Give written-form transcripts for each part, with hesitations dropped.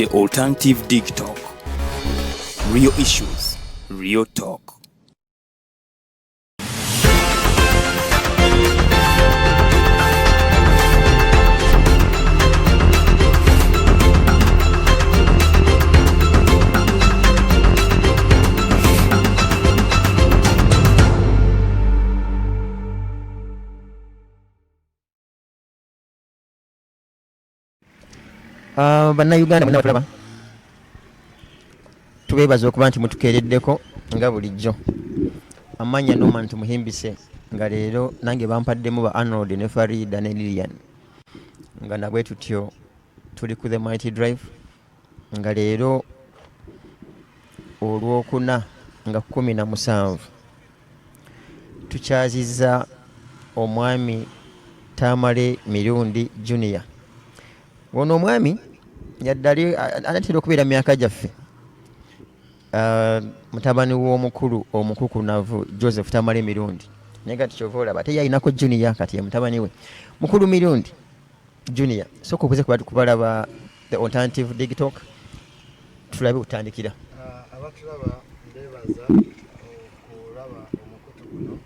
The Alternative Digital. Real issues, real talk. Bannayuganda mwenna batulaba tubeebaza okuba nti mutukeereddeko nga bulijjo. Amanya Norman Tumuhimbise nga leero nange bampaddemu ba Arnold ne Farida ne Lilian nga nabwe tutyo tuli ku the Mighty Drive nga leero olwokuna nga 17 tukyazizza omwami Tamale Mirundi Jnr. Ono omwami yaddali anatera okubeera myaka gyaffe. Mutabani w'omukulu omukukunavu JosephTamle Mirundi naye kati kyova olaba teyalinako Junior kati ye mutabani we mukulu Mirundi Junior. Soka okuze kubalaba the Alternative Digital tulabe kutandikira. Abatulaba mbeebaza okulaba omukutu guno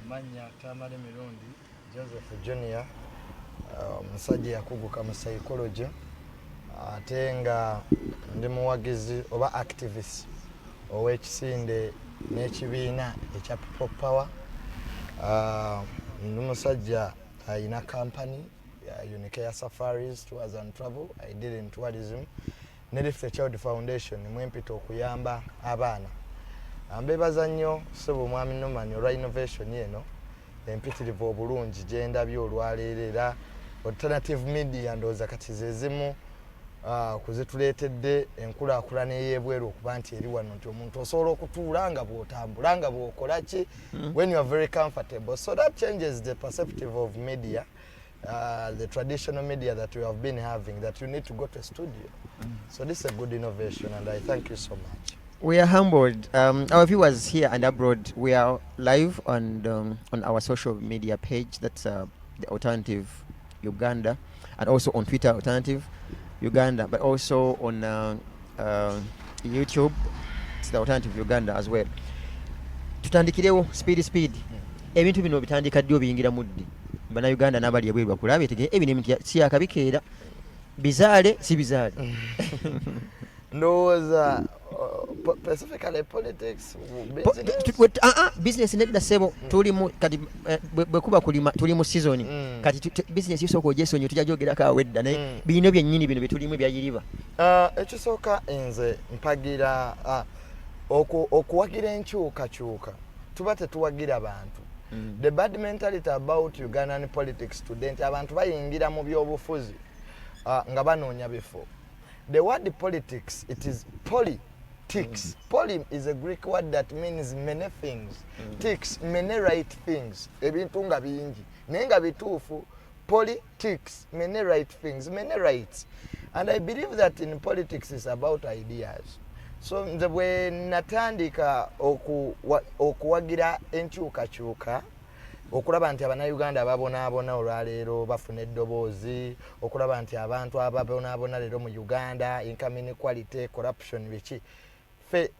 manya Tamale Mirundi Joseph Jnr. Omusajja yakuguka mu psychology ate nga ndi muwagizi oba activist ow'ekisinde n'ekibiina ekya People Power. Ndi musajja ayina company Unicare Safaris Tours and Travel. I deal in tourism. Ne Lift Child Foundation mwempita okuyamba abaana. Mbeebaza nnyo ssebo mwami Norman olwa innovation yeno empitirivu obulungi gye ndabye olwaleero era alternative media ndowooza kati ze zimu kuzituleetedde enkulaakulana ey'ebweru okuba nti eri wano nti omuntu osobola okutuula nga bw'otambula nga bw'okola ki when you are very comfortable. So that changes the perspective of media, the traditional media that we have been having, that you need to go to a studio. So this is a good innovation and I thank you so much. We are humbled. Our viewers here and abroad, we are live on our social media page. That's the Alternative Uganda, and also on Twitter, Alternative Uganda, but also on YouTube, it's the Alternative Uganda as well. Tutandikirewo speed. Ebintu bino bitandika ddyo biyingira muddi. Bana Uganda n'abali ebweru bakulabe tege ebintu si akabikeera bizaale si bizaale. Ndowooza specifically politics business nedda sebo tuli mu kati bwekuba kulima tuli mu season kati business yisoko jesonyo tujajogerako awedda naye bino byennyini bino betulimu byayiriba. Ekisooka nze mpagira okuwagira enkyukakyuka tuba tetuwagira bantu. The bad mentality about Ugandan politics today, abantu bayingira mu byobufuzi nga banoonya bifo. The word politics, it is politics. Poly is a Greek word that means many things. Tics, many right things. Ebintu nga bingi. Naye nga bituufu, politics, many right things, many rights. And I believe that in politics is about ideas. So nze bwe natandika okuwagira enkyukakyuka okulaba nti abannayuganda ababonaabona olwaleero bafuna eddoboozi, okulaba nti abantu ababonaabona leero mu Uganda, income inequality, corruption biki. Ffe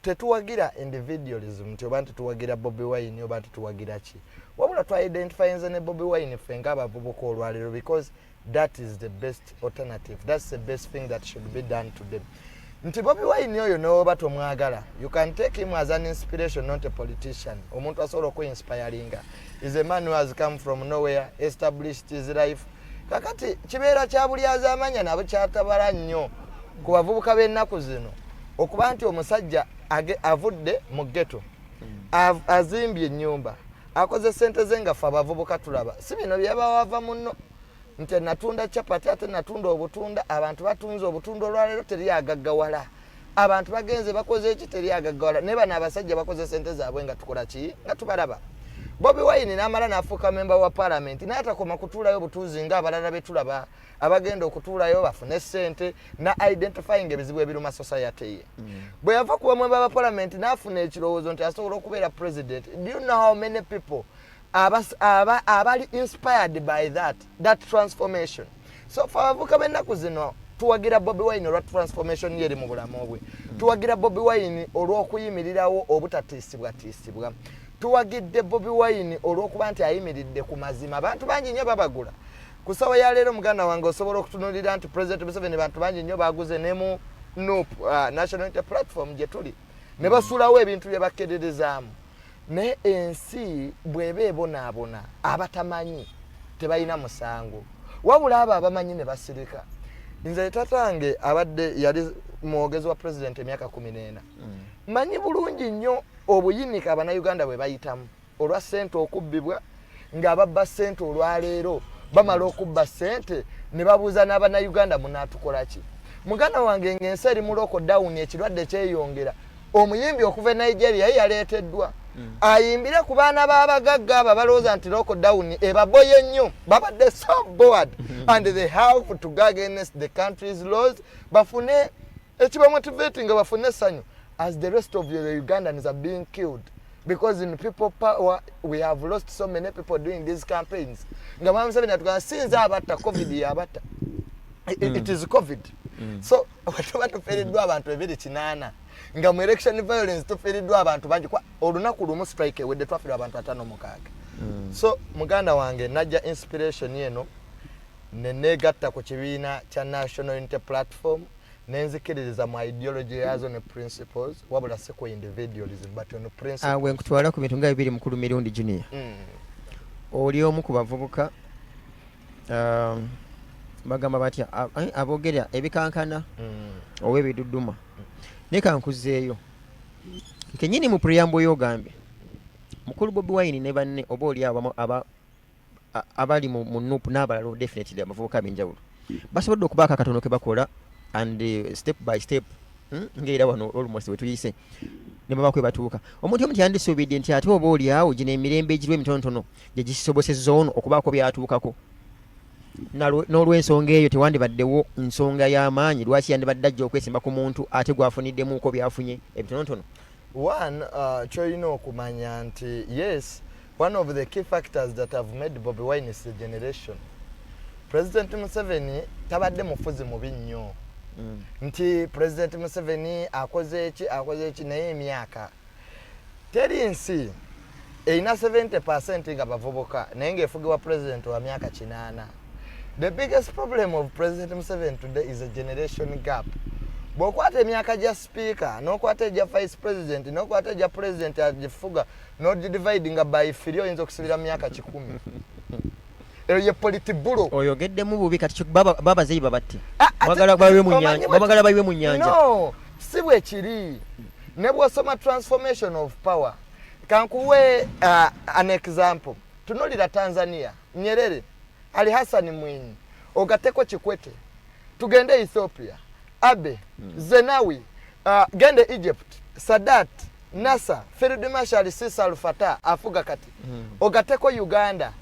tetuwagira individualism nti oba tetuwagira Bobi Wine oba tetuwagira ki. Wabula twa-identify nze ne Bobi Wine ffe ng'abavubuka olwaleero because that is the best alternative. That's the best thing that should be done to them. Nti Bobi Wine oyo n'oba tomwagala, you can take him as an inspiration, not a politician. Omuntu asobola okwe-inspiringa is a man who has come from nowhere, established his life. Kakati kibeera kya buli azaamanya nabo kyatabala nnyo ku bavubuka b'ennaku zino okuba nti omusajja avudde mu ghetto, azimbye ennyumba, akoze ssente ze nga ffe abavubuka tulaba. Si bino byabawava munno nti natunda chapati ate natunda obutunda, abantu batunze obutunda olwaleero teri agaggawala. Abantu bagenze bakoze eki teri agaggawala. Ne bano abasajja bakoze ssente zaabwe nga tukola ki nga tubalaba. Bobi Wine n'amala n'afuuka member wa parliament n'atakoma kutuulayo butuuzi ng'abalala be tulaba abagenda okutuulayo bafune ssente na identifying ebizibu ebiruma society ye. Bwe yava kuba member wa parliament n'afuna ekirowoozo nti asobola okubeera president. Do you know how many people abali inspired by that transformation? So for abavubuka b'ennaku zino tuwagira Bobi Wine olwa transformation yeri mu bulamu bwe tuwagira Bobi Wine olw'okuyimirirawo obutatiisibwa tuwagidde Bobi Wine olw'okuba nti ayimiridde ku mazima abantu bangi nnyo babagula ku sawa ya leero muganda wange osobola okutunuulira nti President Museveni bantu bangi nnyo baguze ne mu NUP National Unity Platform gye tuli ne basuulawo ebintu bye bakerereezaamu ne ensi bw'eba ebonaabona abatamanyi tebalina musango wabula abo abamanyi ne basirika nze tatange abadde yali mwogezi wa president emyaka 14 manyi bulungi nnyo obuyinika abannayuganda bwe bayitamu olwa ssente okubbibwa ng'ababba ssente olwaleero bamala okubba ssente ne babuuza n'abannayuganda munaatukola ki muganda wange ng'ensi eri mu lockdown ekirwadde kyeyongera omuyimbi okuva e Nigeria yaleeteddwa ayimbire ku baana b'abagagga abo balowooza nti lockdown ebaboye nnyo babadde so bored and they have to go against the country's laws bafune ekibamotivating bafune essanyu as the rest of the Ugandans are being killed because in people power we have lost so many people doing these campaigns nga Mama Museveni atugamba sinza abatta covid yabatta it is covid so watuba tufiiriddwa abantu 280 nga mu election violence tufiiriddwa abantu bangi olunaku lumu strike ewedde twafiirwa abantu 56 so muganda wange najja inspiration yeno nenegatta ku kibiina kya National Unity Platform nenzikiririza mu ideology yazo ne principles wabula se ku individualism but on principles awe nkutwala ku bintu nga bibiri mukulu Mirundi Jnr oli omu ku bavubuka bagamba batya abogerera ebikankana owe biduduma nekankuzeeyo kenyini mu preamble yogambye mukulu Bobi Wine ne banne oba oli abali mu NUP n'abalala definitely abavubuka b'enjawulo basobodde okubaako akatono ke bakola and step by step ng'era wano almost we tuyise ne baba kwe batuuka omuntu omuti yandisuubidde nti ate oba oli awo gino emirembe egirwa emitonotono gye gisobosezza ono okubaako byatuukako n'olw'ensonga eyo tewandibaddewo nsonga y'amaanyi lwaki yandibadde ajja okwesimba ku muntu ate gw'afuniddemuuko byafunye ebitonotono one kyolina okumanya nti yes one of the key factors that have made Bobi Wine is the generation President Museveni tabadde mufuzi mubi nnyo nti President Museveni akoze eki naye emyaka teri nsi erina 70% nga bavubuka naye ng'efugibwa president wa myaka 8 the biggest problem of President Museveni today is a generation gap bw'okwata emyaka gya speaker n'okwata egya vice president n'okwata egya president agifuga n'ogidivide nga by 3 oyinza okusibira mu myaka 10 eyo ye politibulo oyogeddemu bubi kati babazeyi babatte bamagala bayiwe mu nnyanja no si bwe kiri ne bw'osoma transformation of power kankuwe an example tunulira Tanzania Nyerere Ali Hassan Mwinyi ogateko Kikwete tugende Ethiopia Abe Zenawi gende Egypt Sadat Nasser Field Marshal Sisi Al-Fatah afuga kati ogateko Uganda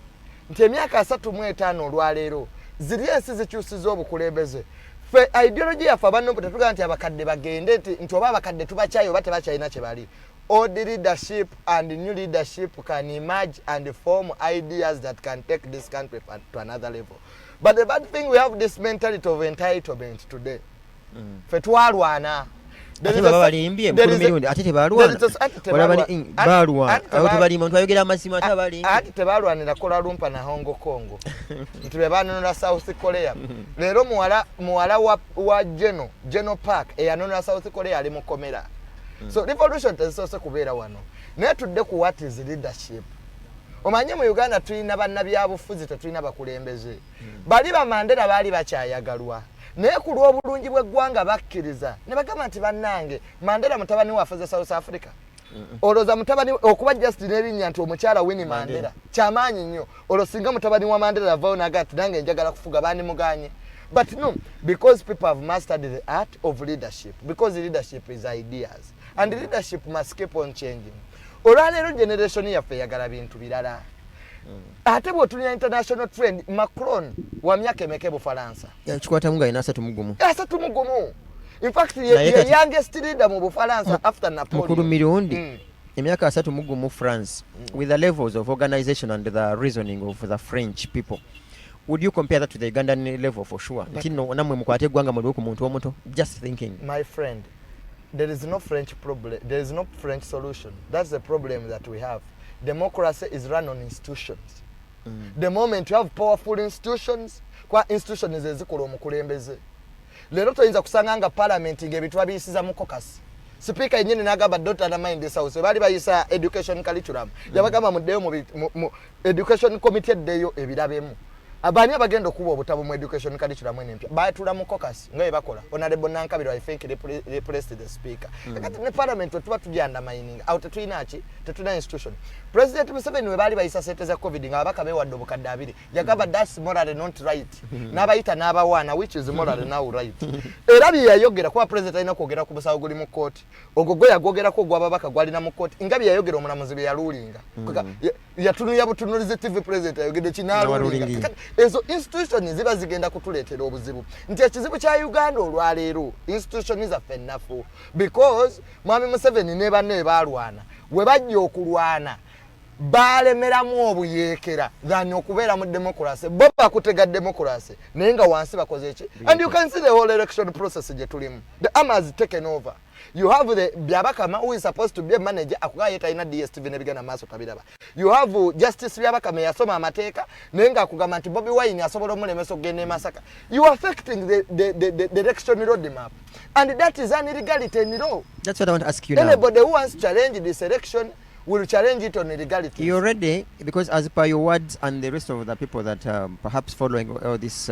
nti emyaka 35 olwaleero ziri ensi zikyusiza obukulembeze fe ideology yafe abanno tetuga nti abakadde bagende nti oba abakadde tubakyayo oba tebakyalina kye bali old leadership and new leadership can emerge and form ideas that can take this country to another level but the bad thing we have this mentality of entitlement today fe twalwana ate baba balimbye mukulu Mirundi ate tebalwana balwana awo tebali muntu ayogera amazima ate balimbye ate tebalwanira Kuala Lumpur na Hong Kong nti bebanonera South Korea leero muwala wa Geno Park eyanonera South Korea ali mukomera so revolution tezisoose kubeera wano naye tudde ku what is leadership omanye mu Uganda tulina bannabyabufuzi tetulina bakulembeze bali ba Mandela baali bakyayagalwa naye ku lw'obulungi bw'eggwanga bakkiriza ne bagamba nti bannange Mandela mutabani waffe za South Africa oloza mutabani okuba Justin erinnya nti omukyala Winnie Mandela kyamaanyi nnyo olosinga mutabani wa Mandela avayo nagati nange njagala kufuga bani muganye but no because people have mastered the art of leadership because leadership is ideas and leadership must keep on changing olwaleero generation yaffe yagala bintu birala ate bw'otulina international trend Macron wa myaka emeka Bufalansa kikwatamu nga 3 in fact the youngest leader mu Bufalansa after Napoleon mukulu Mirundi emyaka 3 France with the levels of organization and the reasoning of the French people would you compare that to the Ugandan level for sure? Just thinking. My friend, there is no French problem. There is no French solution. That's the problem that we have. Democracy is run on institutions. The moment you have powerful institutions, kwa institutions ezikola omukulembeze. Lero toyinza kusanga nga parliament ng'ebintu babiyisiza mu caucus. Speaker yennyini n'agamba Dr. Namainde South bali bayisa education curriculum. Yabagamba muddeyo mu education committee eddeyo ebirabemu. Abani abagenda okuba obutabo mu education curriculum empya baatula mu caucus nga bakola. Honorable Nankabirwa I think replaced the speaker. Kati ne parliament tuba tujanda mining out tetuna institution. President Museveni we bali bayisa sente za covid nga abaka bewadde obukadde abiri. Yagamba that's moral not right. N'abayita n'abawaana which is moral now right. Era bye yayogera kuba president alina kwogera ku busawo guli mu court. Ogwo gwe yagogerako gwa babaka gwalina mu court. Nga bye yayogera omulamuzi bye yalulinga. Yatunuya butunulize TV president ayogedde kinaalulinga. Ezo institutions ziba zigenda kutuleetera obuzibu. Nti ekizibu kya Uganda olwaleero institutions zaffe nnafu because Mwami Museveni ne banne baalwana we bajja okulwana balemeramu obuyeekera than okubeera mu democracy bo bakutega democracy naye nga wansi bakoze eki and you can see the whole election process gye tulimu. The arm has taken over. You have the Byabakama who is supposed to be a manager akuga yeta ina DSTV ne bigana maaso tabiraba. You have Justice Byabakama yasoma amateeka nenga akugamba nti Bobi Wine asobola omulemeso gene Masaka. You are affecting the election roadmap and that is an illegality in law. That's what I want to ask you now. Anybody who wants to challenge this election will challenge it on illegality. You're ready because as per your words and the rest of the people that perhaps following this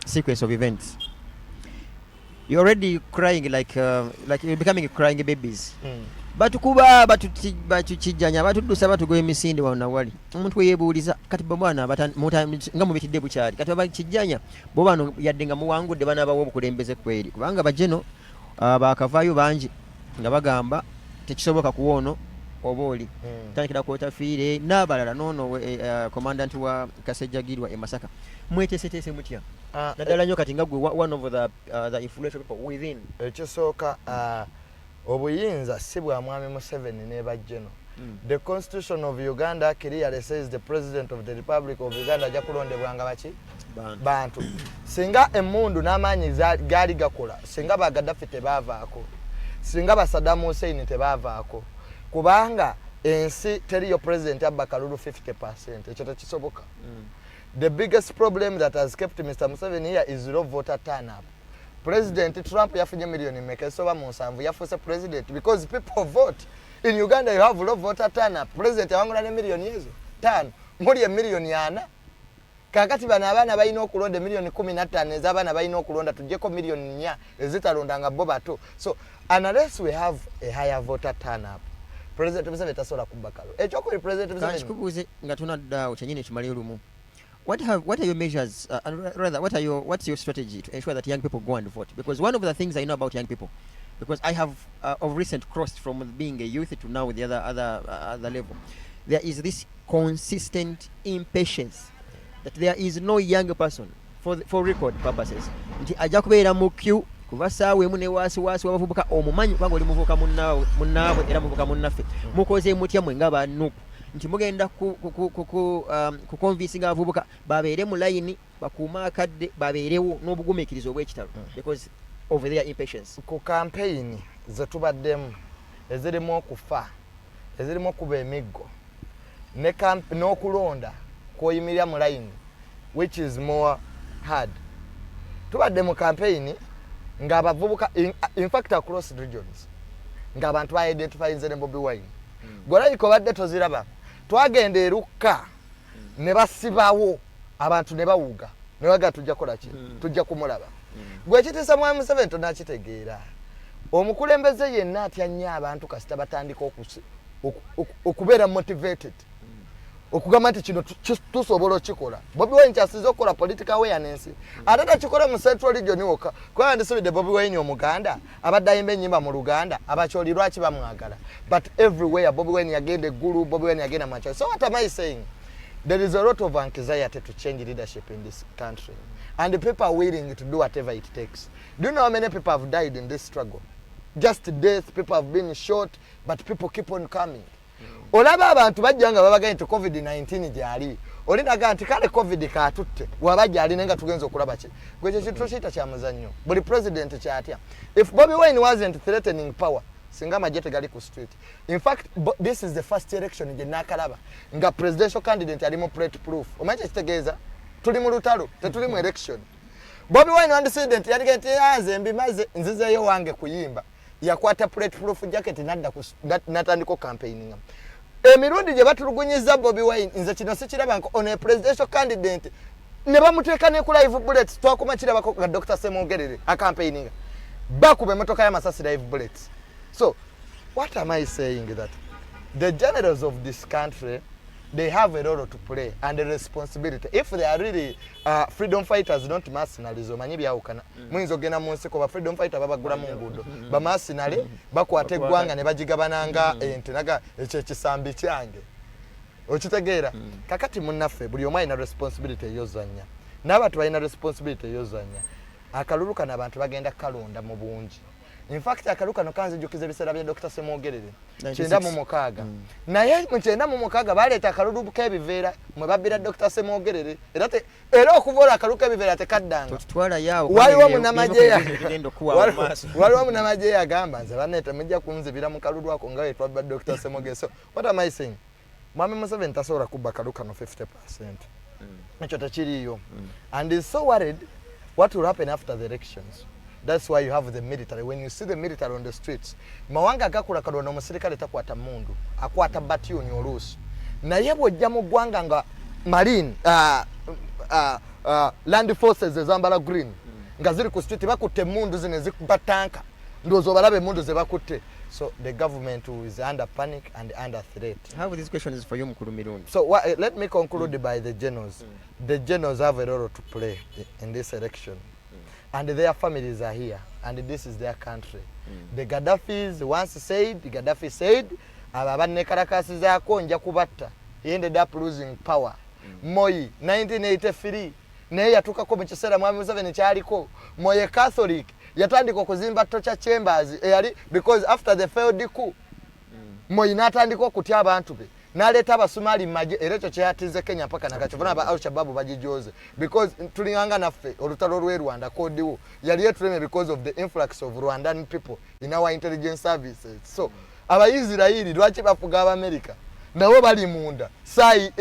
sequence of events, you're already crying like you're becoming crying babies. Batukuba batuchijanya batudusa batugo emisinde wana wali omuntu yebuuliza kati bwana nga mubitidde bukyali kati bakijanya bo bano yaddenga muwangudde bana bawo obukulembeze kweri kubanga bajeno bakavayo bangi nga bagamba tekisoboka kuwono oboli tandikira kwotafiire n'abalala nono commandant wa Kasejjagirwa e Masaka mwetesetese mutya naddala nnyo kati nga gwe one of the influential people within ekisooka obuyinza si bwa Mwami Museveni ne bajjeno. The constitution of Uganda clearly says the president of the Republic of Uganda ajja kulondebwanga baki bantu. Singa emmundu n'amaanyi gaali gakola singa ba Gaddafi tebaavaako singa ba Saddam Hussein tebaavaako kubanga ensi teriyo president abba kalulu 50%. Ekyo tekisoboka. The biggest problem that has kept Mr. Museveni here is low voter turnout. President Trump yafunye milioni mekesoba mu nsanvu yafuuse president because people vote. In Uganda you have low voter turnout. President awangula ne milioni ezo 5 muli milioni 4 kakati bana abaana balina okulonda milioni 15 ez'abaana balina okulonda tujjeko milioni 4 ezitalondanga bo bato. So unless we have a higher voter turnout President Museveni tasobola kubbakalo ekyokuli President Museveni kikubuuze nga tunadda kyenyini kimali olumu. What are your measures, rather, what's your strategy to ensure that young people go and vote? Because one of the things I know about young people, because I have of recent crossed from being a youth to now the other level, there is this consistent impatience that there is no young person, for record purposes, nti ajja kubeera mu queue kuva saawa emu ne waasi wabavubuka omumanyi kubanga oli muvubuka munnaabwe era muvubuka munnaffe mukoze mutya mwe nga bannuku nti mugenda ku convincing abavubuka babeere mu line bakuuma akadde babeerewo n'obugumiikirizo obw'ekitalo because of their impatience. Ku campaign ze tubaddemu ezirimu okufa ezirimu okuba emiggo n'okulonda kwoyimirira mu line which is more hard. Tubadde mu campaign nga abavubuka in fact across regions nga abantu ba identify nze ne Bobi Wine golayiko badde toziraba twagenda erukka ne basibawo abantu ne bawuga ne waga tujja kola ki tujja kumulaba gwe kitisa Mwami Museveni tonakitegeera omukulembeze yenna atya nnyo abantu kasita batandika okubeera motivated okugamba nti kino tusobola okikola. Bobi Wine kyasize okukola political awareness ate takikola mu Central Region wokka kubanga ndisubidde Bobi Wine omuganda abadde ayimba ennyimba mu Luganda abakyoli lwaki bamwagala but everywhere Bobi Wine yagenda eggulu Bobi Wine yagenda makyali. So what am I saying? There is a lot of anxiety to change leadership in this country and the people are willing to do whatever it takes. Do you know how many people have died in this struggle? Just death, people have been shot but people keep on coming. Olaba abantu bajja nga babaganye nti COVID-19 gyali olinaga nti kale covid katutte wabajja alina nga tugenza okulaba ki gwe kye kintu kiyita kya muzannyo buli president kyatya if Bobi Wine wasn't threatening power singa amagye tegali ku street. In fact this is the first election gye nakalaba nga presidential candidate ali mu plate proof omanyi kitegeeza tuli mu lutalo tetuli mu election. Bobi Wine and president yali nti aze mbimaze nzizeyo wange kuyimba yakwata plate proof jacket nadda natandiko campaigning. Emirundi gye batulugunyiza Bobi Wine nze kino sikiraba nko on a presidential candidate ne bamuteeka ne ku live bullets twakuma kirabako nga Dr. Semogerere a campaigning bakube motoka ya masasi live bullets. So what am I saying that the generals of this country they have a role to play and a responsibility if they are really freedom fighters not mercenaries omanyi byawukana muyinza ogenda mu nsiko ba freedom fighter babagula mu nguudo ba mercenary bakwata eggwanga ne bagigabananga ente naga ekyo kisambi kyange okitegeera kakati munnaffe buli omu alina responsibility eyozanya n'abantu balina responsibility eyozanya akalulu kano abantu bagenda kalonda mu bungi. In fact akalu kano kanzijukiza ebiseera bya Dr. Semogerere kyenda mu mukaaga naye mu kyenda mu mukaaga baleeta akalulu k'ebiveera mwe babbira Dr. Semogerere era okuvola akalu k'ebiveera tekaddanga waliwo munamagye yagamba nze banneeta mujja kunzibira mu kalulu ako nga wetwabba Dr. Semogerere. So what am I saying? Mwami Museveni tasobola kubba akalu kano 50%. Ekyo tekiriiyo and is so worried what will happen after the elections. That's why you have the military. When you see the military on the streets, mawanga gakula kadona omusirikale takwata mundu akwata battalion oluusi naye bw'ojja mu ggwanga nga marine land forces ezambala green nga ziri ku street bakutte mundu zine zikuba tanka ndowooza obalabe mundu ze bakutte. So the government is under panic and under threat. How this question is for you, Mukuru Mirundi. So let me conclude by the generals. The generals have a role to play in this election. And their families are here, and this is their country. The Gaddafis once said, Gaddafi said, Ababane Karakasi zako nja kubatta. He ended up losing power. Moi 1983 naye yatukako mu kiseera Mwami Museveni kyaliko Moye Catholic yatandika okuzimba torture chambers eyali because after the failed coup Moi n'atandika okutya abantu be n'aleeta abasumali maje era ekyo kyeyatize Kenya mpaka nakakivuna aba Al-Shabaab bagijoze because tulinganga naffe olutalo lw'e Rwanda kodiwo yali yetuleme because of the influx of Rwandan people in our intelligence services. So abayisirayiri lwaki bafuga Abamerika nabo bali munda sai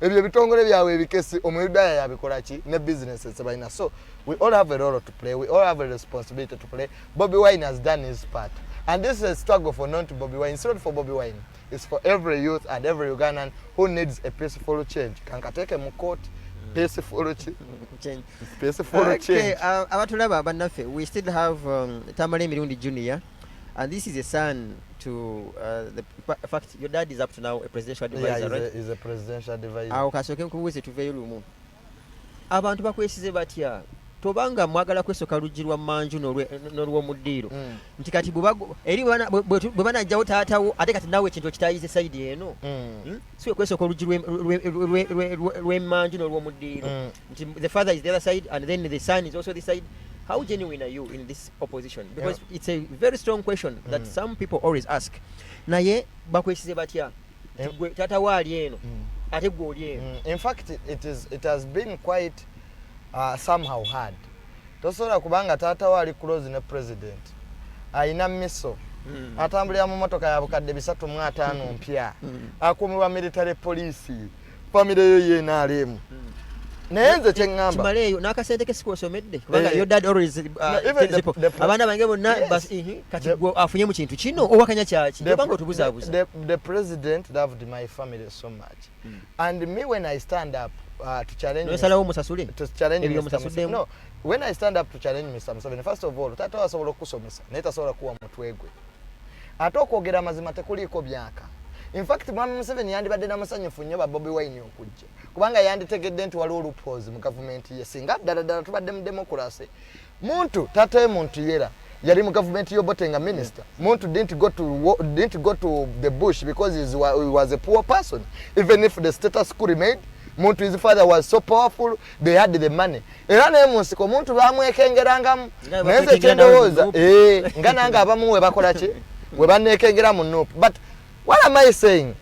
ebyo bitongole byawe ebikesi omuyudaya yabikola ki ne businesses balina. So we all have a role to play, we all have a responsibility to play. Bobi Wine has done his part and this is a struggle for not Bobi Wine. It's not for Bobi Wine, it's for every youth and every Ugandan who needs a peaceful change. Kankateke mu court peaceful change. Peaceful change. Abatulaba bannaffe, we still have Tamale Mirundi Jnr. And this is a son to the fact your dad is up to now a presidential advisor. Yeah, right? He's a presidential advisor. Awo kasooke nkubuuze tuveeyo lumu. Abantu bakwesize batya tobanga mwagala kwesoka lugirwa manju n'olw'omuddiiro nti kati bwe banajjawo taatawo ate kati nawe ekintu okitayize sayidi eno si kwesoka oluggi lw'emanju n'olw'omuddiiro nti the father is the other side and then the son is also the side. How genuine are you in this opposition? Because it's a very strong question that some people always ask. Naye bakwesize batya tata waali eno ate gwe oli eno. In fact it has been quite somehow hard. Tosobola kubanga tata waali close ne president ayina miso atambulira mu motoka ya bukadde 350 mpya akumibwa military police family yo yenaalemu nenze kyengamba kimaleyo n'akasente kesikosomedde kubanga your dad always abaana bange bonna kati afunye mu kintu kino owakanya kyaki kubanga otubuzaabuza. The president loved my family so much and me when I stand up to challenge no, when I stand up to challenge Mr. Museveni, first of all tata wasobola okusomesa naye tasobola kuwa mutwe gwe ate okwogera mazima tekuliiko byaka. In fact Mwami Museveni yandibadde namusanyufu nnyo ba Bobi Wine okujja kubanga yanditegedde nti waliwo olupoozi mu gavumenti ye singa ddala tubadde mu democracy muntu tate muntu yera yali mu gavumenti y'Obote nga minister muntu didn't go to the bush because he was a poor person even if the status quo remained. Muntu his father was so powerful they had the money era naye mu nsiko muntu bamwekengerangamu naye kyendowooza nga nange abamu we bakola ki we banneekengera mu nuupu. But what am I saying?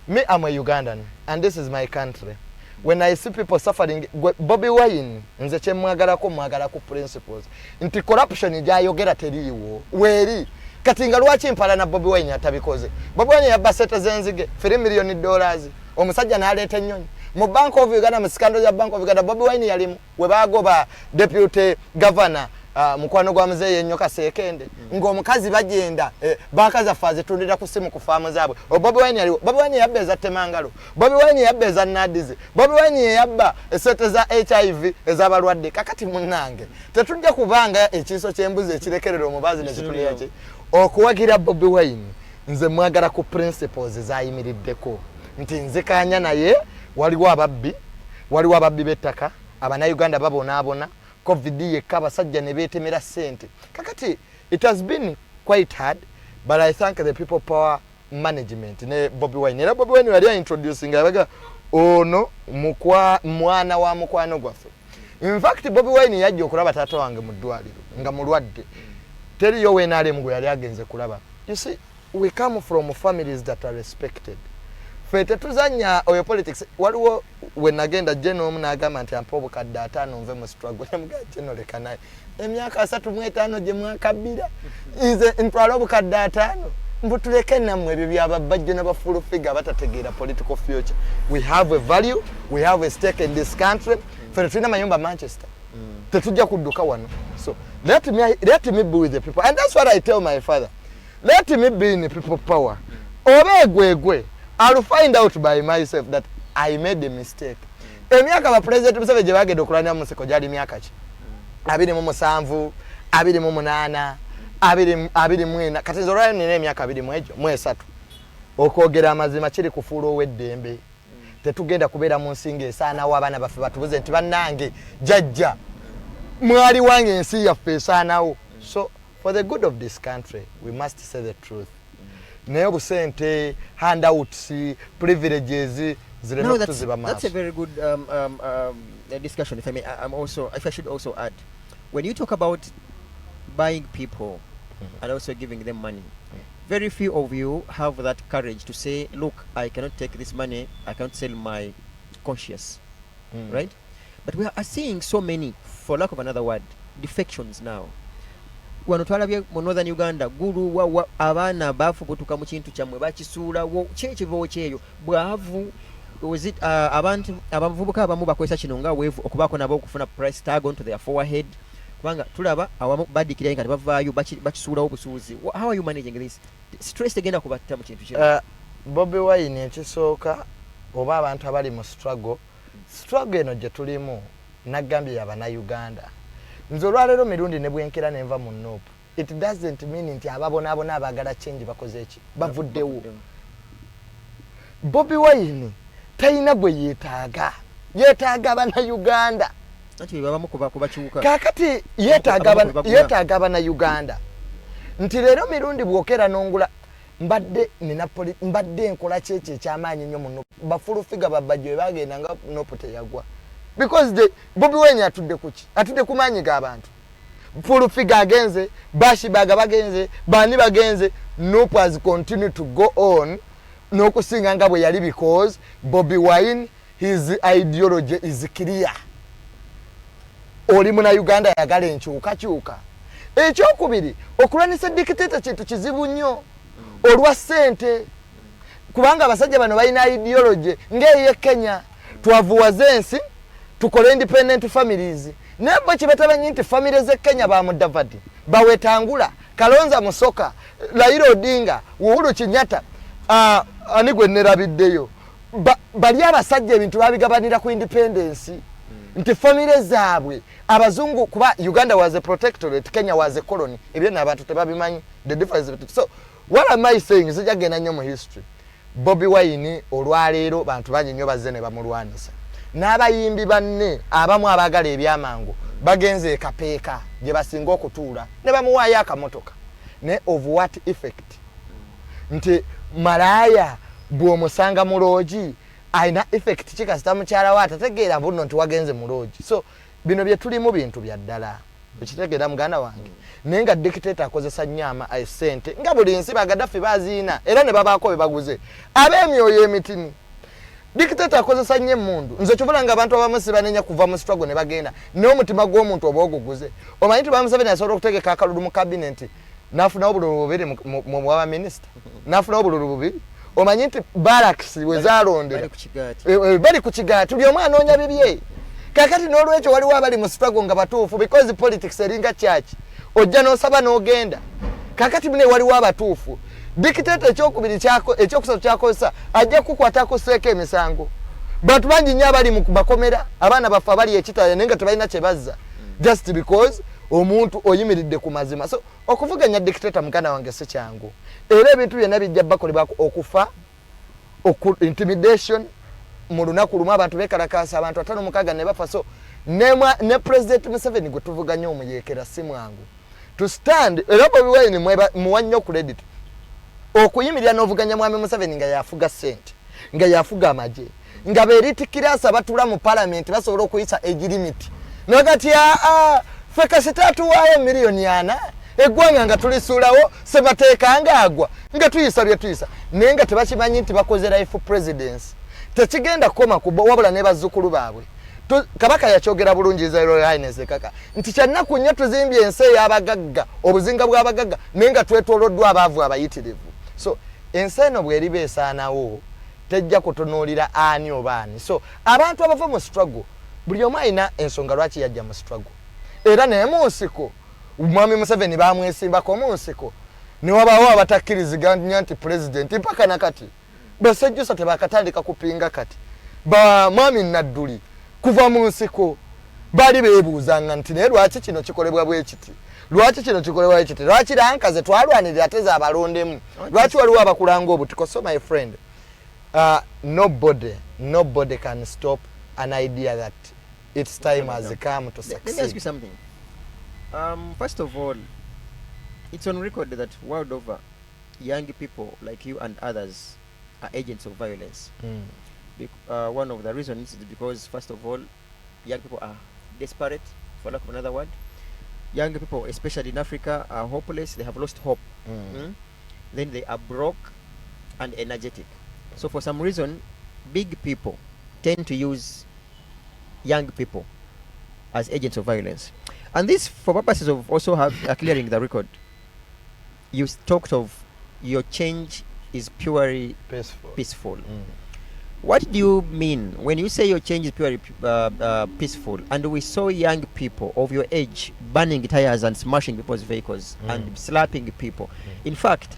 Me, I'm a Ugandan and this is my country. when I see people suffering. Bobi Wine nze kye mwagala ku principles nti corruption gyayogera teriiwo weri kati nga lwaki mpala na Bobi Wine atabikoze. Bobi Wine yabba sente z'enzige $3 million omusajja n'aleeta ennyonyi mu Bank of Uganda mu scandal ya Bank of Uganda. Bobi Wine yalimu we baagoba deputy governor mukwano gwa mzee Nyoka Sekende ng'omukazi bagenda bakaza faze tundira ku simu ku faamu zaabwe. Bobi Wine yaliwo. Bobi Wine yabba eza Temangalo. Bobi Wine yabba eza Nadize. Bobi Wine yabba esete za HIV ez'abalwadde. Kakati munnange tetujja kubanga ekiso ky'embuzi ekirekerera omubazi ne kitulira ki okuwagira Bobi Wine nze mwagala ku principles zayimiriddeko nti nzikanya naye waliwo ababbi b'ettaka Uganda babonaabona COVID yekka abasajja ne beetemera ssente. Kakati it has been quite hard, but I thank the people power management ne Bobi Wine. Era Bobi Wine yali introducing abaga ono mwana wa mukwano gwaffe. In fact Bobi Wine yajja okulaba taata wange mu ddwaliro nga mulwadde. Teriyo we naalemu gwe yali agenze kulaba. You see, we come from families that are respected. Fete tuzanya oyo politics waliwo we nagenda genome n'agamba nti ampa obukadde 5 nve mu struggle yamuga genole kanaye emyaka 35 gye mwakabira nze ntwala obukadde 5 mbutuleke namwe ebyo byababajjo n'abafulu figure batategeera political future. We have a value, we have a stake in this country. Fete tulina mayumba Manchester tetujja kudduka wano. So let me be with the people, and that's what I tell my father. Let me be in the people power. Obegwegwe I'll find out by myself that I made a mistake. Emyaka ba president Museveni gye bagenda okulanya museko gyali myaka ki? 27, 28, 24 kati nze olwali nina emyaka 23 okwogera amazima kiri kufuula ow'eddembe. Tetugenda kubeera mu nsinga esaanawo abaana baffe batubuze nti bannange jajja mwali wange ensi yaffe esaanawo. So for the good of this country we must say the truth. Naye obusente handouts privileges no, that's a very good discussion. If I should also add, when you talk about buying people and also giving them money, very few of you have that courage to say, look, I cannot take this money, I can't sell my conscience, right? But we are seeing so many, for lack of another word, defections now. Wano twalabye mu Northern Uganda gulu wa abaana bafubutuka mu kintu kyamwe bakisuulawo kyekivo kyeyo bwavu. Was it abantu abavubuka abamu bakozesa kino nga weevu okubaako nabo okufuna price tag onto their forehead kubanga tulaba awamu badikira nga bavaayo bakisuulawo busuuzi. How are you managing this? Stress tegenda kubatta mu kintu kino. Bobi Wine ekisooka oba abantu abali mu struggle eno gye tulimu nagambye Uganda. Nze olwaleero mirundi ne bwenkera nenva mu nope. It doesn't mean nti ababonaabona abagala change bakoze eki bavuddewo. Bobi Wine talina gwe yeetaaga Uganda. Kakati yeetaaga Uganda. Nti leero mirundi bwokera nongula mbadde nkola kyekyo ekyamaanyi nnyo muno bafulu figa babajjo bagenda nga nope teyagwa. Because Bobi Wine atudde kuki? Atudde ku maanyi g'abantu. Fulu figa agenze, Bashibaga bagenze, bani bagenze, nope has continued to go on. N'okusinga nga bwe yali because Bobi Wine his ideology is clear. Oli muna Uganda yagala enkyukakyuka. Ekyokubiri okulwanisa dictator kintu kizibu nnyo olwa ssente kubanga abasajja bano balina ideology ng'eye Kenya twavuwaze ensi tukole independent families. Nebo kibatabanyi nti families ze Kenya ba Mudavadi bawetangula Kalonza Musoka Raila Odinga Uhuru Kenyatta ani gwe nerabiddeyo bali abasajja ebintu babigabanira ku independence nti family zaabwe abazungu kuba Uganda was a protectorate, Kenya was a colony. Ebyo n'abantu tebabimanyi the difference. So what am I saying? Zijagenda nnyo mu history. Bobi Wine olwaleero bantu bangi nnyo bazze ne bamulwanisa. N'abayimbi banne abamu abagala ebyamangu bagenze ekapeeka gye basinga okutuula ne bamuwaayo akamotoka. Ne of what effect? Nti malaya bw'omusanga mu loogi ayina effect kikasita mukyala wa tategeera buno nti wagenze mu loogi. So bino bye tulimu bintu bya ddala ekitegeera muganda wange naye nga dictator akozesa nnyama ssente nga buli nsi Bagaddafi baziina era ne babaako be baguze ab'emyoyo emitini. dictator akozesa nnyo emmundu nze kyobulanga abantu abamu sibanenya kuva mu struggle ne bagenda n'omutima gw'omuntu oba oguguze omanyi nti bamuseveni asobola okutegeka akalulu mu cabinet nafunawo obululu bubiri mu bwa minisita nafunawo obululu bubiri omanyi nti barracks wezalondera bali ku kigaati buli omu anoonya bibye kakati n'olwekyo waliwo abali mu struggle nga batuufu because politics eringa church ojja n'osaba n'ogenda kakati mune waliwo abatuufu dictator ekyokusatu kyakozesa ajja kukwatako seeka emisango bantu bangi nnyo abali mu bakomera abaana baffe abali ekitala naye nga tebalina kye bazza just because omuntu oyimiridde ku mazima so okuvuganya dictator muganda wange si kyangu era ebintu byonna bijja bakolebwako okufa intimidation mu lunaku lumu abantu bekalakasa abantu 5-6 ne bafa so ne president Museveni gwe tuvuganya omuyeekera si mwangu to stand era Bobi Wine muwa nnyo credit okuyimirira n'ovuganya mwami Museveni nga yafuga sente nga yafuga amagye nga beeritikira abatula mu parliament basobola okuyisa egirimiti nagati feka sitatuwaayo miliyoni 4 eggwanga nga tulisuulawo sebateekanga agwa nga tuyisa bye tuyisa naye nga tebakimanyi nti bakoze life presidency tekigenda kukoma wabula ne bazzukulu baabwe kabaka yakyogera bulungi za Royal Highness kaka nti kyannaku nnyo tuzimbye ensi ey'abagagga obuzinga bw'abagagga naye nga twetooloddwa abaavu abayitirivu so ensi eno bw'eriba esaanawo tejja kutunuulira ani oba ani so abantu abava mu struggle buli omu alina ensonga lwaki yajja mu struggle era naye mu nsiko mwami Museveni bamwesimbako mu nsiko ne wabaawo abatakkiriziganya nti president mpaka nakati basajjusa tebakatandika kupinga kati ba mwami Nadduli kuva mu nsiko bali beebuuzanga nti naye lwaki kino kikolebwa bwe kiti lwaki kino kikolebwa ekiti lwaki lankaze twalwanirira ateza abalondemu lwaki waliwo abakulanga obutiko so my friend nobody can stop an idea that its time has come to succeed. Let me ask you something. First of all, it's on record that world over, young people like you and others are agents of violence. One of the reasons is because, first of all, young people are desperate, for lack of another word. Young people, especially in Africa, are hopeless. They have lost hope. Then they are broke and energetic. So for some reason, big people tend to use young people as agents of violence. And this for purposes of also clearing the record. You talked of your change is purely peaceful. What do you mean when you say your change is purely peaceful, and we saw young people of your age burning tires and smashing people's vehicles and slapping people? In fact,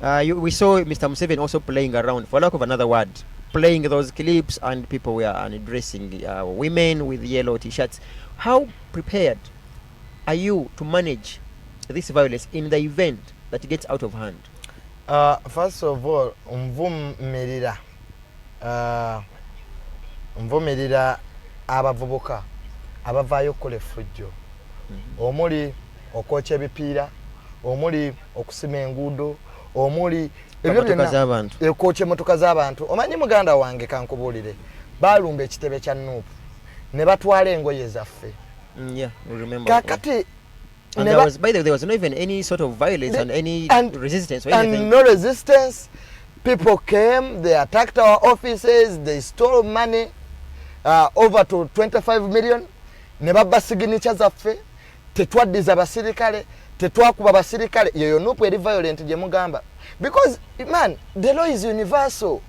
we saw Mr. Museveni also playing around, for lack of another word, playing those clips, and people were undressing women with yellow t-shirts. How prepared are you to manage this violence in the event that it gets out of hand? First of all, nvumirira abavubuka abavaayo okukola effujjo omuli okwokya ebipiira omuli okusima enguudo omuli okwokya emmotoka z'abantu. Omanyi muganda wange kankubuulire baalumba ekitebe kya Nuupu ne batwala engoye zaffe. Kakati and there was not even any sort of violence and any resistance or anything. And no resistance. People came, they attacked our offices, they stole money, over to 25 million. Ne babba signature zaffe, tetwaddiza basirikale, tetwakuba basirikale. Yoyo Nuupu eri violent gye mugamba. Because, man, the law is universal.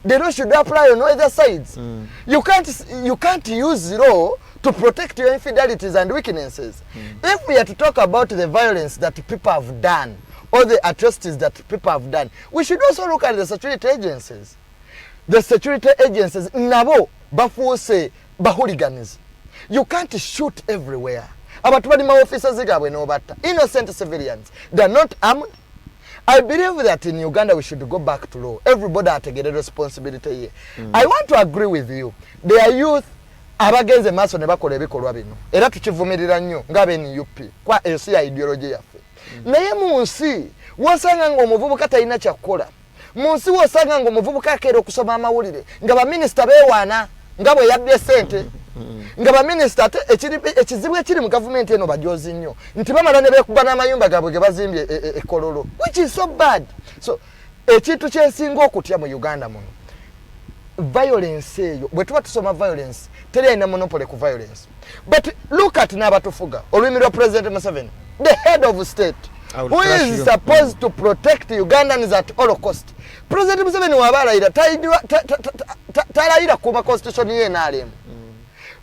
The law should apply on either sides. You can't use law to protect your infidelities and weaknesses. If we are to talk about the violence that people have done, or the atrocities that people have done, we should also look at the security agencies. The security agencies, nabo bafuuse hooliganism. You can't shoot everywhere. Abantu bali ma officers gabwe no batta. Innocent civilians. They are not armed. I believe that in Uganda we should go back to law. Everybody has to get a responsibility here. I want to agree with you. There are youth abagenze maaso ne bakola ebikolwa bino. Era tukivumirira nnyo ngabe ni UP kwa ensi ya ideology yaffe. Naye mu nsi wosanga ng'omuvubuka talina kyakukola. Mu nsi wosanga ng'omuvubuka akeera okusoma amawulire nga baminisita beewaana nga bwe yabbye ssente. Nga baminisita ate ekizibu ekiri mu gavumenti eno bajoozi nnyo nti bamala ne beekuba n'amayumba gaabwe ge bazimbye Kololo, which is so bad. So ekintu kyensinga okutya mu Uganda muno, violence eyo bwe tuba tusoma violence teri alina monopoly ku violence. But look at n'abatufuga olulimi lwa President Museveni, the head of state who is supposed to protect Ugandans at all cost. President Museveni wabalayira talayira kuuma constitution ye NRM.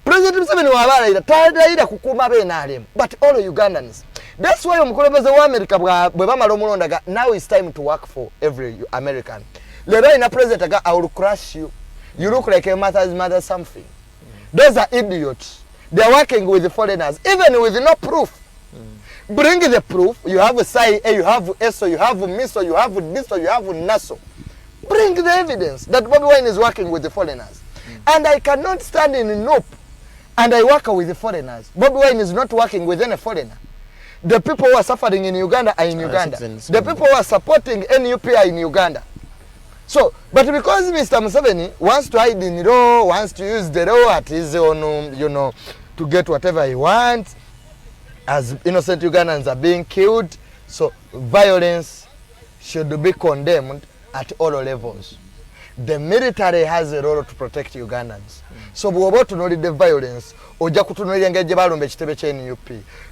President Museveni wabalayira talayira kukuuma be NRM, but all Ugandans. That's why omukulembeze wa America bwe bamala omulondaga, now it's time to work for every American. Lero ina president aga, I will crush you. You look like a mother something. Those are idiots. They are working with the foreigners, even with no proof. Bring the proof. You have a SAI, you have ESO, you have MISO, you have DISO, you have NASO. Bring the evidence that Bobi Wine is working with the foreigners. And I cannot stand in NOP and I work with the foreigners. Bobi Wine is not working with any foreigner. The people who are suffering in Uganda are in Uganda. The people who are supporting NUP are in Uganda. So, but because Mr. Museveni wants to hide in the law, wants to use the law at his own, you know, to get whatever he wants, as innocent Ugandans are being killed, so violence should be condemned at all levels. The military has a role to protect Ugandans. So bwoba tunuulidde violence ojja kutunuulira engeri gye balumba ekitebe kya NUP.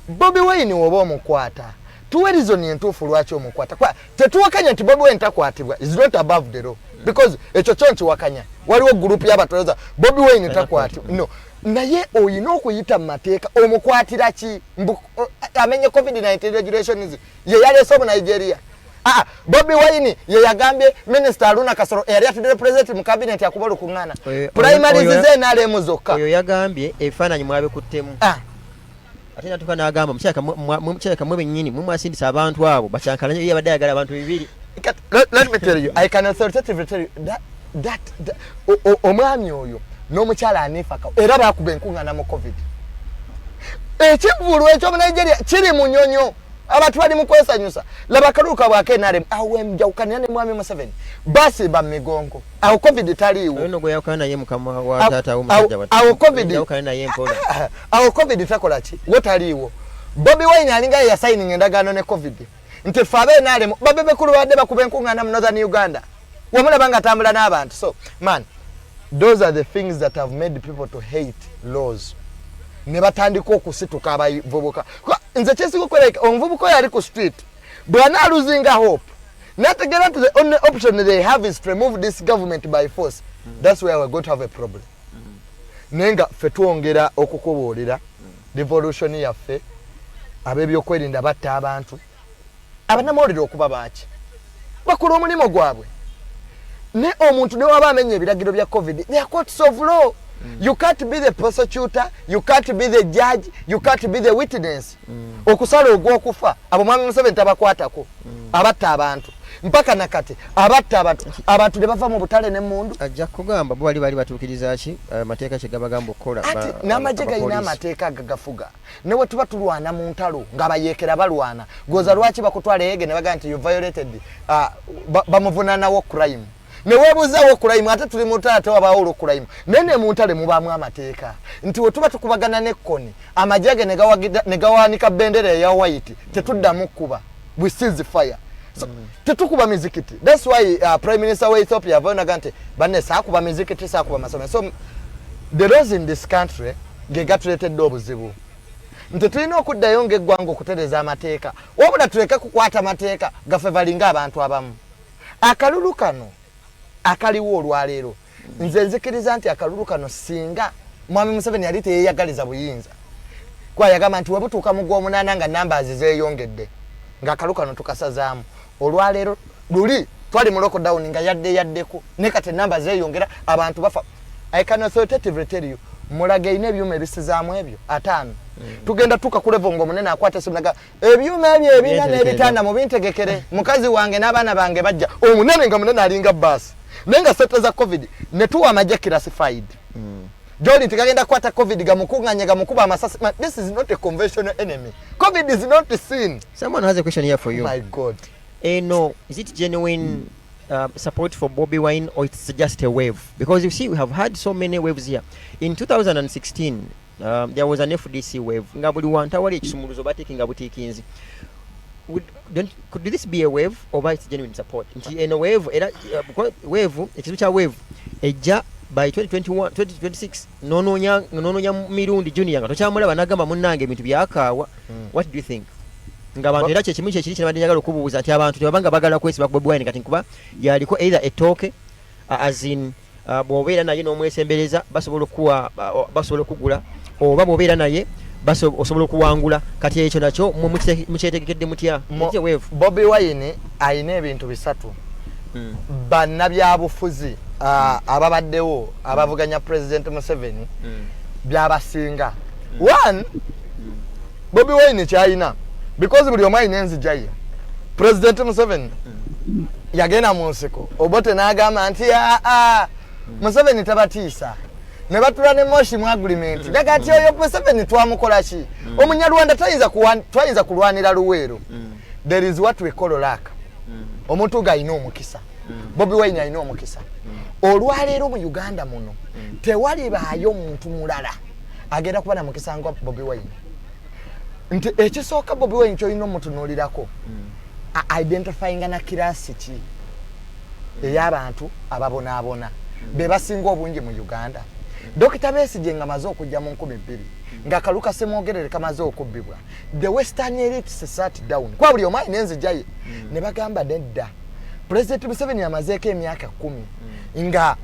Bobi Wine woba omukwata tuwe reason entuufu lwaki omukwata. Tetuwakanya nti Bobi Wine takwatibwa, is not above the law, because ekyo kyo nkiwakanya. Waliwo group y'abatoloza Bobi Wine takwatibwa. No, naye oyina okuyita mu mateeka omukwatira ki amenye COVID-19 regulations ye yaleese mu Nigeria. Bobi Wine ye yagambye Minister Aruna Kasoro yali atudde president mu cabinet yakuba olukuŋŋaana primaries ze NRM zokka. Oyo yagambye ebifaananyi mwabe kuttemu. Ate natuka n'agamba mukyaka mwe bennyini mumwasindisa abantu abo bakyankalanye ye yabadde ayagala abantu bibiri. Let me tell you, I can authoritatively tell you that omwami oyo n'omukyala anifaka era bakuba enkuŋŋaana mu COVID. Ekivulu ekyo mu Nigeria kiri mu nnyonyo. Abantu bali mu kwesanyusa. Laba kaluka bwake NRM awemjawukana ne mwami Museveni. Basi ba migongo. Awo COVID taliwo. Ono gwe yakana ye mukama wa tata omusajja bati. Awo COVID yakana ye mpola. Awo COVID takola ki? Wotaliwo. Bobi Wine alinga ya signing endagaano ne COVID. Nti fabe NRM babebe kulu badde bakuba enkuŋŋaana mu Northern Uganda. Wamulaba nga tambula n'abantu. So man, those are the things that have made people to hate laws. Ne batandika okusituka abavubuka. Nze kyesikukoleka omuvubuka yali ku street bwana losing hope. Not to get to the only option they have is to remove this government by force. That's where we're going to have a problem. Nenga ffe twongera okukubuulira revolution yaffe ab'ebyokwerinda batta abantu abanamawulire okuba baaki bakola omulimu gwabwe ne omuntu ne waba amenye ebiragiro bya COVID. They are courts of law. You can't be the prosecutor, you can't be the judge, you can't be the witness. Okusala ogw'okufa abo mwami Museveni tabakwatako abatta abantu mpaka nakati abatta abantu ne bava mu butale ne mundu ajja kugamba bo bali batuukiriza ki mateeka kye gabagamba okukola n'amagye galina amateeka agagafuga ne we tuba tulwana mu ntalo ng'abayeekera balwana goza lwaki bakutwala yege ne bagamba nti you violated bamuvunaanawo crime. Ne webuzawo crime ate tuli mutata wabawolo crime nene muntale mubamu amateeka nti we tuba tukubagana nekkoni amajage ne gawanika bendera ya white tetuddamu kuba we seize fire. So tetukuba mizikiti. That's why Prime Minister wa Ethiopia avonaga nti banne saakuba mizikiti saakuba masomero. So the laws in this country gatuleetedde obuzibu nti tulina okuddayo ng'eggwanga okutereza amateeka wabula tuleke kukwata amateeka gaffe balinga abantu abamu. Akalulu kano akaliwo olwaleero nze nzikiriza nti akalulu kano singa mwami Museveni yali teyeyagaliza buyinza kwa yagamba nti webutuuka mu gw'omunaana nga namba zeeyongedde ng'akalu kano tukasazaamu olwaleero luli twali mu lockdown nga yaddeko ne kati namba zeeyongera abantu bafa. I can authoritatively tell you mulage ine ebyuma ebisizaamu ebyo 5 tugenda tukakulevo ng'omunene akwata esimu naga ebyuma ebyo ebina n'ebitanda mu bintegekere mukazi wange n'abaana bange bajja omunene nga munene alinga basi nenga sete za COVID ne tuwa amagye classified. Joli tikagenda kwata COVID gamukuŋŋanya gamukuba amasasi. This is not a conventional enemy. COVID is not seen. Someone has a question here for you. My God. No, is it genuine support for Bobi Wine or it's just a wave? Because you see, we have had so many waves here. In 2016, there was an FDC wave. Ngabuli wantawali ekisumuluzo batekinga butikinzi. Could this be a wave or it's genuine support? In a wave, wave, ekizu kya wave ejja by 2026 nononya Mirundi Jnr nga tokyamulaba nagamba munnange ebintu byakaawa. What do you think? Ngabantu era kyekimu kyekiri kye njagala okubuuza nti abantu tebabanga bagala kwesiba ku Bobi Wine kati nkuba yaliko either etooke as in bw'obeera naye n'omwesembereza basobola okugula oba bw'obeera naye osobola okuwangula kati ekyo nakyo mukyetegekedde mutya? Bobi Wine alina ebintu bisatu bannabyabufuzi ababaddewo abavuganya President Museveni byabasinga. One, Bobi Wine kyalina because buli omu alina enzija ye. President Museveni yagenda mu nsiko Obote n'agamba nti Museveni tabatiisa ne batula ne moshi mu agreement gagati oyo Museveni twamukola ki? Omunyarwanda twayinza kulwanira Luweero. There is what we call luck. Omuntu gayina omukisa. Bobi Wine alina omukisa. Olwaleero mu Uganda muno tewali baayo muntu mulala agenda kuba na mukisa nga Bobi Wine. Nti ekisooka Bobi Wine kyolina omutunuulirako identifying na kirasiki ey'abantu ababonaabona be basinga obungi mu Uganda. Dr. Besigye nga maze okujja mu 2000 nga Kaluka Semwogerere kamaze okubbibwa, the western elite sat down kwa buli omu alina enzija ye ne bagamba nedda President Museveni amazeeko emyaka 10 nga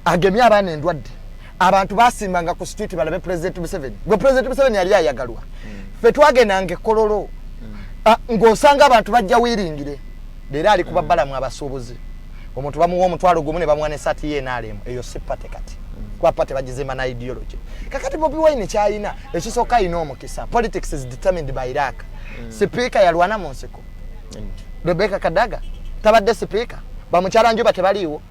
agemye abaana endwadde. Abantu basimbanga ku street balabe President Museveni. Gwe President Museveni yali ayagalwa. Ffe twagendanga Kololo ng'osanga abantu bajja wiringire. Leero ali kubabbalamu abasuubuzi. Omuntu bamuwa omutwalo gumu ne bamuwa n'essaati ye n'alemu. Eyo si pate kati. Kwa pate bagizimba na ideology. Kakati Bobi Wine kyalina ekisooka alina omukisa. Politics is determined by luck. Sipiika yalwana mu nsiko. Rebecca Kadaga tabadde sipiika. Bamukyala Njuba tebaliiwo.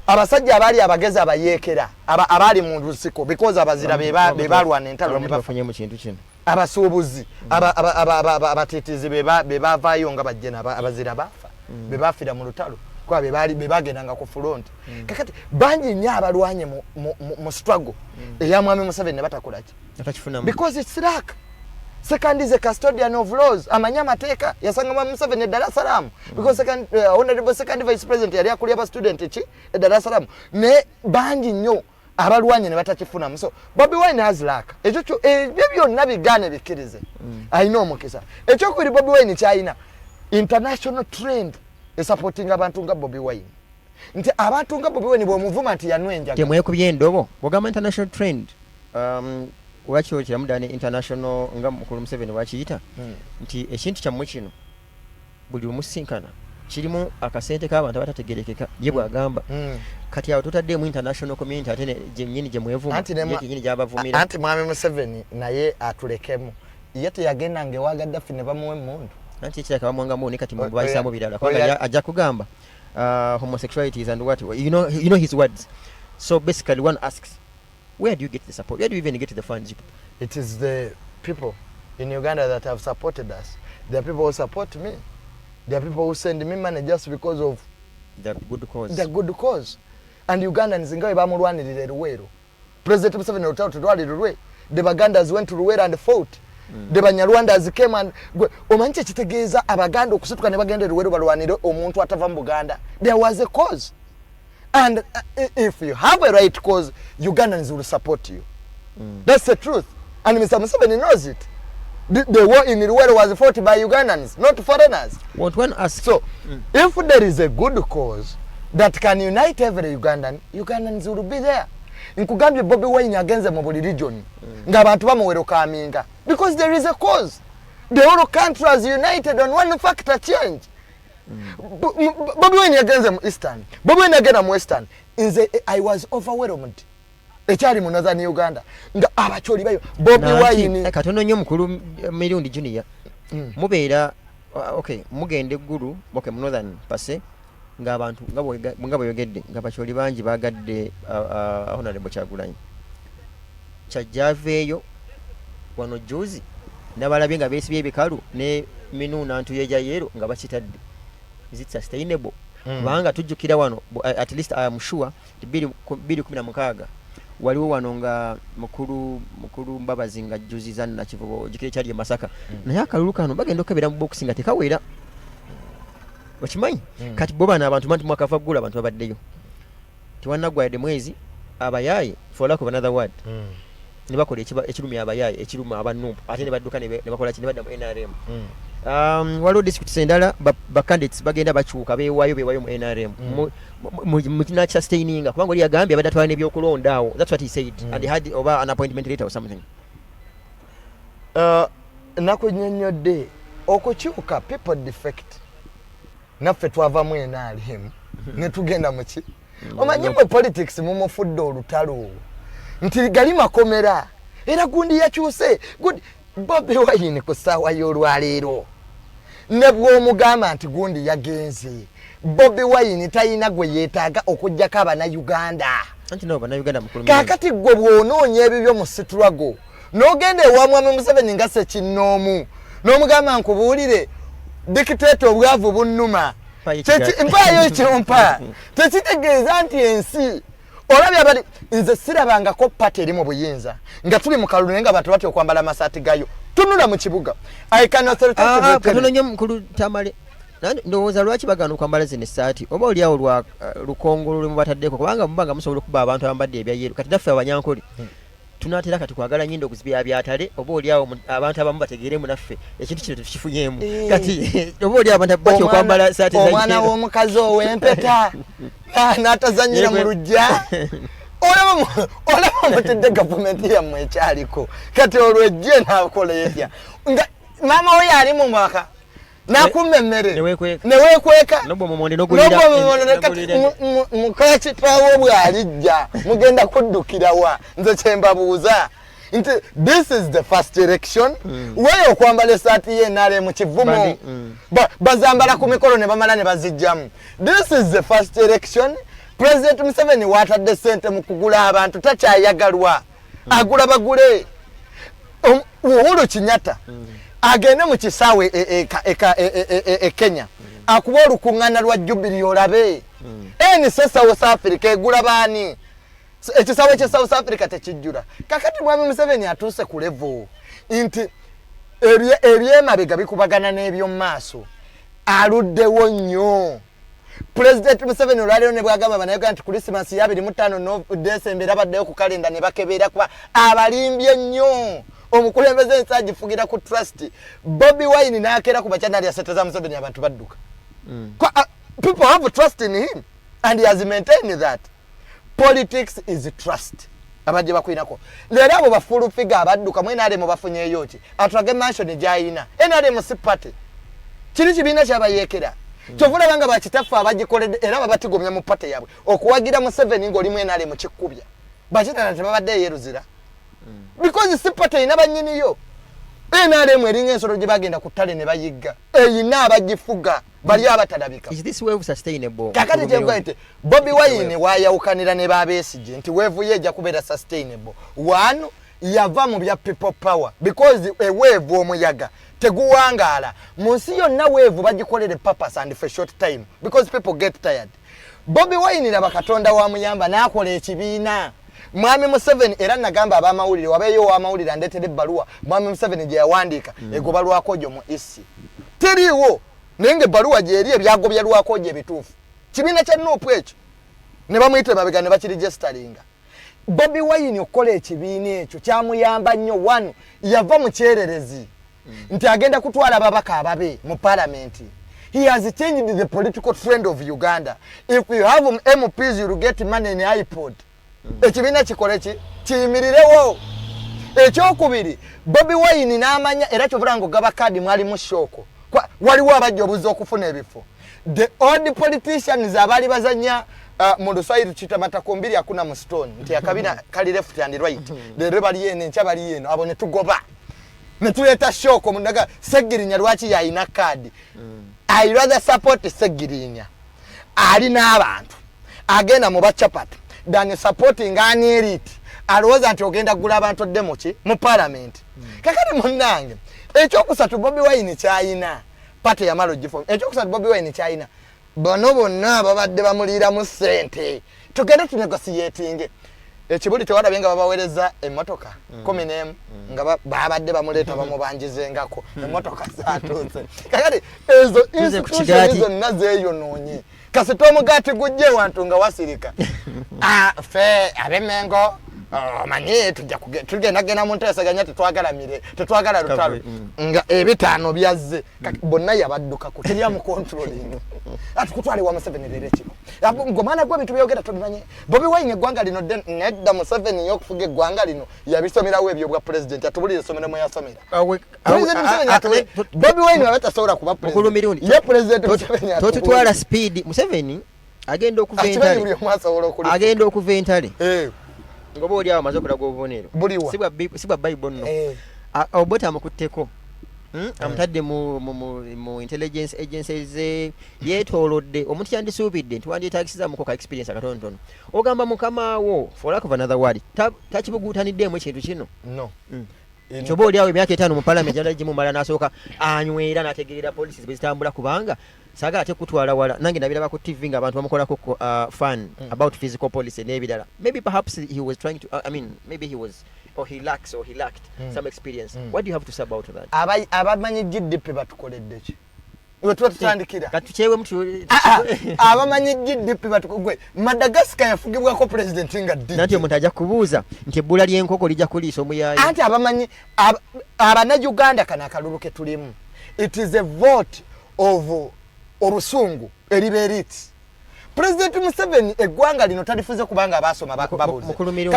Abasajja abali abagezi abayeekera abali mu nsiko because abazira be balwana entalo ne bafunye mu kintu kino. Abasuubuzi abatitizi be bavaayo nga bajjena abazira bafa be bafira mu lutalo kwa be bagendanga ku front. Kakati bangi nnyo abalwanye mu struggle eya mwami Museveni ne batakola ki because it's luck. Second is a custodian of laws. Amanya mateeka yasanga mwami Museveni Dar es Salaam because honorable second vice president yali akulya ba student ki Dar es Salaam ne bangi nnyo abalwanye ne batakifuna. So Bobi Wine has luck. Ekyo byonna bigane bikirize. Alina omukisa. Ekyokubiri Bobi Wine kyalina international trend supporting abantu nga Bobi Wine. Nti abantu nga Bobi Wine bw'omuvuma nti yanwenjaga. Temwekubye endobo. Bw'ogamba international trend. Wakyo kyamudane international nga mukulu Museveni wakiyita. Nti ekintu kyammwe kino buli omusinkana kirimu akasente k'abantu abatategerekeka ye bw'agamba. Kati awo tutaddemu international community ate nnyini gye mwevuma nnyini gy'abavumira. Anti mwami Museveni naye atulekemu. Ye teyagenda ngewa Gaddafi ne bamuwa emmundu. Anti ekiraka bamwangamu ne kati mu bayisaamu birala. Kubanga ajja kugamba homosexuality and what you know his words. So basically one asks, where do you get the support? Where do you even get the funds? It is the people in Uganda that have supported us. There are people who support me. There are people who send me money just because of the good cause. The good cause. And Ugandans ngawe bamulwanirira Luweero. President Museveni olutalo tutwalira Luwe. The Bagandans went to Luweero and fought. The Banyarwandans came and omanyi ekitegeeza Abaganda okusituka ne bagenda Luweero balwanire omuntu atava mu Buganda. There was a cause. And if you have a right cause, Ugandans will support you. That's the truth. And Mr. Museveni knows it. The war in Luweero was fought by Ugandans, not foreigners. What one asks. So, if there is a good cause that can unite every Ugandan, Ugandans will be there. Nkugambye Bobi Wine agenze mu buli region. Nga abantu bamuwerokaminga. Because there is a cause. The whole country is united on one factor change. Bobi Wine agenze mu Eastern. Bobi Wine agenda mu Western. I was overwhelmed. Ekyali mu Northern Uganda. Nga abacholi bayo. Bobi Wine. Katono nnyo mukulu Mirundi Jnr. Mubeera okay, mugende eggulu okay mu Northern Pase. Nga abantu nga boyogedde nga bacholi bangi bagadde honorable Kyagulanyi kyajjaveeyo wano juzi nabalabye nga beesibye ebikalu ne minuuna ntuyeja yero nga bakitadde. Is it sustainable? Kubanga tujjukira wano at least I am sure 2016 waliwo wano nga mukulu Mbabazi nga juzi zanna kivubo jikire kyali Masaka naye akalulu kano bagenda okebera mu boxing nga tekawera. Wakimanyi kati boba n'abantu manti mwakava gula abantu babaddeyo tiwannagwayadde mwezi abayaaye for lack of another word ne bakola ekirumya abayaaye ekiruma abanumpu ate ne badduka ne bakola ki ne badda mu NRM. Waliwo district endala bacandidates bagenda bakyuka beewaayo mu NRM mukina sustaininga kubanga oli yagambye abadde atwala n'ebyokulonda awo. That's what he said and he had over an appointment later or something. Nakunnyonnyodde okukyuka people defect naffe twavamu NRM ne tugenda mu ki omanyi mwe politics mumufudde olutalo nti gali makomera era gundi yakyuse good Bobi Wine ku ssaawa y'olwaleero ne bw'omugamba nti gundi yagenze Bobi Wine talina gwe yeetaaga okuggyako Abannayuganda. Kaakati gwe bw'onoonya ebibyo mu struggle n'ogenda ewa Mwami Museveni nga Ssekinnoomu n'omugamba nkubuulire dictator obwavu bunnuma mpaayo ekyompa tekitegeeza nti ensi olabye abali nze sirabangako pati eri mu buyinza nga tuli mu kalulu naye nga abantu batya okwambala amasaati gayo tunula mu kibuga katono nnyo mukulu Tamale ndowooza lwaki bagaana okwambala zino essaati oba oliawo lwa lukongolo lwe mubataddeko kubanga mubanga musobola okuba abantu abambadde ebyayeru kati daffe abanyankole tunatera kati kwagala nyindo okuzibya byatale oba oliawo abantu abamu bategeeremu naffe ekintu kino tukifunyemu kati oba oliawo abantu batya okwambala saati za omwana w'omukazi ow'empeta n'atazanyira mu lujja olaba mutedde gavumenti yammwe ekyaliko kati olwejje naakola etya nga maama we yali mu maka nakumma emmere neweekweka mukakitaawo bw'alijja mugenda kuddukirawa nze kyembabuuza nti this is the first election weyo okwambala essaati y'ennaale mu kivumu bazambala ku mikolo ne bamala ne bazijjamu. This is the first election. President Museveni watadde ssente mu kugula abantu takyayagalwa agula bagule Uhuru Kenyatta agende mu kisaawe Kenya akuba olukuŋŋaana lwa Jubilee olabe South Africa egula baani ekisaawe kye South Africa tekijjula kakati Mwami Museveni atuuse ku level nti ebyemabega bikubagana n'ebyomu maaso aluddewo nnyo. President Museveni olwaleero ne bwagamba Abannayuganda nti Christmas ya 25 December abaddeyo ku kalenda ne bakebeera kuba abalimbye nnyo omukulembeze ensi agifugira ku trust. Bobi Wine n'akeera ku bakyana yaseteza Museveni abantu badduka. People have trust in him and he has maintained that. Politics is trust. Abadde bakwinako leero abo bafulu figa abadduka mwene ale mu bafunyeeyo ki atwage mansion gyayina enale mu sipate kiri kibiina kyabayeekera kyovula banga bakitaffe abagikoledde era babatigomya mu pate yabwe okuwagira Museveni ng'oli mwene ale mu kikubya bakitana tebabadde yeruzira because sipate ina bannyiniyo enale mu eringa ensolo gye bagenda ku ttale ne bayigga eyina abagifuga bali abatalabika. Is this wave sustainable? Kakati kyemugante Bobi Wine wayawukanira ne babeesije nti wave ye ejja kubeera sustainable. One yava mu bya people power because a wave omuyaga teguwangaala mu nsi yonna wave bagikolere purpose and for short time because people get tired. Bobi Wine laba Katonda wa muyamba n'akola ekibiina. Mwami Museveni era nagamba abamawulire wabeeyo wamawulire andeetera ebbaluwa Mwami Museveni gye yawandiika egobalwako gyo mu isi teriiwo nenge baluwa gyeri ebyagobya lwako gye bituufu kibiina kya Nuupu ekyo ne bamuyita mabega ne bakiregisteringa. Bobi Wine okukola ekibiina ekyo kyamuyamba nnyo. One yava mu kyererezi nti agenda kutwala ababaka ababe mu parliament. He has changed the political trend of Uganda. If you have MPs you will get money in iPod. Ekibiina kikole ki kiyimirirewo. Ekyokubiri Bobi Wine n'amanya era kyovulango gaba kadi mwali mu shoko waliwo abajja obuza okufuna ebifo. The old politicians abali bazanya mu Luswayiri kita matakombiri hakuna mu stone nti akabina kali left and right lero bali yene ncha bali yeno abo ne tugoba ne tuleta shoko mundaga Segirinya lwaki yayina kadi. I rather support Segirinya ali n'abantu agenda mu bachapata than supporting an elite alowooza nti ogenda gula abantu demoki mu parliament. Kakati munnange ekyokusatu Bobi Wine kyayina pate ya malo gifo ekyokusatu Bobi Wine kyayina bano bonna babadde bamuliira mu ssente tugende tunegotiating ekibuli tewalabenga babawereza emmotoka 11 nga babadde bamuleeta bamubanjizengako emmotoka zaatuuse kakati ezo institutions zonna zeeyonoonye kasita omugaati gujje wantu nga wasirika fe abemengo manyi tugenda gena mu nteesaganya tetwagala lutalo nga ebitaano byazze bonna yabaddukako teryamu controlling ati kutwale wa Museveni leero ekiro ng'omwana gwe ebintu byogera tobimanye Bobi Wine eggwanga lino nedda Museveni y'okufuga eggwanga lino yabisomerawo ebyo bwa president atubulire essomero mwe yasomera Bobi Wine abatasobola kuba president ye president Museveni totutwala speed Museveni agenda okuva entale ngoba oli awo amaze okulaga obubonero si bwa Bible nno obota amukutteko amutadde mu intelligence agencies yeetoolodde omuntu yandisuubidde nti wandyetagisiza mukoka experience akatonotono ogamba mukama wo for lack of another word takibuguutaniddemu ekintu kino kyoba oli awo emyaka 5 mu parliament yandala gimumala n'asooka anywera n'ategeerera policies bwe zitambula kubanga saagala ate kutwala wala nange nabiraba ku TV nga abantu bamukolako fun about physical policy n'ebirala maybe perhaps he was trying to maybe he was or he lacked some experience. What do you have to say about that? Abamanyi GDP batukoledde ki we tutandikira katuchewe mtu abamanyi GDP batukogwe Madagascar yafugibwako president nga ddi nati omuntu ajja kubuuza nti ebbula ly'enkoko lijja kuliisa omuyayi anti abamanyi abana Uganda kana akalulu ke tulimu it is a vote of obusungu eriberiti President Museveni eggwanga lino talifuze kubanga basoma babuze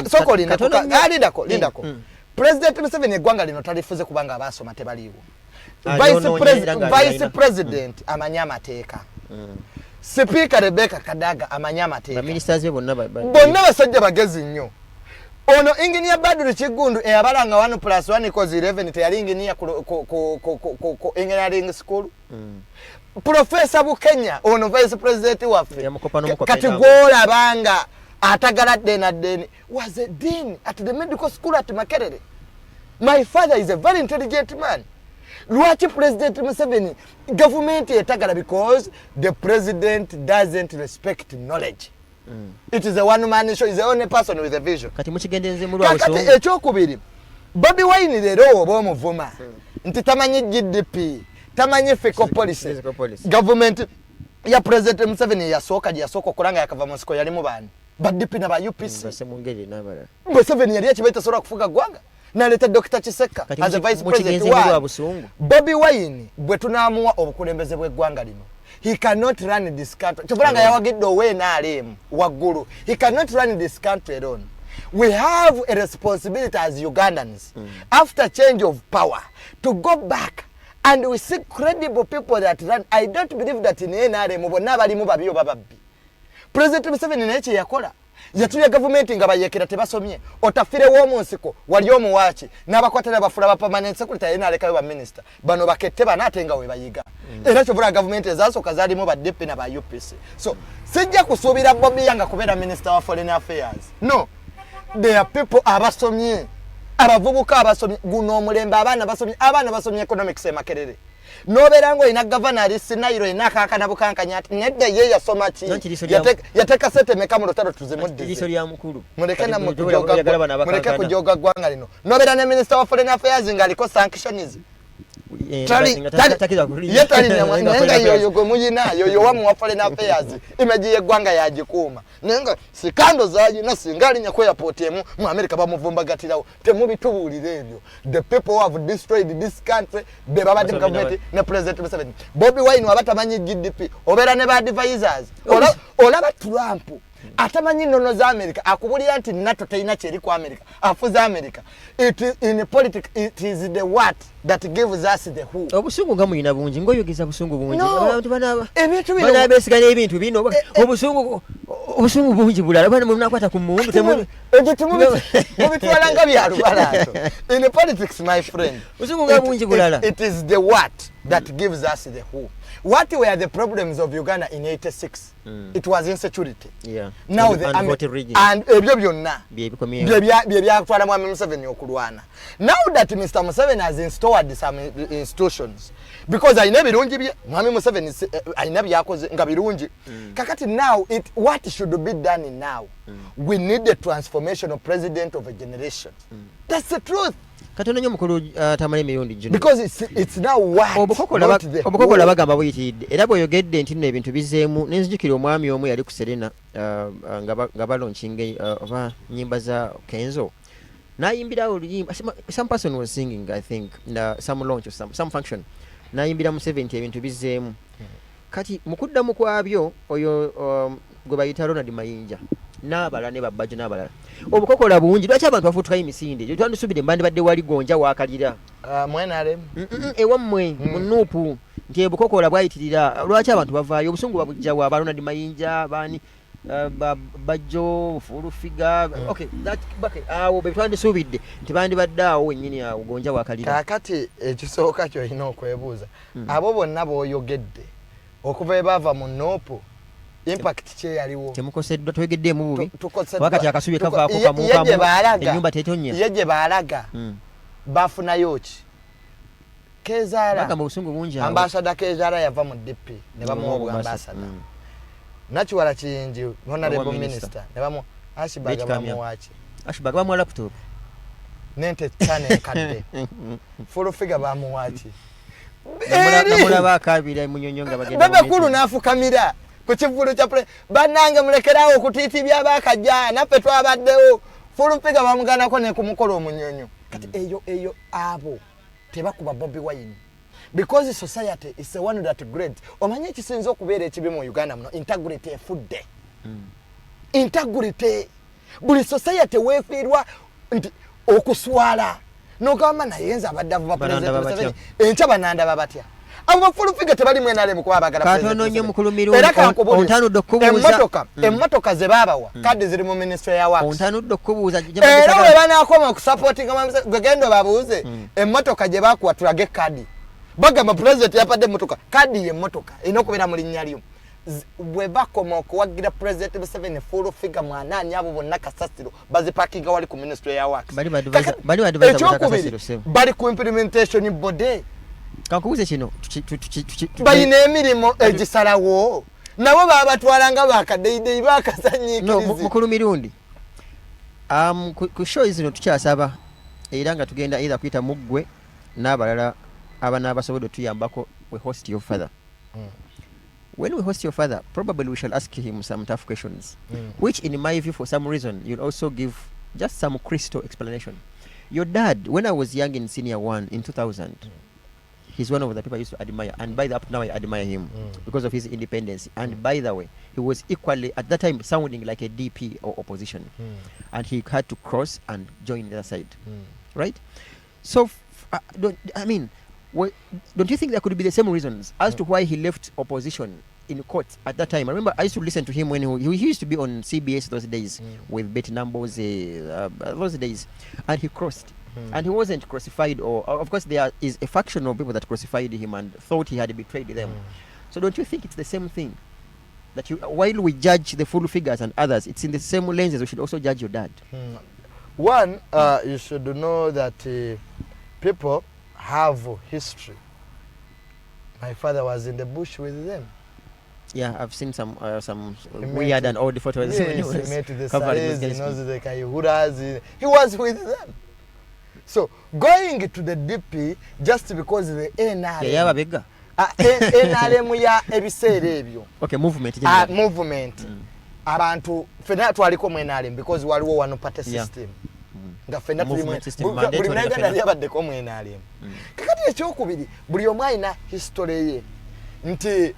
soko lindako President Museveni eggwanga lino talifuze kubanga basoma tebaliwo Vice President amanya amateeka Speaker Rebecca Kadaga amanya amateeka ministers bonna basajja bagezi nnyo ono engineer Badru Kigundu eyabalanga 1+1 equals 11 teyali engineer ku engineering school Professor Bukenya ono Vice President waffe kati gwola banga atagala deni was a dean at the medical school at Makerere. My father is a very intelligent man. Lwaki President Museveni government etagala because the president doesn't respect knowledge. It is a one man show, is the only person with a vision. Kati mukigendenze mulu awo so. Kati ekyokubiri Bobi Wine leero oba omuvuma nti tamanyi GDP tamanyi fiscal policy government ya President Museveni yasooka okulanga yakava mu nsiko yali mu bani baddipi na ba UPC basemungeri n'abalala Museveni yali ekibaita sobola kufuga gwanga naleta Dr. Chiseka as a vice president wa Bobi Wine bwe tunaamuwa obukulembeze bw'eggwanga lino he cannot run this country tubulanga yawagidde owe n'alemu waggulu he cannot run this country alone. We have a responsibility as Ugandans after change of power to go back and we see credible people that run. I don't believe that in NRM bonna balimu babyo bababbi. President Museveni n'ekye yakola yatuya government nga bayekera tebasomye otafire w'omunsiko wali omuwaaki n'abakwatira abafula ba permanent secretary n'alekayo ba minister bano bakette banate nga we bayiga era kyobula government ezasooka zalimu ba DP na ba UPC. So sijja kusuubira Bobi Yanga kubeera minister wa foreign affairs. No, there are people abasomye abavubuka abasomye guno omulembe abaana basomye economics e Makerere noberango ina governor Sinairo inakaka nabukankanya nedda ye yasoma ki yateka sete mekamu lotaro tuzemudde liso lya mukulu muleke kujoga gwanga lino nobera ne minister wa foreign affairs ngaliko sanctionism yetali nenga yoyo gomuyina yoyo wamu wa foreign affairs imejiye gwanga yagikuuma nenga sikando zaji na singali nyako yapotemu mu America bamuvumbagatirawo temubitubulire ebyo the people who have destroyed this country be babadi government ne president Museveni Bobi Wine wabatamanyi GDP obera ne ba advisors olaba Trump atamanyi nono za America akubulira nti NATO tayina kyeri ku America afuza America it is in politics it is the what that gives us the who obusungu ngamuyina bungi ngoyogeza busungu bungi abantu bana besigana ebintu bino obusungu bungi bulala bana munakwata ku mundu temu mubitwalanga byalubalato in politics my friend obusungu ngabungi bulala it is the what that gives us the who. What were the problems of Uganda in 86? It was insecurity. Yeah. Now the and ebyo byonna byatwala Mwami Museveni okulwana. Now that Mr. Museveni has installed some institutions because ayina birungi bye Mwami Museveni ayina byakoze nga birungi kakati now what should be done now we need a transformation transformational president of a generation. That's the truth. Katono nyo mukulu Tamale Mirundi Jnr. Because it's now what obukokola bagamba buyitidde era bw'oyogedde nti nno ebintu bizeemu nenzijukira omwami omu yali ku Serena nga balonchinga oba nnyimba za Kenzo nayimbira oluyimba some person was singing I think some launch or some function nayimbira mu 70 ebintu bizeemu kati mukuddamu kwabyo oyo gwe bayita Ronald Mayinja n'abalala ne babbajo n'abalala obukokola bungi lwaki abantu bafutuka emisinde twandisubire mbandi badde wali gonja wakalira mwenale ewammwe munuupu nti obukokola bwayitirira lwaki abantu bavaayo obusungu babujja wa Ronald Mayinja bani bajjo fulufiga okay that bake awo be twandisubidde nti bandi badde awo wennyini awo gonja wakalira kakati ekisooka kyo olina okwebuuza abo bonna b'oyogedde okuva ebava mu noopu impact kye yaliwo temukoseddwa twegeddemu bubi wakati akasubi kavaako kamukamu ennyumba tetonya yeje baalaga bafunayo ki Kezara bagamba obusungu bungi ambassador Kezara yava mu DP ne bamuwa ambassador Nachiwala Kiyingi honorable minister ne bamu Ashibaga bamuwaaki Ashibaga bamuwa laptop nente tane kadde full figure bamuwaaki namulaba akabira munyonyo nga bagenda baba kulu nafukamira ku kivulu kya banange mulekerawo okutiiti byabakajja naffe twabaddewo fulumpiga bamuganako ne ku mukolo omunyonyo kati eyo abo tebakuba Bobi Wine because society is the one that grades omanye ekisinza okubeera ekibi mu Uganda muno integrity efudde integrity buli society weefiirwa nti okuswala nogamba nayenza abaddavu ba president enkya bananda babatya abo bafulufiga tebali mwenale mu kwabagala katono nnyo mukulu Mirundi ontanudde okubuuza emmotoka ze baabawa kadi ziri mu ministry ya works ontanudde okubuuza era bwe banaakoma okusupportinga gwegendo babuuze emmotoka gye baakuwa tulage kadi bagamba president yapadde emmotoka kadi y'emmotoka erina okubeera mu linnya lyo bwe bakoma okuwagira president Museveni full figure mwanani abo bonna kasasiro bazipakinga wali ku ministry ya works bali ku implementation body kankubuze kino bayina emirimu egisalawo nabo babatwalanga bakadeideyi bakasanyikirizi mukulu Mirundi ku show zino tukyasaba era nga tugenda either kuyita muggwe n'abalala abanaabasobodde tuyambako we host your father when we host your father probably we shall ask him some tough questions which in my view for some reason you'll also give just some crystal explanation. Your dad, when I was young in senior 1 in 2000 he's one of the people I used to admire, and by the up now I admire him because of his independence. And by the way, he was equally at that time sounding like a DP or opposition, and he had to cross and join the other side, right? So, don't you think there could be the same reasons as to why he left opposition in court at that time? I remember I used to listen to him when he used to be on CBS those days with Betty Nambo's those days, and he crossed. And he wasn't crucified, or of course there is a faction of people that crucified him and thought he had betrayed them. So don't you think it's the same thing? That while we judge the full figures and others, it's in the same lenses we should also judge your dad. One, you should know that people have history. My father was in the bush with them. Yeah, I've seen some weird and old photos. Yes, he met the Saris, he knows the Kayuhuras, he was with them. So going to the DP just because the NRM ya ebiseera ebyo. Okay, movement. Movement. Abantu fena twaliko mu NRM because waliwo one party system. Nga fena tuli mu buli mnaganda yabadde ko mu NRM. Kakati ekyokubiri buli omu alina history ye. Nti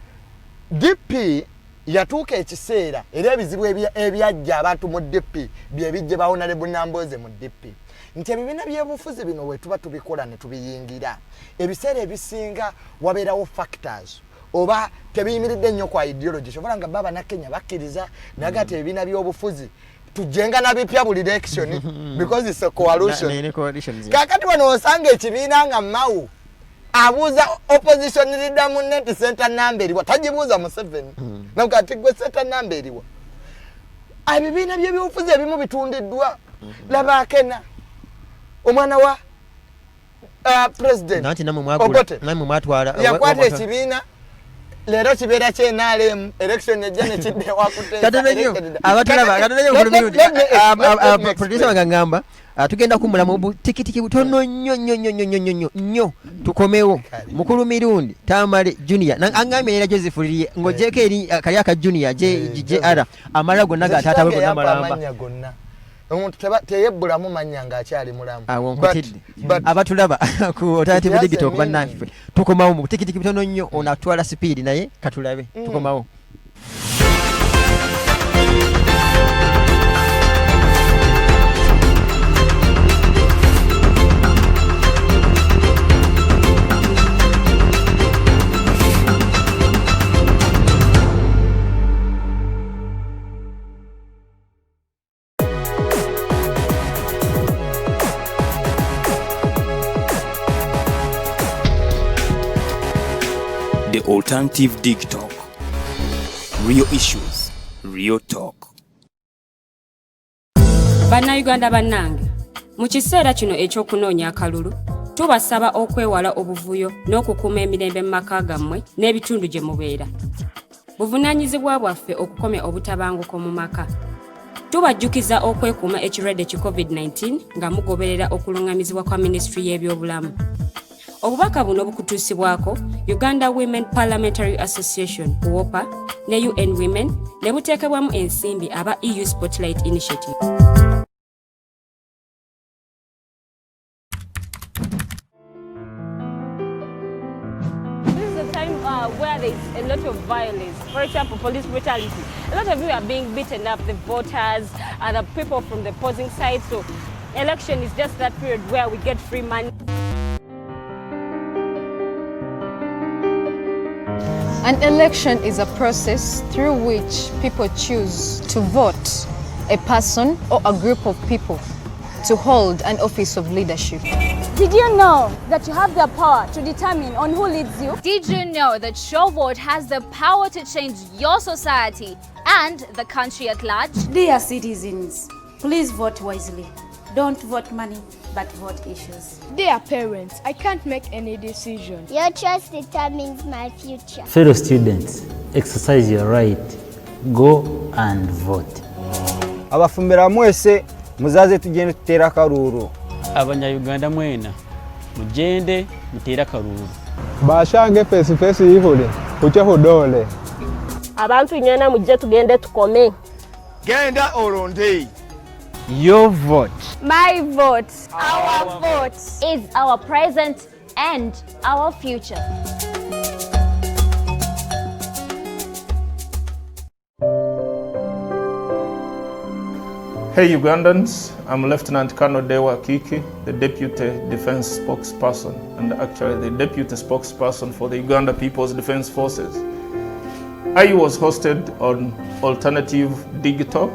DP yatuuka ekiseera era ebizibu ebyajja abantu mu DP bye bijje Honorable Namboze mu DP. Nti ebibiina by'obufuzi bino we tuba tubikola ne tubiyingira ebiseera ebisinga wabeerawo factors oba tebiyimiridde nnyo kwa ideology kyobola nga baba na Kenya bakkiriza naye ate ebibiina by'obufuzi tujenga na bipya buli election because it's a coalition. Kakati wano osanga ekibiina nga Mau abuuza opposition leader mu net center number eriwa tagibuuza Museveni nakati gwe center number eriwa ebibiina by'obufuzi ebimu bitundiddwa laba Kenya omwana wa president nanti namwe mwatwala yakwata ekibiina lero kibeera kyenaalemu election ejja ne kidde wakuteeka katabenyo abatulaba katabenyo kulumiyudi producer wagangamba tugenda kumula mu tikitiki butono nnyo tukomewo mukulu mirundi Tamale Jnr angambye era Joseph liye ngojeko eri kali aka Junior JR amala gonna gatata bwe gonna malamba omuntu teyebbulamu manya ng'akyali mulamu abatulaba ku alternative digital bannaffe tukomawo mu tikitiki butono nnyo ono atwala speed naye katulabe tukomawo. The alternative digital. Real issues, real talk. Bannayuganda bannange, mu kiseera kino ekyokunoonya akalulu, tubasaba okwewala obuvuyo n'okukuuma emirembe mu maka gammwe n'ebitundu gye mubeera. Buvunaanyizibwa bwaffe okukomya obutabanguko mu maka. Tubajjukiza okwekuuma ekirwadde ki COVID-19 nga mugoberera okulungamizibwa kwa Ministry y'ebyobulamu. Obubaka buno bukutuusibwako Uganda Women Parliamentary Association UOPA ne UN Women ne buteekebwamu ensimbi aba EU Spotlight Initiative. This is a time where there is a lot of violence. For example, police brutality. A lot of you are being beaten up, the voters, the people from the opposing side. So election is just that period where we get free money. An election is a process through which people choose to vote a person or a group of people to hold an office of leadership. Did you know that you have the power to determine on who leads you? Did you know that your vote has the power to change your society and the country at large? Dear citizens, please vote wisely. Don't vote money, but vote issues. Dear parents, I can't make any decision. Your choice determines my future. Fellow students, exercise your right. Go and vote. Abafumbira mwese muzaze tugende tutera karuru. Abanyayuganda mwena mugende mutera karuru. Bashange face yihule kuche hodole. Abantu nyana mujje tugende tukome. Genda olonde. Your vote. My vote. Our vote is our present and our future. Hey Ugandans, I'm Lieutenant Colonel Dewa Kiki, the Deputy Defense Spokesperson and actually the Deputy Spokesperson for the Uganda People's Defense Forces. I was hosted on Alternative Digital.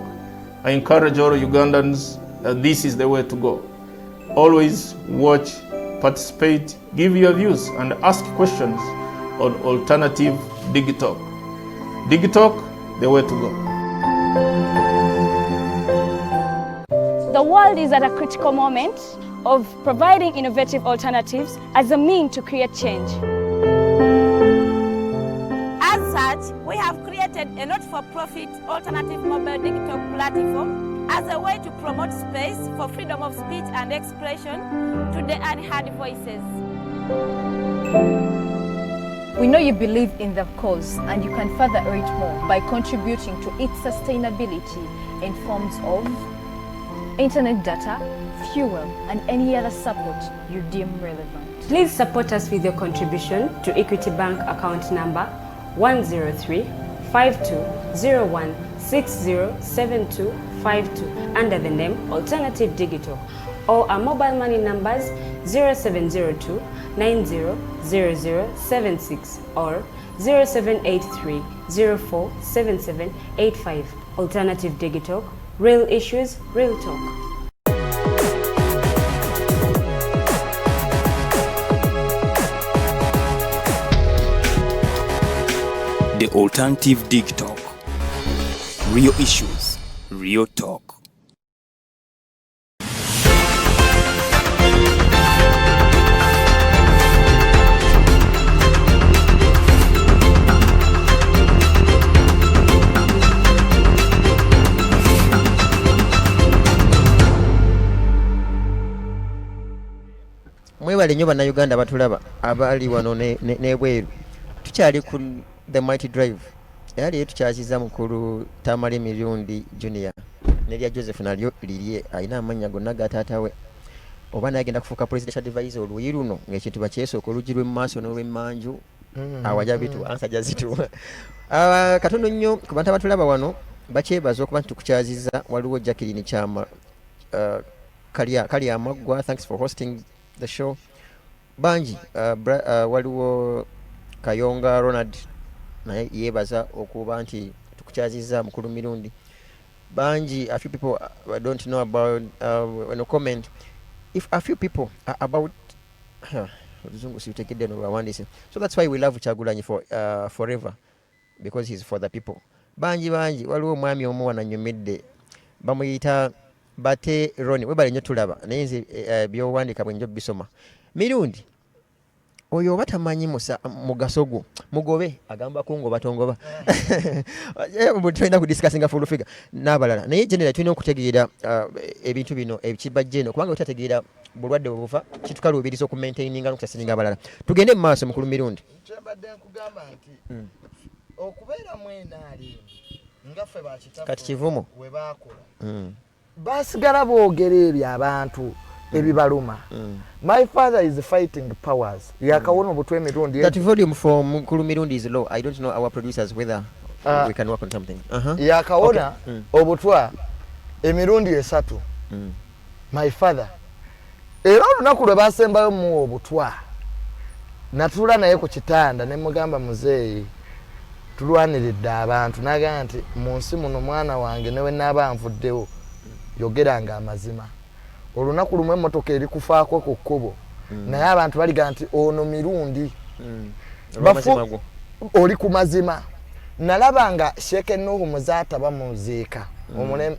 I encourage all Ugandans that this is the way to go. Always watch, participate, give your views and ask questions on Alternative Digital. Digital, the way to go. The world is at a critical moment of providing innovative alternatives as a means to create change. As such, we have created a not-for-profit alternative mobile digital platform as a way to promote space for freedom of speech and expression to the unheard voices. We know you believe in the cause and you can further it more by contributing to its sustainability in forms of internet data, fuel, and any other support you deem relevant. Please support us with your contribution to Equity Bank account number 103-5201-607252 under the name Alternative Digital, or our mobile money numbers 0702 900076 or 0783 047785. Alternative Digital, real issues, real talk. The Alternative Digital. Real issues, real talk. mwebale nnyo bannayuganda batulaba abali wano n'ebweru tukyali ku the mighty drive era leero tukyaziza mukulu Tamale Mirundi Jnr nerya Joseph nalyo lirye alina amannya gonna ga taata we oba nagenda kufuuka presidential advisor oluyi luno ng'ekintu bakyesooka olugi lw'emmaaso n'olw'emmanju awaja bitu ansajja zitu katono nnyo ku bantu abatulaba wano bakyebaza okuba nti tukukyaziza waliwo Jacqueline Kyama kali amaggwa thanks for hosting the show banji waliwo Kayonga Ronald naye yebaza okuba nti tukukyaziza mukulu Mirundi banji. A few people don't know about when you comment if a few people are about so that's why we love Kyagulanyi for forever because he's for the people. Banji waliwo mwami omu wananyumidde bamuyita Bate Roni webale nnyo tulaba naye nze by'owandiika bwe njo bisoma Mirundi oyo batamanyi mugaso gwo mugobe agamba kungo batongoba tulina kudiscussinga full figure n'abalala naye general tulina okutegeera ebintu bino ekibajjeno kubanga utategeera bulwadde bubufa kitukaluubiriza okumaintaininga n'okutasiringa abalala tugende mu maaso mukulu Mirundi kyabadde nkugamba nti okubeera mwenaali nga ffe bakitafu kati kivumo we baakola basigala boogera ebyo abantu ebibaluma. My father is fighting powers yakawona obutwe emirundi that volume for mukulu Mirundi is low. I don't know our producers whether we can work on something. Yakawona obutwa emirundi esatu. My father era olunaku lwe basembayo mu obutwa natula naye ku kitanda ne mugamba muzeeyi tulwaniridde abantu naga nti mu nsi muno mwana wange newe naaba nvuddewo yogeranga amazima olunaku lumwe emmotoka eri kufaako ku kkubo naye abantu baliga nti ono Mirundi oli ku mazima nalabanga Sheikh Nuhu Muzaata bamuziika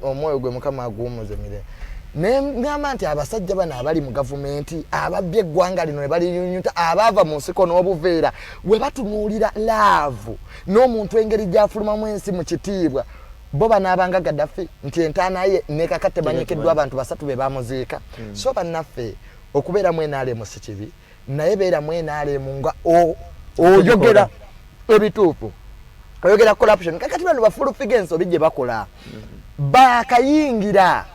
omwoyo gwe Mukama aguwummuze mirembe ngamba nti abasajja bano abali mu gavumenti ababbye eggwanga lino ne balinyunyuta abaava mu nsiko n'obuveera we batunuulira laavu n'omuntu engeri gy'afulumamu ensi mu kitiibwa bo banaabanga Gaddafi nti entaana ye nekakate banyikiddwa abantu basatu be bamuziika so bannaffe okubeera mwenaale si kibi naye beera mwenaale nga oyogera ebituufu oyogera corruption kakati bano bafulu figures obijje bakola bakayingira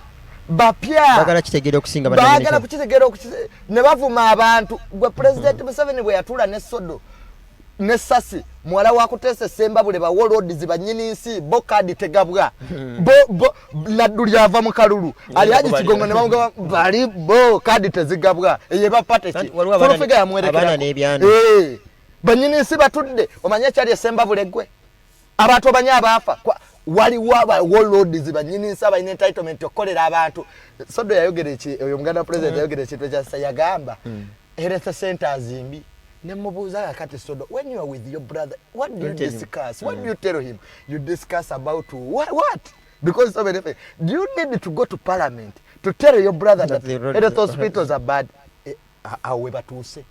bapya bagala kitegeera okusinga bagala kukitegera ne bavuma abantu gwe president Museveni bwe yatula ne sodo ne sasi mwala wa kutese sembabule ba warlords banyini nsi bo kadi tegabwa bo laduli ava mu kalulu ali haji kigongo ne bamuga bali bo kadi tezigabwa eye bapate ki furufiga ya mwerekera abana n'ebyano banyini nsi batudde omanya cyali sembabule gwe abantu banya abafa wali waba warlords banyini nsi aba entitlement okolera abantu sodo yayogera ki oyo muganda president yayogera ekintu ekya yagamba health centers zimbi nemubuza akati sodo when you are with your brother what do you discuss what do you tell him you discuss about what because so many things do you need to go to parliament to tell your brother that health hospitals are bad awe batuse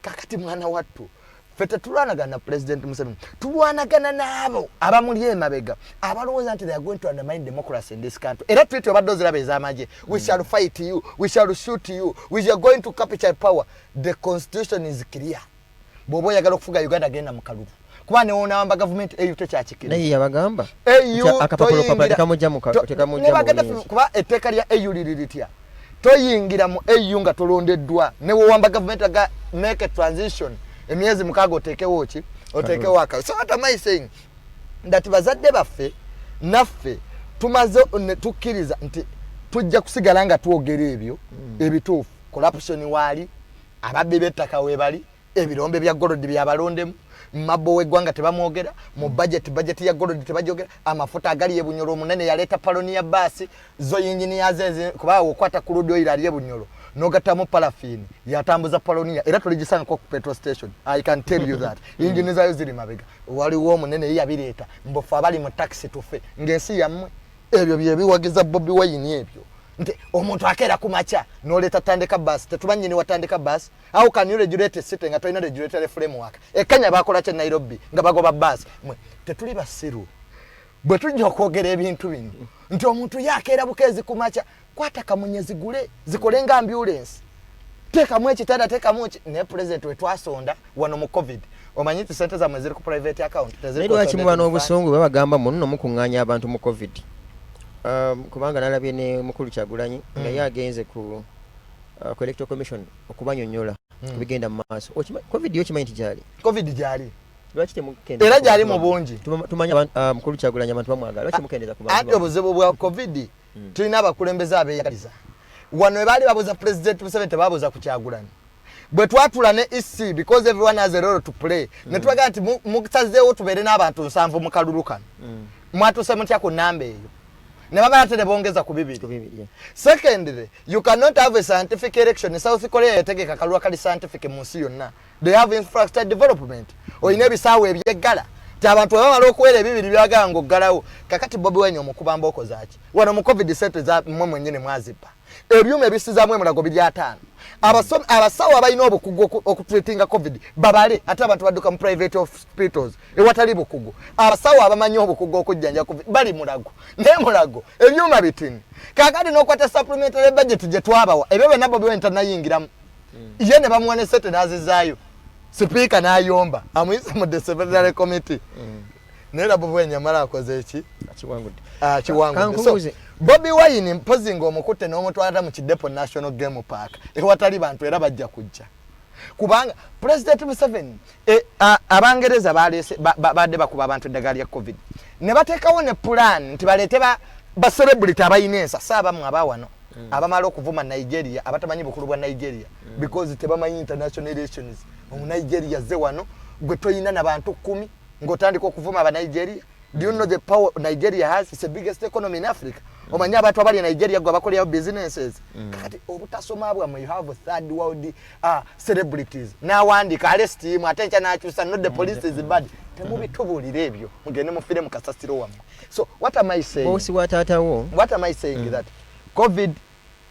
kakati mwana watu fete tulwanagana president Museveni tulwanagana nabo abamuli emabega abalowooza nti they are going to undermine democracy in this country era twite obadozira bezamaje we shall fight you we shall shoot you we are going to capture power the constitution is clear bobo yagala okufuga Uganda genda mu kalulu kuba ne wona wamba government eyu tekyakikira naye yabagamba eyu akapapalo papa tekamujamu kuba etteeka lya eyu liriritya toyingira mu eyu nga tolondeddwa ne wamba government aga make a transition emyezi mukago otekewo ki otekewo aka so what am I saying that bazadde baffe naffe tumaze tukiriza nti tujja kusigala nga tuogera ebyo ebituufu corruption wali ababbi bettaka webali ebirombe bya golodi byabalondemu mabbo w'eggwanga tebamwogera mu budget ya golodi tebajogera amafuta agali ebunyolo omunene yaleeta paloni ya basi zo engineers eze kuba okwata ku road oil ali ebunyolo nogatamu parafini yatambuza palonia era tuligisanga ku petrol station I can tell you that engineers ayo ziri mabega waliwo omunene yabireeta mbofa abali mu taxi tufe ngensi yammwe ebyo bye biwagiza Bobi Wine ebyo nti omuntu akera kumacha noleta tandika bus tetubanyi ni watandika bus how can you regulate a city nga toina regulatory framework Kenya bakola kye Nairobi nga bagoba bus mwe tetuli basiru bwe tujja okwogera ebintu bino nti omuntu yakera bukezi kumacha kwata kamunyezi gule zikolenga ambulance teka mu ekitanda teka mu ne president we twasonda wano mu covid omanyi ti sente za mweziri ku private account teziko akimuba n'obusungu babagamba muno mukunganya abantu mu covid kubanga nalabye ne mukulu Kyagulanyi nga yagenze ku electoral commission okubanyonyola kubigenda mu maaso covid yo kimanyi tijali covid jali lwaki temukendeza era jali mu bungi tumanya mukulu Kyagulanyi abantu bamwagala lwaki mukendeza ku bantu ate obuzibu bwa covid tulina abakulembeze abeyagaliza wano ebali babuza president Museveni babuza ku Kyagulanyi bwe twatula ne EC because everyone has a role to play ne twaga nti mukitazeewo tubere n'abantu 7 mu kalulu kano mwatuse mutya ku namba eyo ne baba ate ne bongeza ku bibiri secondly you cannot have a scientific election in South Korea yategeka kalulu kali scientific mu nsi yonna they have infrastructure development oyina ebisaawo ebyeggala abantu bamala okuwera ebibiri byagala ng'oggalawo kakati Bobi Wine omukubamba okozaaki wano mu covid center za mmwe mwennyini mwazipa ebyuma ebisizaamu emulago biri 5 abasawo abalina obukugu okutreatinga covid babale ate abantu badduka mu private hospitals ewatali bukugu abasawo abamanyi obukugu okujjanja covid bali mulago n'emulago ebyuma bitini kakati n'okwata supplementary budget gye twabawa ebyo byonna Bobi Wine tanayingiramu ye ne bamuwa ne sente n'azizaayo Speaker n'ayomba amuyise mu disciplinary committee nera Bobi Wine yamala akoze eki kiwangudde so Bobi Wine mpozinga omukute n'omutwala mu Kidepo National Game Park ewatali bantu era bajja kujja kubanga President Museveni abangereza badde bakuba abantu eddagala lya covid ne bateekawo ne plan nti baleete ba celebrity abayinensa saabamu abawano abamala okuvuma Nigeria abatamanyi bukulu bwa Nigeria because tebamanyi international relations mu Nigeria ze wano gwe toyina nabantu 10 ngotandika okuvuma aba Nigeria. Do you know the power Nigeria has? It's the biggest economy in Africa. Omanya abantu abali Nigeria gwa bakolera businesses kati obutasoma abwa you have a third world celebrities nawandika arrest him attention n'akyusa not the police is bad temubitubulira ebyo mugende mufire mu kasasiro wamwe. So what am I saying? What am I saying that covid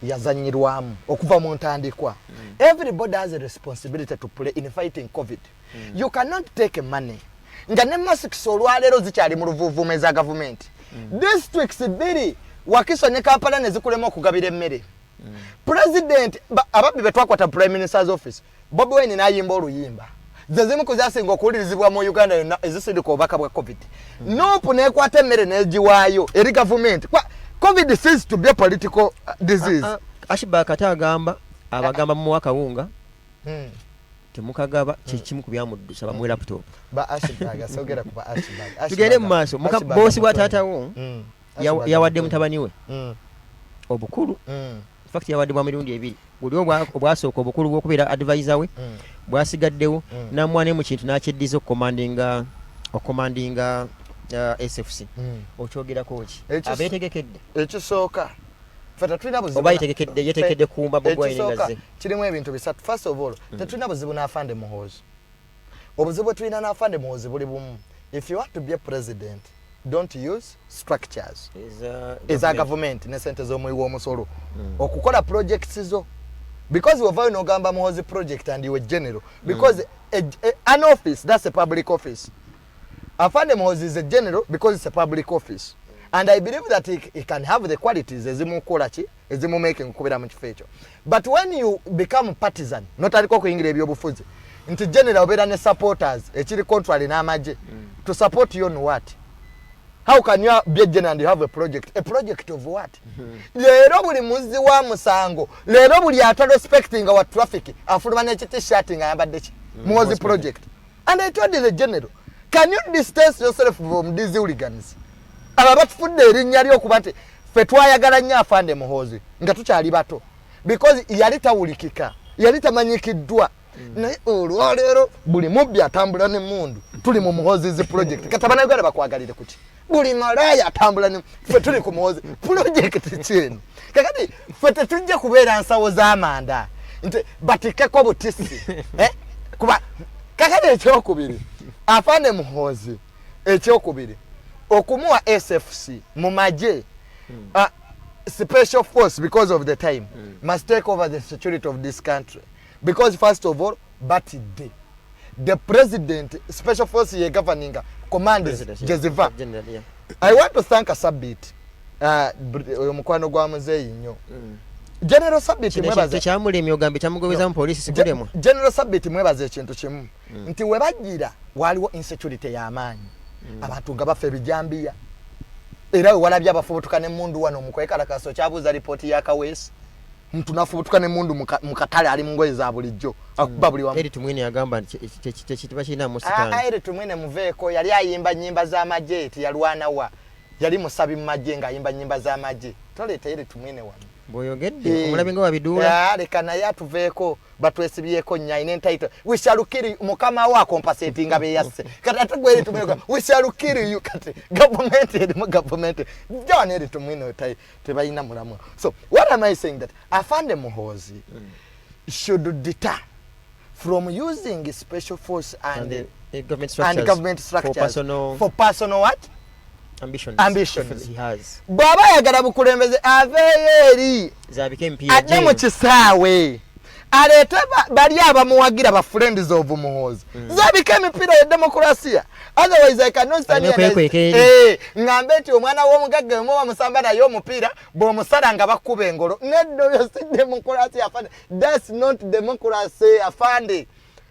yazanyirwamu okuva mu ntandikwa. Everybody has a responsibility to play in fighting covid. You cannot take money nga ne masks olwalero zikyali mu luvuvume za government districts 2 Wakiso ne Kampala ne zikulema okugabira emmere. President ababbi betwakwata prime minister's office Bobi Wine n'ayimba oluyimba zezimu kuzasinga okuwulirizibwa mu Uganda yonna ezisindika obubaka bwa covid nopu nekwata emmere n'egiwaayo eri government covid ceases to be a political disease. Ashiba kata agamba abagamba mu wakawunga temukagaba kikimu kubyamuddusa bamu laptop ba Ashiba sogera kuba Ashiba tugende mu maaso bosi wa tatawo yawadde mutabani we obukulu fact yawadde bwa mirundi ebiri buli obwasooka obukulu bw'okubeera advisor we bwasigaddewo namwane mu kintu n'akyeddiza okomandinga SFC okyogerako ki abeetegekedde ekisooka oba yetekedde kumba Bobi Wine ngaze kirimu ebintu bisatu. First of all tetulina buzibu n'afande muhoozi. Obuzibu tulina n'afande muhoozi buli bumu. If you want to be a president don't use structures is a government ne sente z'omuwi w'omusolo okukola projects zo because we've no gamba muhoozi project and you a general because an office that's a public office. Afande muhoozi is a general because it's a public office. And I believe that he can have the qualities ezimukola ki ezimu making kubira mu kifecho. But when you become partisan not aliko kuyingira ebyobufuzi nti general obera ne supporters ekiri contrary n'amaje to support you on what? How can you be a general and you have a project? A project of what? Lero buli muzi wa musango lero buli respecting our traffic afuluma ne kiti shutting ayambadde ki muhozi project. And I told the general, can you distance yourself from these hooligans? Abatufudde erinnya lyokuba nti ffe twayagala nnyo afande muhoozi nga tukyali bato because yali tawulikika yali tamanyikiddwa naye olwaleero buli mubbi atambula n'emmundu tuli mu muhoozi project kati abanauganda bakwagalire kuki buli malaaya atambula ne ffe tuli ku muhoozi project kyeno kakati ffe tetujja kubeera nsawo z'amanda nti batikeko butisi kuba kakati ekyokubiri afande muhoozi ekyokubiri okumuwa SFC mu maje special force because of the time must take over the security of this country because first of all the president special force ye governing command Joseph. I want to thank a subbit omukwano gwa muzeeyi nnyo General Sabit mwebaze kyamuli myogambi kyamugobeza mu police sikulemu General Sabit mwebaze ekintu kimu nti webagira waliwo insecurity y'amaanyi abantu nga bafe bijambiya era walabya abafubutuka ne mundu wano mukwekala kaso kyabuza report ya Kawesi mtu nafubutuka ne mundu mukatale ali mungoye za bulijjo akuba buli wamu eri tumwine yagamba kitiba kina musitani eri tumwine muveeko yali ayimba nyimba za maje eti yalwana wa yali musabi mu maje nga ayimba nyimba za maje toleta eri tumwine wano boyogedde omulabe nga wabidula lekana yatuveeko batwesibyeko nya ine entitle we shall kill mukama wa compensating ngabe yasse kati atagwere tumweka we shall kill you kati government eri mu government John eri tumwine tebayina mulamu. So what am I saying that afande muhozi should deter from using special force and government structures for personal what ambitions he has baba yagala bukulembeze aveeri zabike mpia ate mu kisaawe alete bali abamuwagira ba friends of muhozi zabike emipira ya demokrasia otherwise I cannot stand here ngambe eti omwana w'omugagga mu bamusamba nayo omupira bo musala nga bakuba engolo neddo yo si demokrasia afande that's not democracy afande.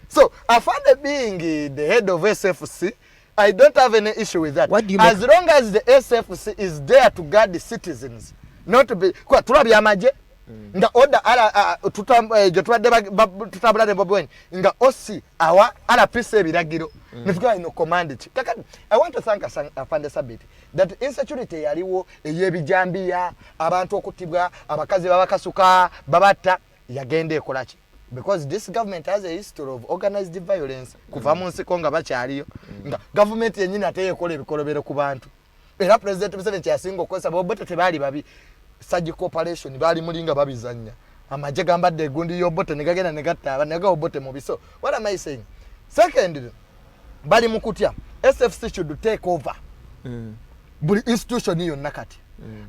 So afande being the head of SFC I don't have any issue with that. As long as the SFC is there to guard the citizens, not to be kwa tulabya amaje nga order ala tutambula ne Bobi Wine nga osi awa ala pise ebiragiro nituka ino command it. I want to thank Afande Sabit that insecurity yaliwo eyebijambiya abantu okutibwa abakazi babakasuka babata yagende ekolachi because this government has a history of organized violence kuva mu nsiko nga bakyaliyo nga government yenyina ateyekola ebikolobero ku bantu era president Museveni yasinga okozesa bobote tebali babi surgical operation bali mulinga babizanya amaje gambadde gundi yobote negagenda negatta nega obote mu biso. What am I saying? Second, bali mukutya SFC should take over buli institution hiyo nakati.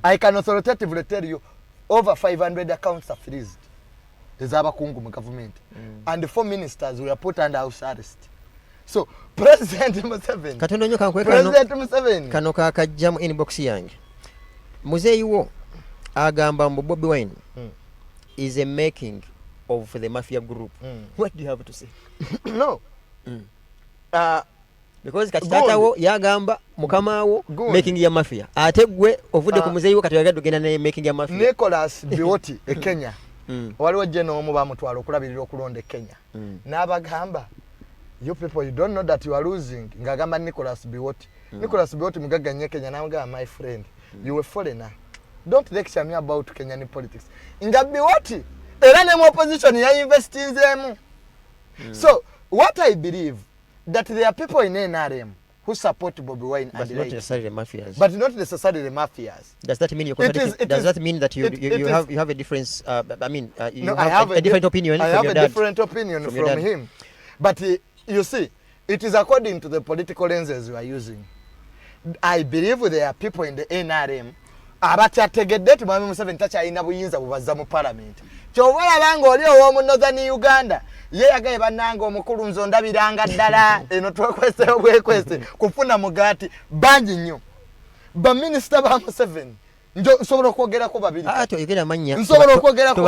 I can authoritatively tell you over 500 accounts are freezed ezabakungu mu government and 4 ministers were put under house arrest. So President Museveni katondo nyo kankweka President Museveni kano kakajja mu inbox yange muzeyi wo agamba mbu Bobi Wine is a making of the mafia group. What do you have to say? No. Because katata wo yagamba mukama wo making ya mafia ate gwe ovudde ku muzeyi wo katoyagadde genda ne making ya mafia. Nicholas Biwoti e Kenya waliwo jeno omu bamutwala okulabirira okulonda e Kenya n'abagamba you people you don't know that you are losing ngagamba Nicholas Biwoti Nicholas Biwoti mugaganye Kenya n'amugamba my friend you a foreigner don't lecture me about Kenyan politics nga Biwoti era ne mu opposition ya investizemu. So what I believe that there are people in NRM who support Bobi Wine but not necessarily mafias. But not necessarily mafias. Does that mean does that mean that you have a difference I mean you have a different opinion I from have a different opinion from him. But you see, it is according to the political lenses you are using. I believe there are people in the NRM abatategedde ti Mwami Museveni takyalina buyinza bubazza mu parliament. Kyobala bango oli owo mu Northern Uganda ye yagaye bannanga omukulu nzo ndabiranga ddala eno twekwese obwekwese kufuna mugati bangi nnyo ba minister ba Museveni njo nsobola okwogera ko babiri ato yegera manya nsobola okwogera ko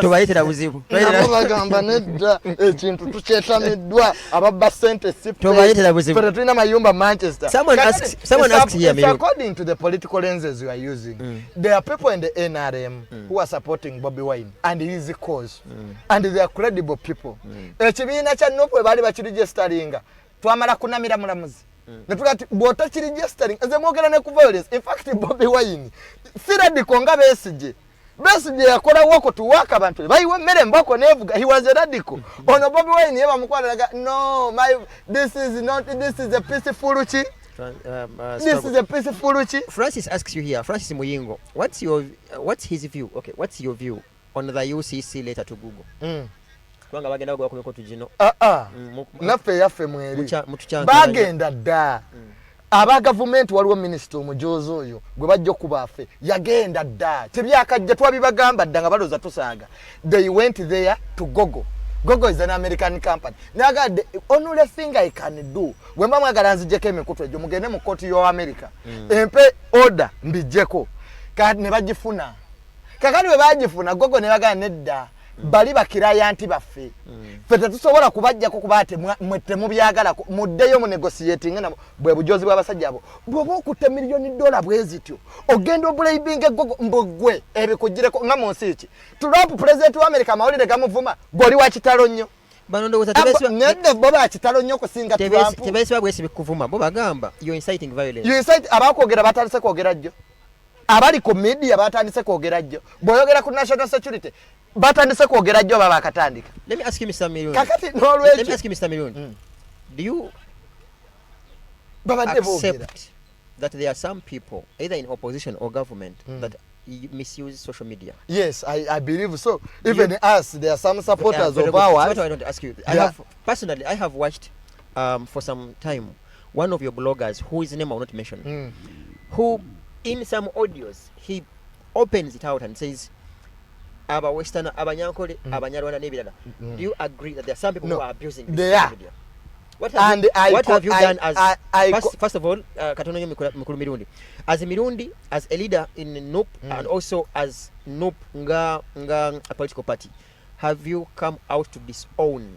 tubayitira buzibu bagamba nedda ekintu tukyetamiddwa ababba sente tubayitira buzibu pero tulina mayumba Manchester. Someone asks here according to the political lenses you are using there are people in the NRM who are supporting Bobi Wine and his cause and they are credible people. Ekibiina kya NUP bali bakiregisteringa twamala kunamira mulamuzi netugati bwota kiregistering nze mwogera ne ku violence. In fact Bobi Wine radical nga Besigye yakola wako tuwaka abantu bayiwe mmere mbako nevuga he was a radical ono Bobi Wine yeba mukwalaga no this is a peaceful chi this is a peaceful chi. Francis asks you here, Francis Muyingo, what's his view? Okay, what's your view on the UCC letter to Google? Twanga bagenda gwa kumeko tujino naffe yaffe mweri bagenda dda aba government waliwo minister omujozi oyo gwe bajja kubaffe yagenda dda tebyakajja twabibagamba dda nga baloza tusaaga. They went there to Google is an American company. Naga the only thing I can do when mama garanzijeko emikutu egyo mugende mu court yo America empe order mbijeko kati ne bagifuna kakati bwe bagifuna gogo ne bagana nedda bali bakirayanti baffe ffe tetusobola kubajjako kuba ate mwe temubyagala muddeyo mu negotiating na bwe bujozi bw'abasajja abo bw'oba okutte $1 million bwezityo ogenda obulaibinga egogo mbogwe ebikugireko nga mu nsi ki Trump president wa America amawulire gamuvuma goli wa kitalo nnyo bano ndowooza tebesiba nedde bo ba kitalo nnyo kusinga Trump tebesiba bwesi bikuvuma bo bagamba you inciting violence you incite abakwogera batandise kwogera jjo abali ku media batandise kwogera jjo bw'oyogera ku national security batandise kwogera jjo baba akatandika. Let me ask you Mr. Mirundi. Kakati n'olwekyo let me ask you Mr. Mirundi. Do you babadde accept that there are some people either in opposition or government that misuse social media? Yes, I believe so. Even us, there are some supporters of ours. What I want to ask you, I have watched for some time one of your bloggers whose name I will not mention, who in some audios he opens it out and says aba western abanyankole abanyarwanda nebirala. Do you agree that there are some people who are abusing social media? What have you done as first of all, Katononyo Mukulu Mirundi, as a Mirundi, as a leader in NUP and also as NUP nga a political party, have you come out to disown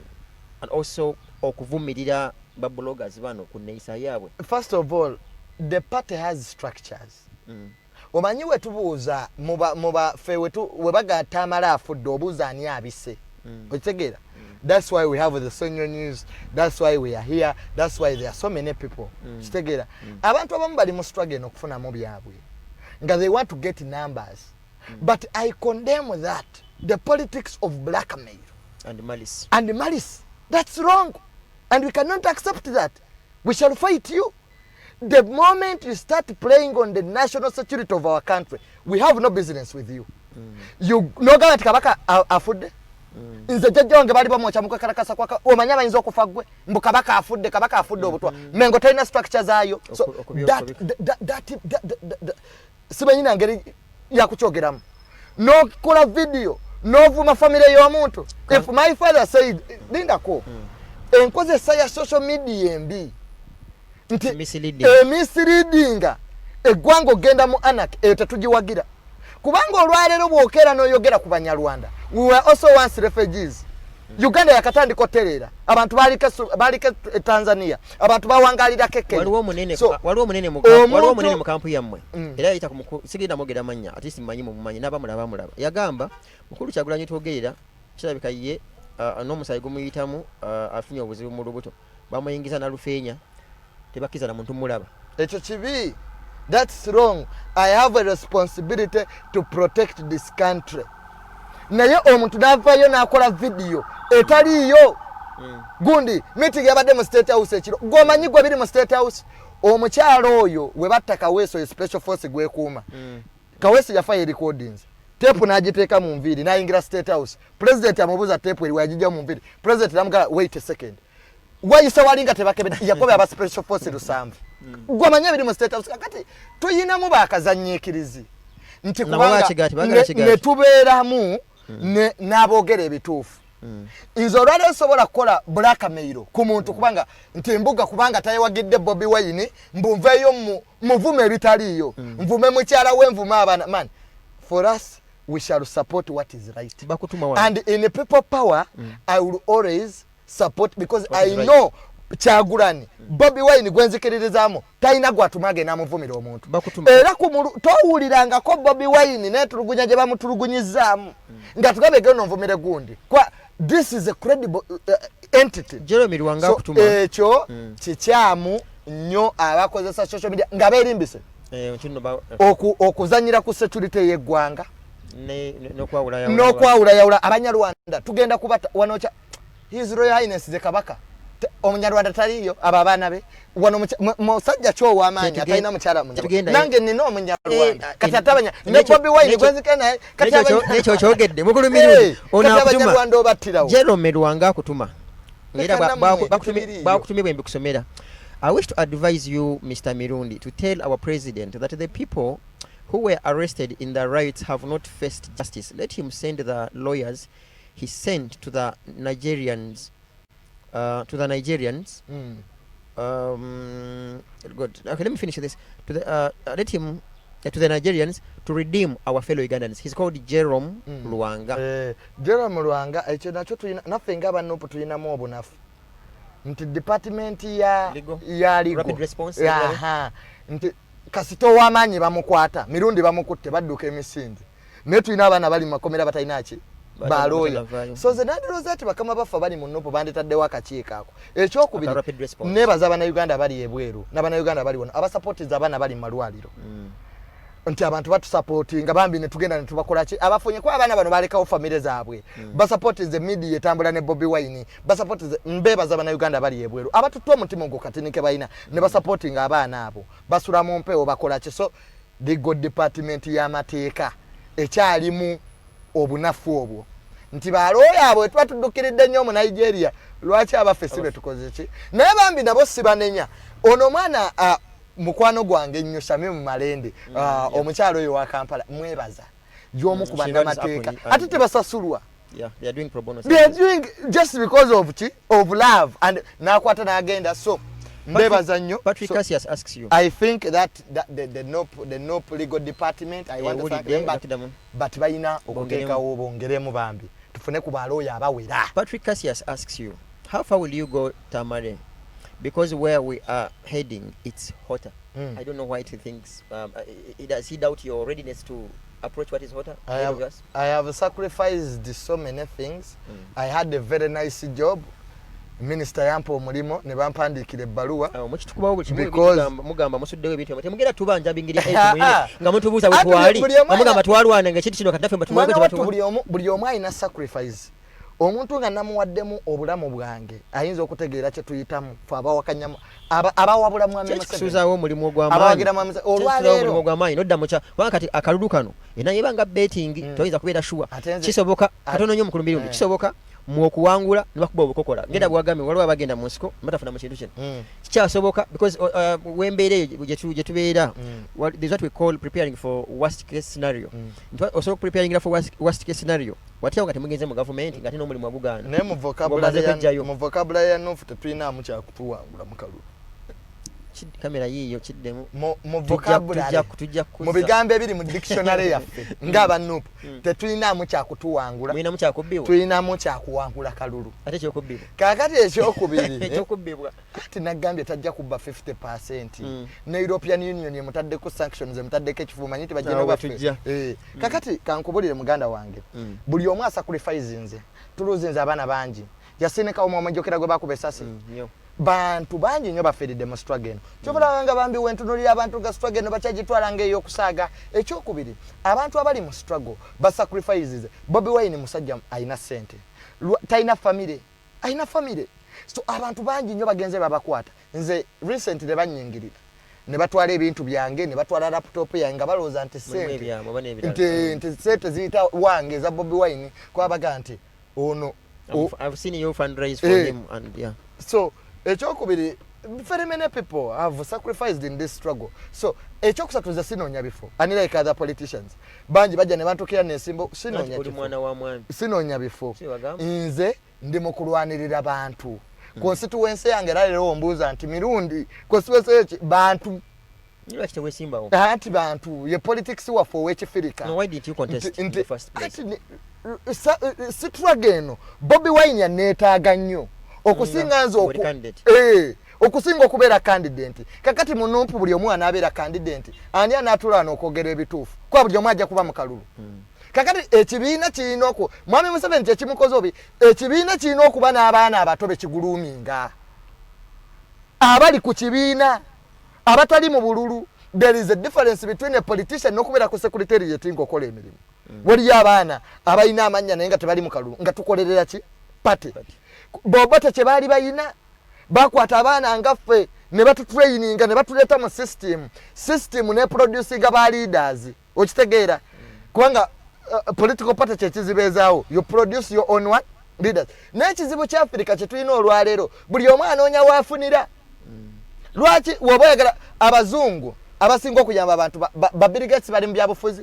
and also okuvumirira babloggers bano kuneisa yabwe? First of all, the party has structures. Omanyi wetubuuza muba fe wetu webaga Tamale afudde obuuza ani abise okitegeera. That's why we have the senior news. That's why we are here. That's why there are so many people. Kitegeera abantu abamu bali mu struggle n'okufuna mu byabwe nga they want to get numbers. But I condemn that, the politics of blackmail and malice. That's wrong, and we cannot accept that. We shall fight you. The moment you start playing on the national security of our country, we have no business with you. You no gati kabaka afudde. Nze jjajja wange bali bamwocha mu karakasa kwaka omanya abayinza okufa gwe mbu kabaka afudde obutwa mengo talina structure zaayo. So that simanyi na ngeri yakukyogeramu n'okola video n'ovuma family y'omuntu. If my father said lindako enkozesa ya social media embi nti misleadinga eggwanga ogenda mu anarchy eyo tetugiwagira kubanga olwaleero bwokera n'oyogera ku Banyarwanda. We were also once refugees. Uganda yakatandika oterera abantu balike Tanzania abantu bawangalira keke waliwo munene mu kampu yammwe era yita sigenda mogera manya ati simanyi mu manyi nabamulaba yagamba mukulu Kyagulanyi twogerera kirabika ye n'omusayi gumuyitamu afunye obuzibu mu lubuto bamuyingiza na lufeenya tebakiza na muntu mulaba. Ekyo kibi. That's wrong. I have a responsibility to protect this country. Naye omuntu navayo nakola video etaliyo gundi meeting yabadde mu State House ekiro gomanyi gwe biri mu State House omukyalo oyo we batta Kaweso special force gwekuuma Kaweso yafa recordings tape najiteeka mu nviri nayingira State House president amubuza tape eri wajija mu nviri president namugala wait a second wayise walinga tebakebeda yakobe aba special force lusambu gomanyi biri mu State House kakati tuyinamu bakazannyikirizi nti kubanga ne tubeeramu n'aboogera ebituufu. Nze olwaleero sobola kukola blackmail ku muntu kubanga nti embuga kubanga tayewagidde Bobi Wine mbunveeyo muvume ebitaliiyo nvume mukyala we nvume abaana. Man, for us we shall support what is right, and in people power I will always support because I know Kyagulanyi Bobi Wine gwenzikiririzaamu talina gwatumage n'amuvumira omuntu era towulirangako Bobi Wine netulugunya gye bamutulugunyizaamu nga tugabe geno nvumire gundi kwa this is a credible entity. Jeremy Lwanga kutuma ekyo kikyamu nnyo abakozesa social media nga beerimbise okuzanyira ku security y'eggwanga n'okwawulayawula Abanyarwanda tugenda kubata wanocha His Royal Highness the Kabaka Omunyarwanda taliyo aba abaana be wano musajja kyo w'amaanyi atalina mukyala Munyarwanda nange nina Omunyarwanda kati atabanya ne Bobi Wine gwenzika naye kati nekyo kyogedde mukulu Mirundi Abanyarwanda obattirawo Jerome Lwanga kutuma era bakutumye bwe mbikusomera. I wish to advise you Mr. Mirundi to tell our president that the people who were arrested in the riots have not faced justice. Let him send the lawyers he sent to the Nigerians. Good. Okay, let me finish this. Let him to the Nigerians to redeem our fellow Ugandans. He's called Jerome Luanga. Jerome Luanga, ekyo nakyo tulina naffe nga bannopo tulinamu obunafu nti department ya legal rapid response nti kasito w'amaanyi bamukwata mirundi bamukutte badduka emisinde naye tulina abaana bali mu makomera batalina ki baloya so ze nandiroza ati bakama bafa bali mu nnopo bandetaddewo akakiiko ako ekyokubiri nebaza abannayuganda bali ebweru n'abannayuganda bali wano abasupportiza abaana bali mu malwaliro nti abantu batusupportinga bambi ne tugenda ne tubakola ki abafunye kwa abaana bano balekawo famire zaabwe basupportize media etambula ne Bobi Wine basupportize mbebaza abannayuganda bali ebweru abatutwa omutima ogwo katinike balina ne basupportinga abaana abo basula mu mpewo bakola ki so legal department y'amateeka ekyalimu obunafu obwo nti balooya abo twatuddukiridde nnyo mu Nigeria lwaki abaffe si betukoze ki naye bambi nabo sibanenya ono mwana mukwano gwange nnyo Shamim mu Malende omukyalo oyo wa Kampala mwebaza y'omu ku bannamateeka ate tebasasulwa they are doing pro bono they are doing just because of love and nakwata n'agenda so mbebaza nnyo Patrick Cassius asks you I think that the NOP legal department I want to thank them but bayina okuteekawo bongeremu bambi tufune ku balooya abawera. Patrick Cassius asks you how far will you go Tamale because where we are heading it's hotter. I don't know why he thinks does he doubt your readiness to approach what is hotter? I have sacrificed so many things. I had a very nice job. Minister yampo omulimo ne bampandikira ebbaluwa mukitukubawo buli mugamba musuddewo ebintu temugenda tubanja bingiri nga mutubuuza bwe twali mugamba twalwana ng'ekintu kino kaddafe buli omu alina sacrifice omuntu nga namuwaddemu obulamu bwange ayinza okutegeera kye tuyitamu fe abawakanyamu abawabulamu amekisuuzaawo omulimu ogw'amaanyi nodda mukya kubanga kati akalulu kano enayeba nga betting toyinza kubeera shuwa kisoboka katono nnyo mukulu mirundi kisoboka mwokuwangula nibakuba obukokola ngenda bwagambye waliwo abagenda mu nsiko batafuna mu kintu kino kikyasoboka because wembeera gye tubeera there's what we call preparing for worst case scenario osobola preparing for worst case scenario watyawo nga temugenze mu gavumenti nga ate n'omulimu agugaana naye mu vocabulary ya nufu tetulinamu kyakutuwangula mu kalulu kamera yiyo kiddemu mu vocabulary mu bigambo ebiri mu dictionary yaffe ng'abanupu tetulinamu kyakutuwangula tulinamu kyakuwangula kalulu ate ekyokubbibwa kaakati ekyokubbibwa kati nagambye tajja kubba 50% ne European Union emutaddeko sanctions emutaddeko ekifu manyi tibajjeno baffe kaakati kankubulire muganda wange buli omu asacrifice nze tuluzinze abaana bangi yasineka omwamajjokera gwe bakuba essasi bantu bangi nnyo bafiiridde mu struggle eno kyobalanga bambi wentunulira abantu ga struggle eno bakyagitwala ng'ey'okusaaga ekyokubiri abantu abali mu struggle basacrifices Bobi Wine musajja ayina ssente talina famire ayina famire so abantu bangi nnyo bagenze babakwata nze recently banyingirira ne batwala ebintu byange ne batwala laptop yange nga balowooza nti ssente ziyita wange za Bobi Wine kwabaga nti ono I've seen you fundraise for him and yeah so ekyokubiri very many people have sacrificed in this struggle so ekyokusatu nze sinoonya bifo unlike other politicians bangi bajja ne bantukira n'ensimbo sinoonya bifo nze ndi mu kulwanirira bantu constituency yange era leero ombuuza nti mirundi constituency eki bantu ati bantu ye politics waffe ow'ekifirika struggle eno Bobi Wine yaneetaaga nnyo okusinga nze okusinga okubeera candidate kakati mu numpu buli omu anaabeera candidate ani anaatula n'okwogera ebituufu kuba buli omu ajja kuba mu kalulu kakati ekibiina kirina mwami Museveni kyekimukoze obi ekibiina kirina okuba n'abaana abato bekiguluuminga abali ku kibiina abatali mu bululu there is a difference between a politician n'okubeera ku secretariat ng'okola emirimu waliyo abaana abalina amannya naye nga tebali mu kalulu nga tukolerera ki pate bobata kye baali bayina bakwata abaana ngaffe ne batutraininga ne batuleeta mu system ne producinga ba leaders okitegeera kubanga political party kyekizibeezaawo you produce your own one leaders n'ekizibu kya Africa kye tulina olwaleero buli omu anoonya waafunira lwaki woba oyagala abazungu abasinga okuyamba abantu ba Bill Gates bali mu byabufuzi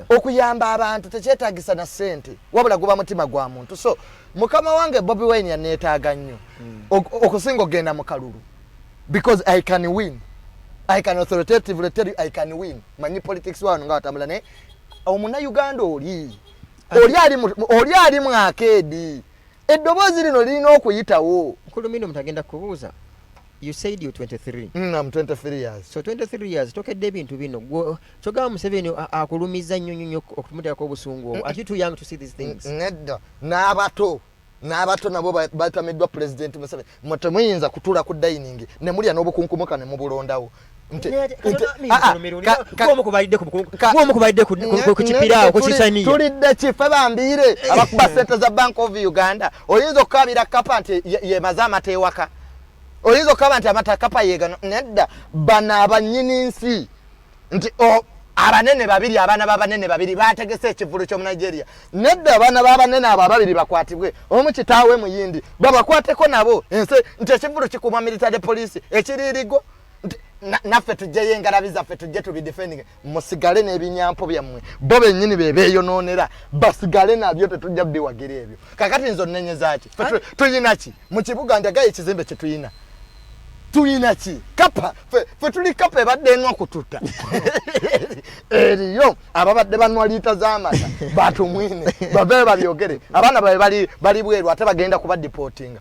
okuyamba abantu tekyetaagisa na ssente wabula guba mutima gwa muntu so mukama wange Bobi Wine yaneetaaga nnyo okusinga ogenda mu kalulu because I can win I can authoritatively tell you I can win. Many politics wano nga watambula ne omuna Uganda oli ali mu akedi. Eddobozi lino lirina okuyitawo. Kulumino mtagenda kubuuza. You said you're 23. I'm 23 years. So 23 years tokedde ebintu bino. Choga Museveni akulumiza nnyo okutumutako obusungu. Are you too young to see these things? Nedda. N'abato nabo batamiddwa president Museveni. Mutemuyinza kutula ku dining ne mulya n'obukunkumuka ne mubulondawo. Tulidde kife bambire abakuba sente za Bank of Uganda. Oyinza okukabira kapa nti ye mazama tewaka. Oyinza okukaba nti amatakapa yega nedda bana abanyini nsi nti abanene babiri abaana b'abanene babiri bategese ekivulu ky'omu Nigeria. Nedda abaana b'abanene abo ababiri bakwatibwe omu kitaawe muyindi babakwateko nabo ensi nti ekivulu kikuuma military police ekiririgo naffe tujjeyo engalabi zaffe tujje tubidefending musigale n'ebinyampo byammwe bo bennyini beeyonoonera basigale nabyo tetujja biwagira ebyo kakati nzo nnenye zaaki tuyina ki mu kibuga njagayo ekizimbe kye tuyina ki kapa fe tuli kapa ebadde enwa kututa eriyo ababadde banwa liita z'amata batumwine babe babyogere abaana babe bali bweru ate bagenda kuba deportinga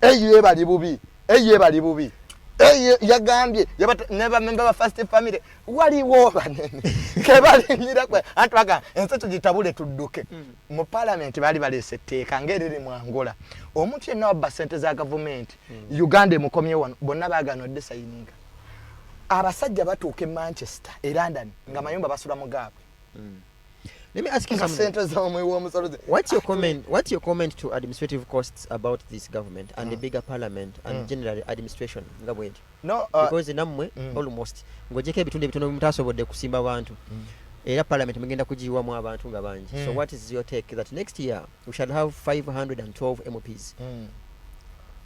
eyo bali bubi yagambye never member of first family waliwo banene kebalinnyira kwe antwaga ensi tugitabule tudduke mu parliament bali balese etteeka ng'eriri mu Angola omuntu yenna wabba ssente za gavumenti Uganda emukomye wano bonna baaganodde sayininga abasajja batuuka e Manchester e London nga mayumba basula mu gaabwe. Let me ask you something. What's your comment to administrative costs about this government and the bigger parliament and general administration? No, because namwe almost ngojeko ebitundu ebitono mutasobodde kusimba abantu. Era parliament mugenda kujiwamu abantu nga bangi. So what is your take that next year we shall have 512 MPs?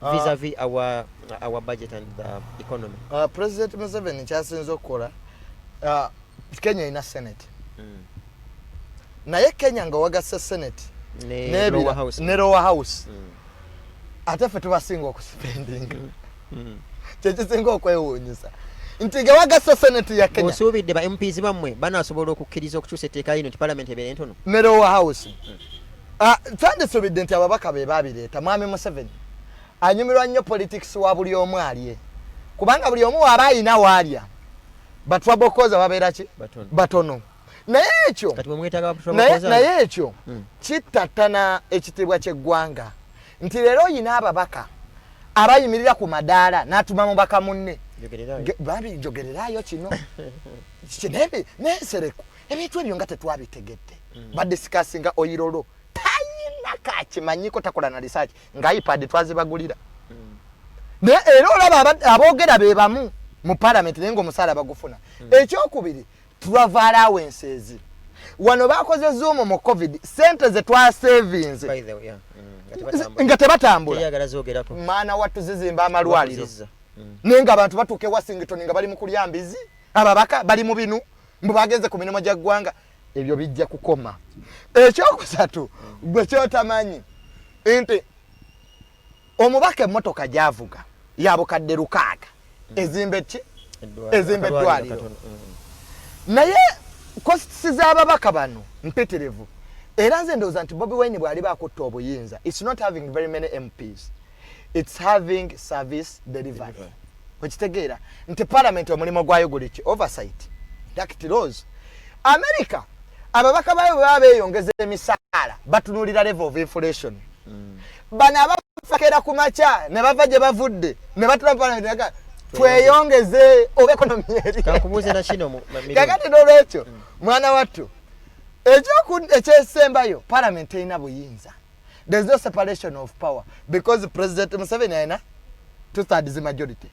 Vis-a-vis our budget and the economy. President Museveni kyasinze okukola Kenya ina Senate. Naye Kenya nga wagassa Senate ne lower house ate fe tubasinga okuspending kyekisinga okwewuunyisa nti nga wagassa Senate ya Kenya osuubidde ba MPs bammwe banasobola okukkiriza okukyusa etteeka lino nti parliament ebeere ntono ne lower house tandisuubidde nti ababaka be baabireeta mwami Museveni anyumirwa nnyo politics wa buli omu alye kubanga buli omu waaba ayina waalya batwabokoza babeera ki batono naye ekyo kitatana ekitibwa ky'eggwanga nti leero oyina ababaka abayimirira ku madaala n'atuma mubaka munne jogererayo kino nesereko ebintu ebyo nga tetwabitegedde badisikasinga oyirolo tayina kakimanyiko takola na research nga ipad twazibagulira naye era olaba aboogera be bamu mu parliament naye ng'omusaala bagufuna ekyokubiri travel allowances wano bakoze zoom mu covid sente ze twa savings nga tebatambula maana watu zizimba amalwaliro nenga abantu batuke Washington nga bali mu kulyambizi ababaka bali mu binu mbu bagenze ku mirimu gya ggwanga ebyo bijja kukoma ekyokusatu gwe kyotamanyi nti omubaka emmotoka gyavuga yabukadde 6 ezimbe eddwaliro naye costs z'ababaka bano mpitirivu era nze ndowooza nti Bobi Wine bw'ali baakutta obuyinza it's not having very many MPs it's having service delivery okitegeera nti parliament omulimu gwayo guli ki oversight act laws America ababaka bayo baba beeyongeza emisaala batunuulira level of inflation bano abafakera ku makya ne bava gye bavudde ne batula parliament tweyongeze oba ekonomi eri kankubuuze na kino kakati n'olwekyo mwana wattu ekyesembayo parliament erina buyinza there's no separation of power because President Museveni ayina 2/3 majority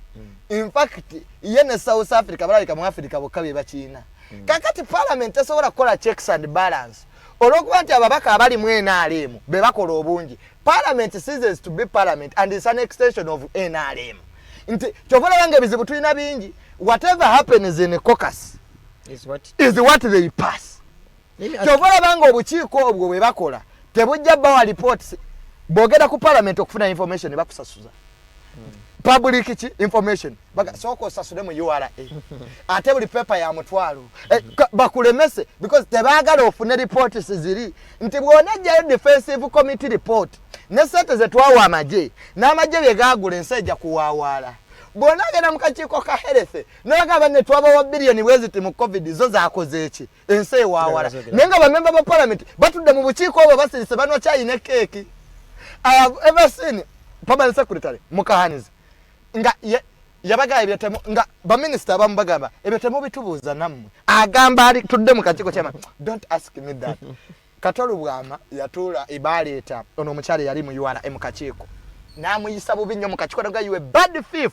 in fact ye ne South Africa balabika mu Africa bokka be bakiina kakati parliament esobola kukola checks and balance olwokuba nti ababaka abali mu NRM be bakola obungi parliament ceases to be parliament and it's an extension of NRM nti kyovola bange bizibu tulina bingi whatever happens in a caucus is what they pass kyovola bange obukiiko obwo bwe bakola tebujja bawa reports bogera ku parliament okufuna information bakusasuza public information baga soko sasule mu URA ate buli paper ya mutwalo bakulemese because tebagala ofune report ziri nti bwona jayo defensive committee report ne sente ze twawa amaje n'amaje byegagula ensejja kuwawala bwona gena mukachiko ka health n'agaba ne twaba wa billion wezi mu covid zo zakoze eki ense wawala nenga ba member ba parliament batudde mu bukiiko obo basirise banwa chai ne keki I have ever seen permanent secretary mukahanizi nga yabaga ebyetemo nga ba minister bambagaba ebyetemo bitubuza namwe agamba ali tudde mu kachiko chama don't ask me that katolu bwama yatula ibaleta ono mukyale yali mu URA mu kachiko namuyisa bubi nnyo mu kachiko nga you a bad thief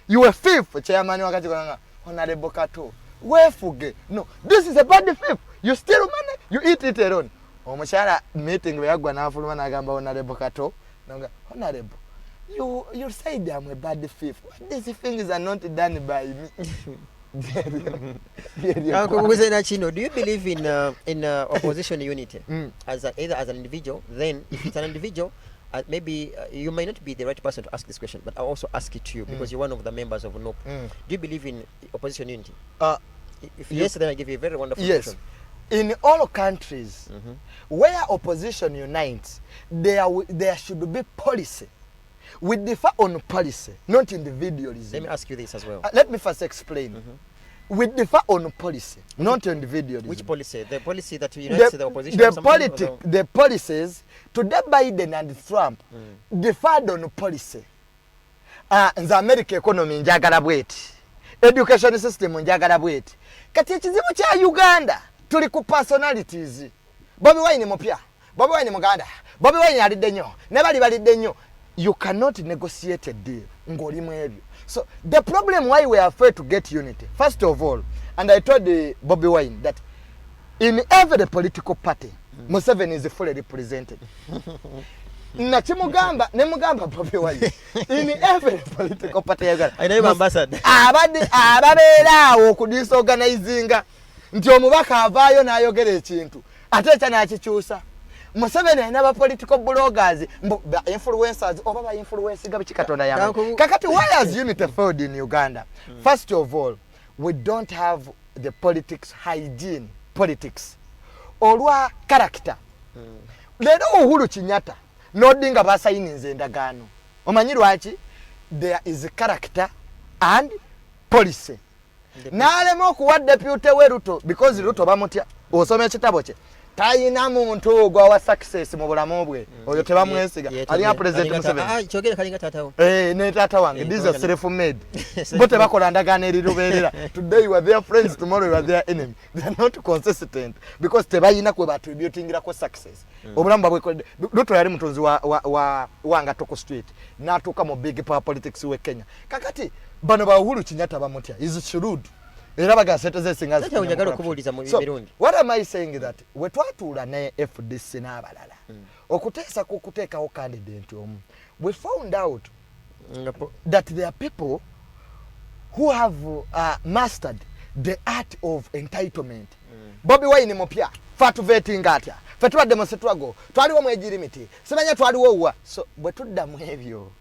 you a thief chairman wa kachiko nga honorable Kato wefuge no this is a bad thief you steal money you eat it alone omukyala meeting yagwa nafuluma nagamba honorable Kato nga honorable you said I'm a bad thief. These things are not done by me. Do you believe in opposition unity as either as an individual? Then, if it's an individual, maybe you may not be the right person to ask this question, but I'll also ask it to you because you're one of the members of NOP. Do you believe in opposition unity? If yes, then I give you a very wonderful question. In all countries where opposition unites, there should be policy. We differ on policy, not individualism. Let me ask you this as well. Let me first explain. We differ on policy, not individualism. Which policy? The policy that unites the opposition? The policies, today Biden and Trump differed on policy. The American economy njagala bweti. Education system njagala bweti. Kati ekizibu kya Uganda tuli ku personalities. Bobi Wine mupya. Bobi Wine muganda. Bobi Wine alidde nnyo. Ne bali balidde nnyo. You cannot negotiate a deal. So the problem why we are afraid to get unity, first of all, and I told Bobi Wine that in every political party, Museveni is fully represented. Nachimugamba, nemugamba Bobi Wine. In every political party, I know ambassador. Ababera okudisorganizinga. Nti omubaka avaayo n'ayogera ekintu. Ate ekya n'akikyusa. Museveni alina political bloggers, influencers, oba ba influence gabi Katonda yamu. Kakati why has unity failed in Uganda? First of all, we don't have the politics hygiene, politics. Olwa character. Lero Uhuru Kenyatta nodinga basayininze endagaano. Omanyi lwaki? There is character and policy. Nalema okuwa deputy we Ruto because Ruto bamutya osome ekitabo kye. Tayina muntu gwa wa success mu bulamu bwe oyo tebamwesiga ali ya president Museveni kyogera kalinga tatawo ne tata wange this is self made bote bakola ndagaano erirubeerera today you are their friends tomorrow you are their enemy they are not consistent because tebayina kwe battributingira ko success obulamu babwe Ruto yali mutunzi wa Ngatoko street natuka mu big power politics we Kenya kakati bano ba Uhuru Kenyatta bamutya is shrewd. So, what am I saying that we twatula ne FDC n'abalala okuteesa kukuteekawo candidate omu we found out that there are people who have mastered the art of entitlement. Bobi Wine mupya fatuvetinga atya fetwadde mu setwago twaliwo mwejirimiti simanya twaliwo wa so bwe tuddamu ebyo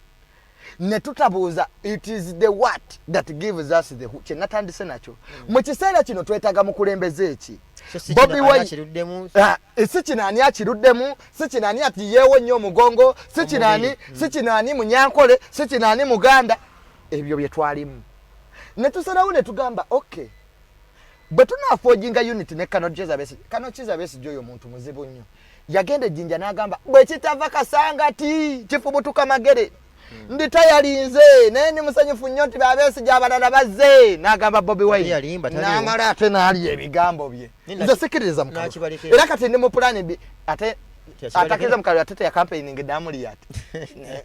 ne tutabuuza it is the what that gives us the who kyenatandise nakyo mu kiseera kino twetaaga mukulembeze eki Bobi Wine si kinani akiruddemu si kinani ati yeewo nnyo omugongo si kinani munyankole si kinani muganda ebyo bye twalimu ne tusalawo ne tugamba okay bwe tunaafoojinga unity ne Kano Kizza Besigye oyo muntu muzibu nnyo yagenda ejjinja n'agamba bwe kitava kasangati kifubutuka magere ndi tayalinze nene musanyufu nnyo nti Besigye abalala bazze n'agamba Bobi Wine n'amala ate n'ali ebigambo bye nze sikiriza mukalu era kati ndi mu pulani bi ate atakiriza mukalu ate ya campaigning damuli yati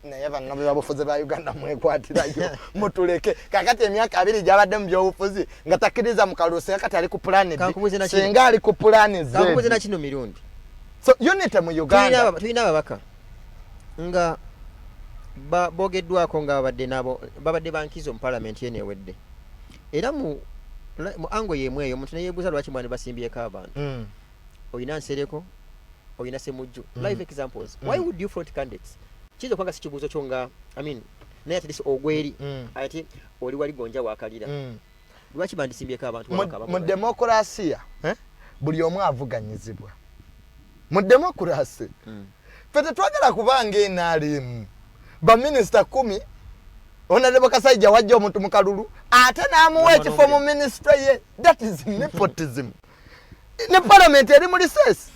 naye banno babufuzi ba Uganda mwekwatirayo mutuleke kakati emyaka 2 gyabadde mu byobufuzi nga takiriza mukalu se kati ali ku pulani bi senga ali ku pulani ze kankubuze na kino mirundi so unity mu Uganda tuyina ababaka nga bogeddwako nga babadde bankizo mu parliament yene ewedde era mu ango yemwe eyo omuntu neyeebuuza lwaki mwani basimbyeko abantu oyina Nsereko oyina Semujju live examples why would you front candidates kizo kwanga si kibuuzo kyo nga naye ati ogweri ati oli wali gonja wakalira lwaki bandisimbyeko abantu mu demokrasiya buli omu avuganyizibwa mu demokrasi ffe tetwagala kubanga enalimu baminisita 10 Honorable Kasajja wajja omuntu mu kalulu ate n'amuwa ekifo mu ministry ye. That is nepotism. Ne parliament eri mu recess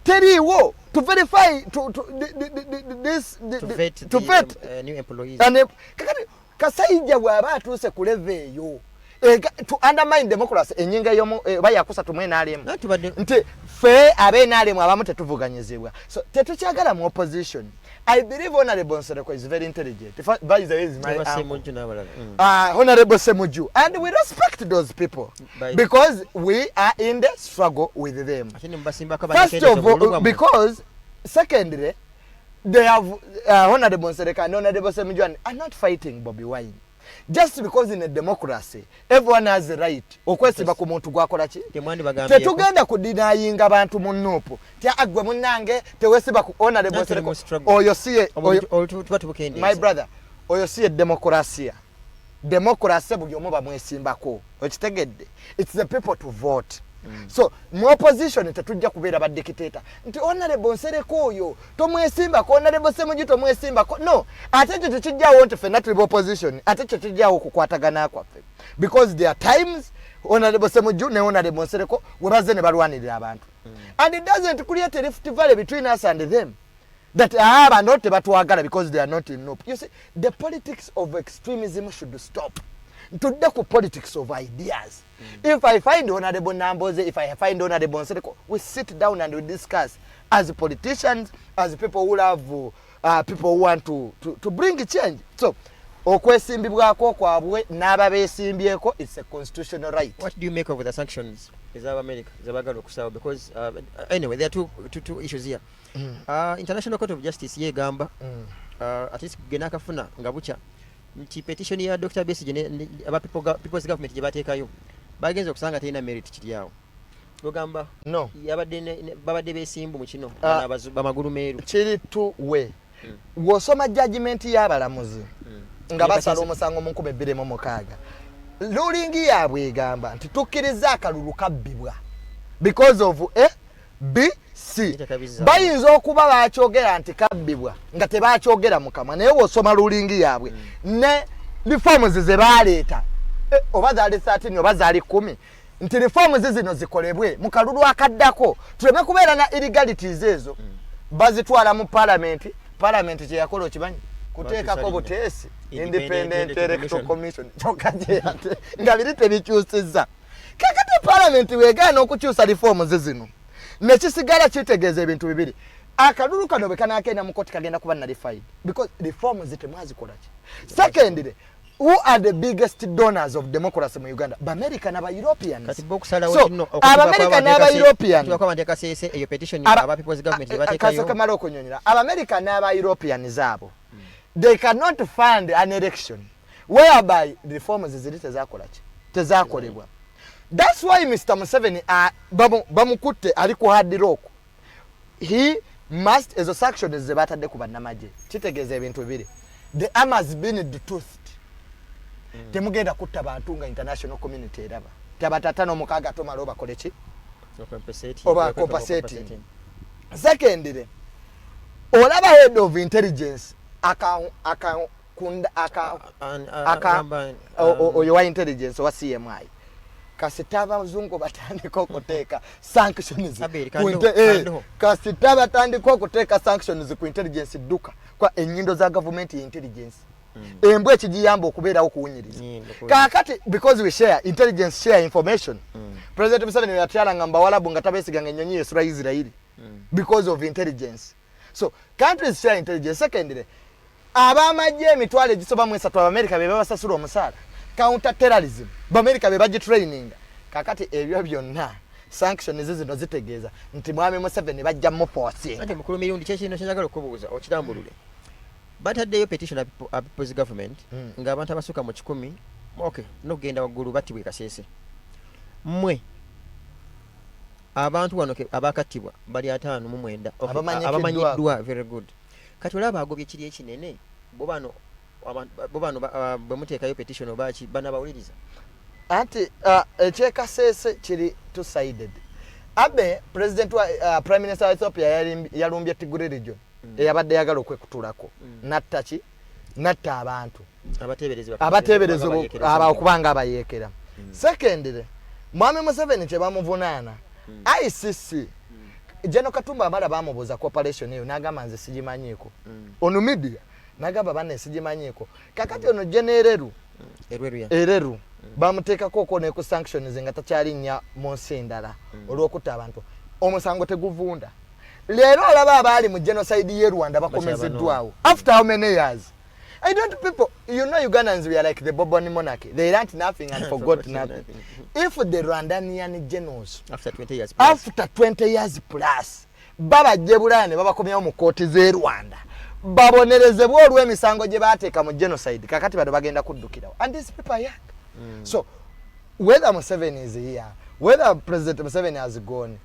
teriiwo to verify to vet new employees. Kakati Kasajja bw'aba atuuse ku level eyo to undermine democracy enyinga yomu bayakusa tumwe n'alimu nti fe abe n'alimu abamu tetuvuganyizibwa so tetukyagala mu opposition. I believe Honorable Nsereko is very intelligent. By the way, is my Honorable Semuju, and we respect those people because we are in the struggle with them. First of all, because secondly, they have Honorable Nsereko and Honorable Semuju are not fighting Bobi Wine. Just because in a democracy, everyone has the right. Okwesiba ku muntu gwakola ki? Tetugenda kudinayinga abantu munnupu. Tya agwe munnange tewesiba ku Honorable Nsereko. Oyo siye my brother. Oyo siye demokrasia. Demokrasia buli omu bamwesimbako. Okitegedde. It's the people to vote. So mu opposition tetujja kubeera ba dictator nti Honorable Nsereko oyo tomwesimba ko Honorable Semuju tomwesimba ko no ate kyo tekijjawo nti fenna tuli opposition ate kyo tekijjawo okukwatagana kwaffe because there are times Honorable Semuju ne Honorable Nsereko we bazze ne balwanirira abantu and it doesn't create a rift valley between us and them that are not tebatwagala because they are not in nope. You see the politics of extremism should stop. Today ku politics of ideas. If I find Honorable Namboze, if I find Honorable Nsereko, we sit down and we discuss as politicians, as people who have people who want to bring change. So, okwesimbibwako kwabwe n'ababeesimbyeko it's a constitutional right. What do you make of the sanctions? Is our America zabagalo kusawa because anyway there are two issues here. International Court of Justice yegamba at least genakafuna ngabucha nti petition ya Dr. Besigye aba people's government je bateekayo bagenze okusanga tena merit kiri yawo ogamba no babadde besimbu mu kino bamagulu meeru kiri tuwe wosoma judgment y'abalamuzi nga basala omusango mu 2006 ruling yabwe egamba nti tukkiriza akalulu kabbibwa because of BC bayinza okuba bakyogera nti kabbibwa nga tebakyogera mukama naye wosoma ruling yabwe ne reforms ze baleeta oba zaali 13 oba zaali 10 nti reforms zino zikolebwe mu kalulu akaddako tuleme kubeera na illegalities ezo bazitwala mu parliament kye yakola okimanyi kuteekako buteesi independent electoral commission chokaje ate nga biri tebikyusizza kakati parliament weegaana okukyusa reforms zino nekisigala kitegeeza ebintu bibiri akalulu kano bwe kanaakenda mu koti kagenda kuba nalified because reforms zitemwazikola ki secondly who are the biggest donors of democracy mu Uganda? America na Europeans. Kati bokusala wino America na Europeans. Tuwakwa mandeka sese eyo petition aba people's government bateka yo. Kasaka maloko nyonyira. America na Europeans abo. They cannot fund an election whereby reforms zilite zakola ki. Tezakolebwa. That's why Mr. Museveni bamukutte ali ku hard rock. He must ezo sanctions ze batadde ku bannamaje. Kitegeeza ebintu bibiri. The arm has been detoured. Temugenda kutta bantu nga international community eraba tabatatano mukaga tomalo bakole ki oba compensating. Secondly, olaba head of intelligence oyo wa intelligence wa CMI kasitaba zungu batandika okuteeka sanctions kasitaba batandika okuteeka sanctions ku intelligence duka kwa enyindo za government intelligence embwe ekigiyamba okubeerawo okuwunyiriza kakati because we share intelligence share information President Museveni yatyala ngamba walabu nga tabesiganga ennyonyi esura Israeli because of intelligence. So countries share intelligence. Secondly, abamajje emitwalo egisoba mu 3 America be babasasula omusaala counter terrorism America be baji training kakati ebyo byonna sanctions zino zitegeeza nti mwami Museveni bajja mu force ate mukulu mirundi kyekino kyagala okubuuza okitambulule bataddeyo petition a people's government nga abantu abasuka mu 10 okay no genda waggulu batibwe kasese mmwe abantu wano abakatibwa bali 5 mu 9 abamanyiddwa very good kati olaba agobye kiri ekinene bo bano bo bano bwe muteekayo petition obaaki banabawuliriza anti ekyekasese kiri two-sided. Abe president wa prime minister wa Ethiopia yalumbye Tigray region eyabadde yagala okwekutulako natta abantu abateebereza okubanga abayeekera. Secondly, Mwami Museveni kye bamuvunaana ICC General Katumba amala bamubuuza cooperation eyo n'agamba nze sigimanyiiko. Ono media n'agamba banne sigimanyiiko. Kakati ono genereru ereru bamuteekako okone ku sanctions nga takyalinnya mu nsi endala olw'okutta abantu. Omusango teguvunda. Leero olaba abaali mu genocide y'e Rwanda bakomezeddwawo. After how many years? I don't people, you know Ugandans we are like the Bourbon monarchy. They learned nothing and forgot nothing. If the Rwandanian generals after 20 years plus baba jebulane baba komyawo mu kooti z'e Rwanda babonerezebwa olw'emisango gye baateeka mu genocide kakati bado bagenda kuddukirawo. And these people are young. So whether Museveni is here, whether President Museveni has gone,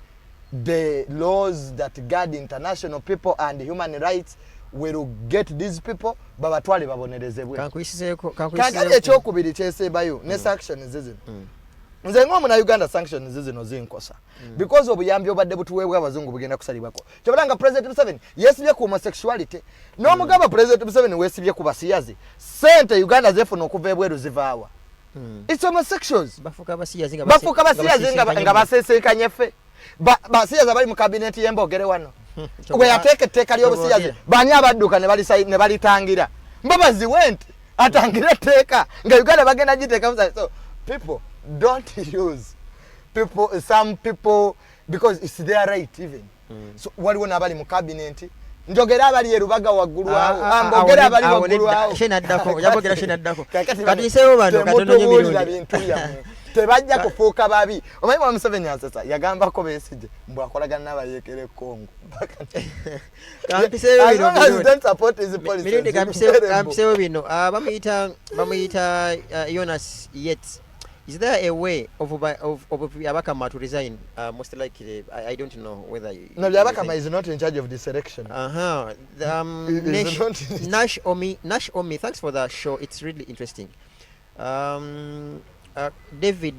the laws that guard international people and human rights will get these people babatwale babonerezebwe. Kakati ekyokubiri kyeseebayo ne sanctions zizino. Nze ngomu na Uganda sanctions zizino zinkosa. Because obuyambi obadde butuweebwa abazungu bugenda kusalibwako. Kyobalanga President Museveni yesibye ku homosexuality. N'omugamba President Museveni weesibye ku basiyazi. Sente Uganda zefuna okuva ebweru zivaawa. It's homosexuals. Bafuka basiyazi nga basesenkanye ffe. Basiyazi abali mu cabinet y'embogere wano. Bwe yateeka etteeka ly'obusiyazi bani abadduka ne balitangira. Mbabazi went atangira etteeka nga Uganda bagenda giteeka busazi. So people don't use some people because it's their right even. So waliwo n'abali mu cabinet njogera abali erubaga waggulu awo ambogera abali waggulu awo shenaddako yabogera shenaddako kati sewo bano katononye mirundi tebajja kufuuka babi. Omanyi wa Museveni asasa yagambako Besigye mbu akolagana n'abayeekere Congo. Kampisewo bino bamuyita Jonas Yates. Is there a way of Yabakama to resign? Most likely, I don't know whether. No, Yabakama is not in charge of this election. Nash Omi, thanks for the show. It's really interesting. David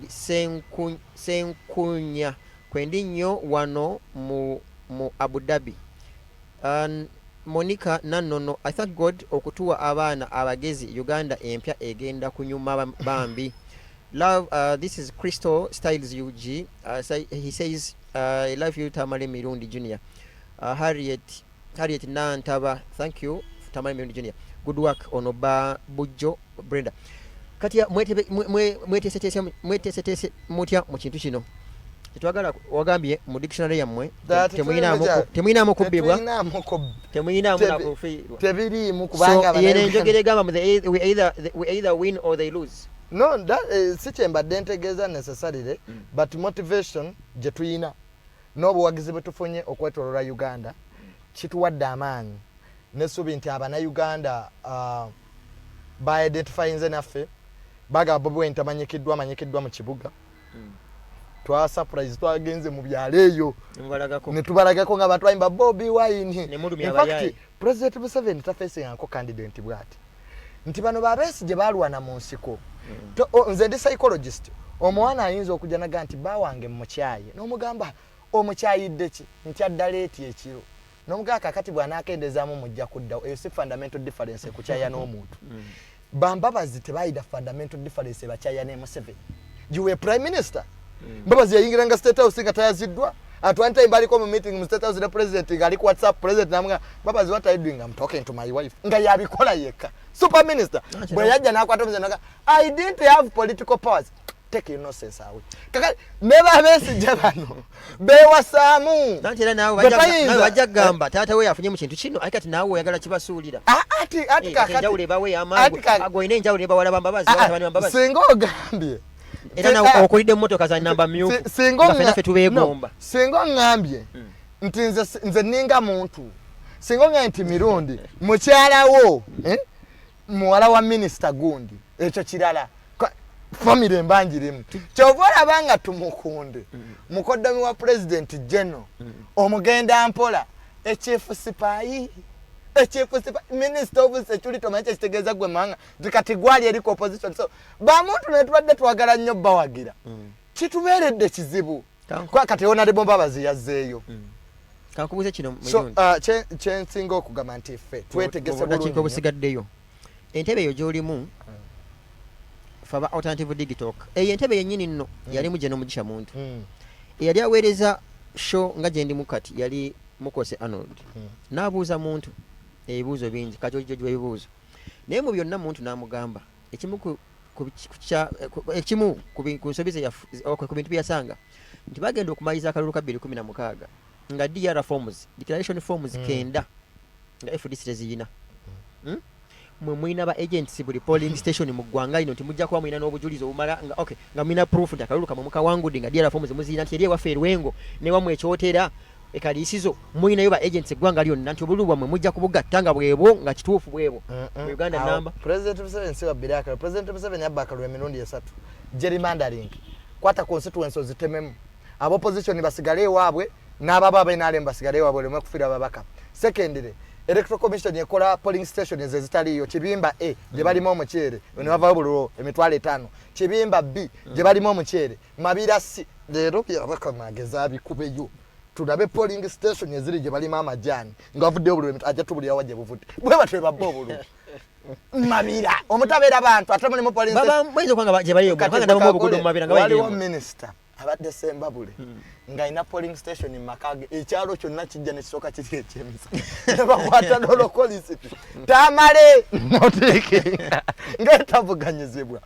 Senkunya kwendinyo wano mu Abu Dhabi. Monica Nanono, I thank God okutuwa abaana abagezi Uganda empya egenda kunyuma bambi. Love, this is Crystal Styles UG. He says, I love you, Tamale Mirundi Jnr. Harriet Nantaba, thank you, Tamale Mirundi Jnr. Good work, Onoba Bujo Brenda. Katia, mwetese mutya mu kintu kino. Tetwagala wagambye mu dictionary yammwe temuyinamu kubbibwa temuyinamu nakufiirwa tebiriimu kubanga yene njogere gamba we either win or they lose. No, that si kyembadde ntegeeza necessarily, but motivation gye tuyina n'obuwagizi bwe tufunye okwetoloola Uganda kituwadde amaanyi n'essuubi nti Abannayuganda ba-identifyinze naffe bagamba Bobi Wine amanyikiddwa mu kibuga. Twa surprise twagenze mu byalo eyo ne tubalagako nga abantu bayimba Bobi Wine. In fact, President Museveni tafeesingako candidate bw'ati nti bano Besigye baalwana mu nsiko. Nze ndi psychologist. Omwana ayinza okujja naga nti bawange mu kyayi n'omugamba omukyayidde ki nti addala eti ekiro n'omugamba kakati bw'anaakendezaamu mujja kuddawo. Eyo si fundamental difference kukyaya n'omuntu. Bambabazi tebayida fundamental difference bakyaya ne Museveni. You were prime minister. Mbabazi yayingiranga state house nga tayaziddwa. At one time baliko mu meeting mu state house the president ngali ku WhatsApp president namga Mbabazi what are you doing? I'm talking to my wife. Nga yabikola yeka. Super minister. Bwe yajja nakwata muzeno nga I didn't have political powers. Take your nonsense out. Kaka never Besigye bano. Bewasaamu. Nantera nawe wajja gamba taata we yafunye mu kintu kino akati nawe oyagala kibasuulira. Ati kakati njawule bawe amangu agoine njawule bawala Bambabazi abatabani Bambabazi. Singa ogambye era na okulidde emmotoka za namba myufu ffe tubeegomba. Singa ngambye nti nze ninga muntu singa ngambye nti Mirundi mukyalawo muwala wa minisita gundi ekyo kirala family embanjirimu kyova olabanga tumukunde mukoddomi wa president general omugenda mpola echief sipayi chief minister of security omanyi kitegeeza gwe manga kati gwali eriko opposition so bamuntu ne tubadde twagala nnyo bawagira kitubeeredde kizibu kwa kati honorable Mbabazi yazzeeyo kankubuze kino so kyensinga okugamba nti ffe twetegese bulungi obusigaddeyo entebe eyo gy'olimu faba alternative digitalk eyo entebe yennyini nno yalimu gye n'omugisha muntu eyali aweereza show nga gye ndimu kati yali Mukose Arnold n'abuuza muntu ebibuuzo bingi kati ojo ebibuuzo naye mu byonna muntu n'amugamba ekimu ku nsobi ku bintu byasanga nti bagenda okumaliriza akalulu ka 2016 nga DR forms declaration forms kenda nga FDC teziyina mwe mwina ba agents buli polling station mu ggwanga lino timujja kuba mwina n'obujulizi obumala nga mwina proof nti akalulu kamwe mukawangudde nga DR forms muziyina nti eri ewaffe Erwengo ne wamwe ekyotera ekaliisizo mwinayo ba agents eggwanga lyonna nti obululu bwamwe mujja kubugatta nga bwebwo nga kituufu bwebwo mu Uganda namba President Museveni siwa biraka President Museveni abaka lwe mirundi esatu gerrymandering kwata constituency zitememu abo opposition basigale waabwe n'ababa benale basigale waabwe lemwe kufira babaka secondly Electoral Commission yekola polling station ezitaliyo kibimba A gye balimo omukyere bwe bava bululu emitwalo 5 kibimba B gye balimo omukyere mabira C leero byabaka mageza abikubeyo tulabe polling station eziri gye balimo amajani ngavudde obululu ajja tubulira waje buvudde bwe batwe babbo obululu mabira omutabeera abantu atamuli mu polling baba mwenzo kwanga gye baliyo kwanga ndabo obukudu mabira nga bali wa minister abadde Sembabule nga ina polling station makage ekyalo kyonna kijja ne kisoka kiri ekyemisa bakwata dolo kolisi tamale moteke ngetavuganyizibwa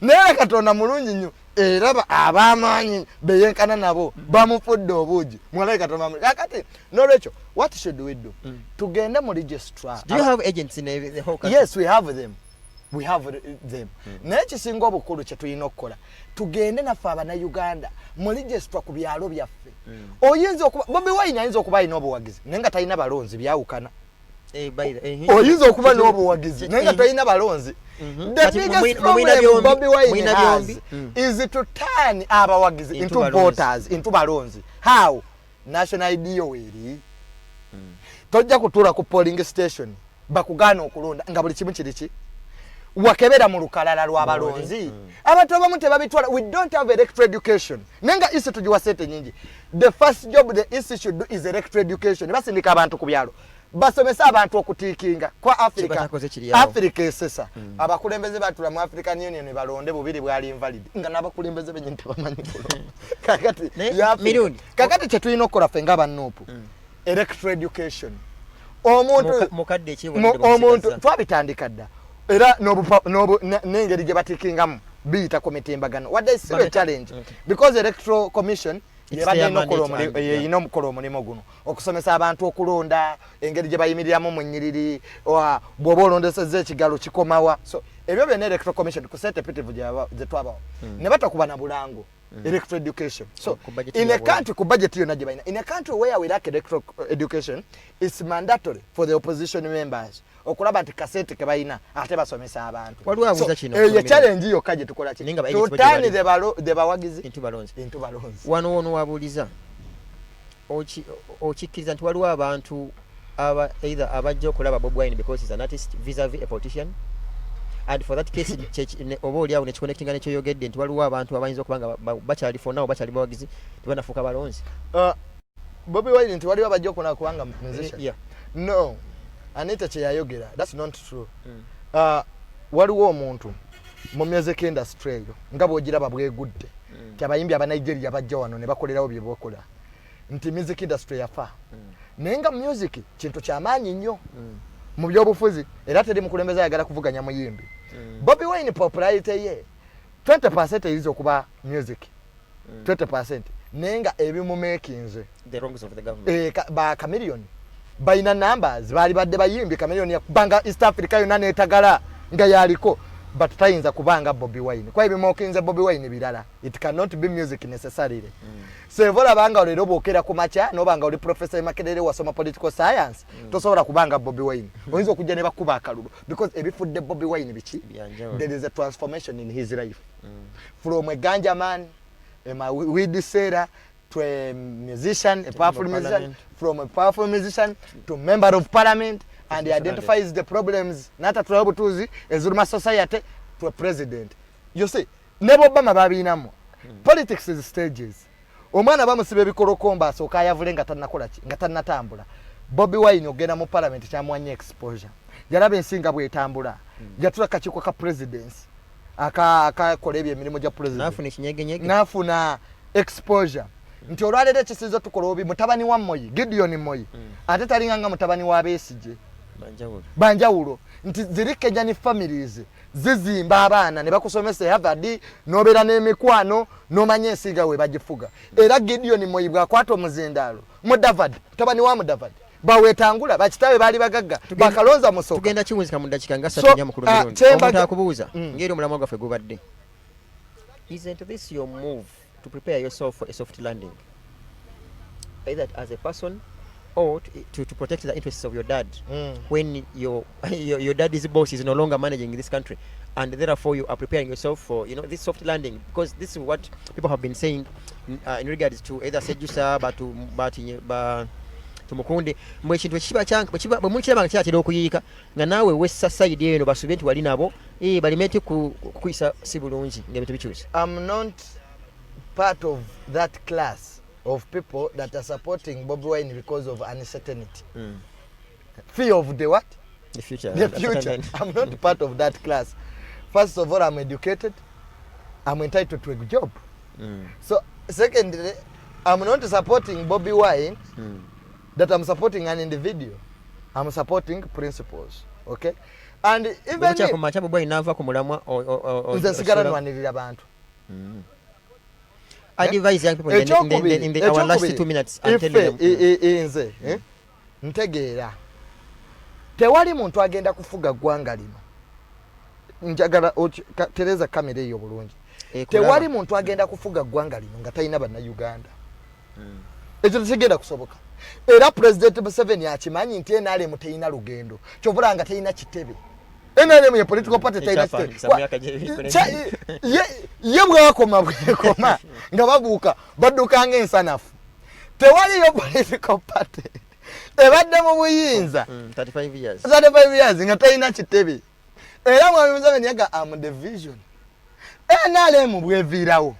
naye Katonda mulungi nnyo era abamanyi beyenkana nabo bamufudde obuugi mwalaye Katonda kakati nolwekyo what should we do tugende mu registrar do you have agents in the whole country? Yes, we have them. We have them. Naye kisinga obukulu kye tulina okukola tugende naffe abana Uganda mu registrar ku byalo byaffe oyinza okuba Bobi Wine ayinza okuba alina obuwagizi naye nga talina balonzi byawukana oyinza okuba n'obuwagizi naye nga talina balonzi the biggest problem Bobi Wine has is to turn abawagizi into voters into balonzi how national ID eri tojja kutuula ku polling station bakugana okulonda nga buli kimu kiriki wakebera mu lukalala lw'abalonzi abantu abamu tebabitwala we don't have electoral education nenga isi tujiwa sente nyingi the first job the institute should do is electoral education basindika abantu ku byalo basomesa abantu okutiikinga kwa Africa esesa abakulembeze batula mu African Union balonde bubiri bwali invalid nga nabakulembeze benye ntabamanyi kulonda kakati Mirundi kakati kye tulina okukola ffe nga bannupu electoral education omuntu twabitandika dda era n'engeri gye batikingamu biyita ku mitimbagano wadde isibe challenge because electoral commission yeyina omukola omulimu guno okusomesa abantu okulonda engeri gye bayimiriramu mu nnyiriri bw'oba olondesezza ekigalo kikomawa so ebyo byonna electoral commission ku certificate gye twabawo ne batakuba na bulango electoral education so in a country ku budget yonna gye balina in a country where we lack electoral education it's mandatory for the opposition members okulaba nti kasete ke balina ate basomesa abantu ye challenge yokka gye tukola tutani the bawagizi into balonzi wano wono wabuuliza okikkiriza nti waliwo abantu either abajja okulaba Bobi Wine because he's an artist vis-a-vis a politician and for that case oba oliawo nekiconnectinga nekyoyogedde nti waliwo abantu abayinza okuba nga bakyali fonna bakyali bawagizi tebanafuuka balonzi Bobi Wine nti waliwo abajja okulaba kubanga musician no Anita kyeyayogera that's not true waliwo omuntu mu music industry eyo nga bw'ogiraba bwegudde nti abayimbi aba Nigeria bajja wano ne bakolerawo bye bakola nti music industry yafa naye nga music kintu kyamaanyi nnyo mu byobufuzi era teri mukulembeza ayagala kuvuganya muyimbi Bobi Wine popularity ye 20% eyiza okuba music 20% naye nga ebimumakinze the wrongs of the government ba chameleon baina numbers bali badde bayimbi chameleon yakubanga East Africa yonna netagala nga yaliko but tayinza kubanga Bobi Wine kwa ebimokinze Bobi Wine bilala it cannot be music necessarily sevola banga olero bokera ku macha nobanga oli professor Makerere wasoma political science tosobola kubanga Bobi Wine oyinza okujja ne bakuba akalulu because ebifudde Bobi Wine biki there is a transformation in his life from a ganja man a weed seller to a musician, a powerful musician, from a powerful musician to member of parliament, and he identifies the problems nata tulabutuzi ezuluma society to a president. You see, nebo Obama babinamu. Politics is stages. Omwana bamusibe bikorokomba asoka yavule nga tannakola ki nga tannatambula. Bobi Wine ogenda mu parliament kyamwanya exposure. Yalabe ensinga bwetambula. Yatula kachiko ka presidency. Aka kolebye emirimu gya president. Nafuna ekinyegenyege. Nafuna exposure. Nti olwaleta kisizo tukola obi mutabani wa Moyi, Gideon Moyi. Ate talinga mutabani wa Besigye. Banjawulo. Nti ziri Kenyan families zizimba abaana ne bakusomesa Harvard nobera n'emikwano nomanye ensiga we bagifuga. Era Gideon Moyi bwakwata omuzindalo. Mudavad, mutabani wa Mudavad. Bawetangula bakitabe bali bagagga bakalonza musoka. Tugenda kiwunzika mu dakika nga 3 nyamukulu mirundi. Omuntu akubuuza ngeri omulamu gwaffe gubadde. Isn't this your move to prepare yourself for a soft landing, either as a person or to protect the interests of your dad when your daddy's boss is no longer managing this country, and therefore you are preparing yourself for this soft landing, because this is what people have been saying in regards to either Sejusa but tumukunde mwe kintu ekiba kyanka bwe mukiraba nga kyatera okuyiika nga naawe wessa side eno basubye nti wali nabo balimete kuyisa si bulungi ng'ebintu bikyusa. I'm not part of that class of people that are supporting Bobi Wine because of uncertainty. Fear of the what? The future. The future. I'm not part of that class. First of all, I'm educated. I'm entitled to a job. So, secondly, I'm not supporting Bobi Wine that I'm supporting an individual. I'm supporting principles. Okay? And even if I advise young people in our last 2 minutes and tell them. Ntegeera tewali muntu agenda kufuga gwanga lino. Njagala Tereza kamera eyo bulungi. Tewali muntu agenda kufuga gwanga lino nga talina banna Uganda. Ekyo kigenda kusoboka. Era President Museveni akimanyi nti NRM teyina lugendo. Kyovula nga teyina kitebe. NRM ya political party teyina kitebe. Ye bwakoma nga babuuka badduka ng'ensanafu. Tewali yo political party ebadde mu buyinza 35 years nga tayina kitebe. Era mwami Museveni yaga am the vision. NRM bweviirawo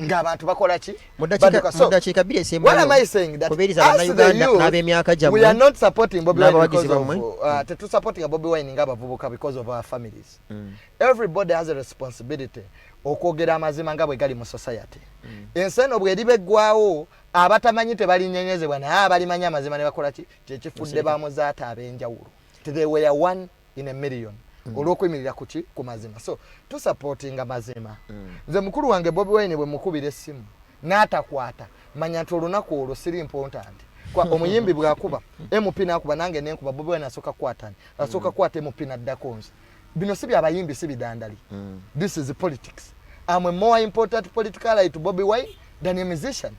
nga abantu bakola ki mudakiika bire sembayo. What am I saying? That we are not supporting Bobi Wine because of supporting Bobi Wine nga bavubuka because of our families. Everybody has a responsibility okwogera amazima nga bwe gali mu society. Enseno bwe libeggwawo abatamanyi tebalinyenyezebwa naye abalimanya amazima ne bakola ki kyekifudde bamuzaata ab'enjawulo. They were 1 in a million. Olw'okwemirira kuki ku mazima. So to supporting amazima. Nze mukulu wange Bobi Wine bwe mukubira essimu n'atakwata manya nti olunaku olwo siri important. Kwa omuyimbi bw'akuba MP n'akuba nange n'enkuba Bobi Wine asooka kwatani asooka kwata MP n'addako nze. Bino si byabayimbi si bidandali. This is politics. I'm a more important political ally to Bobi Wine than a musician.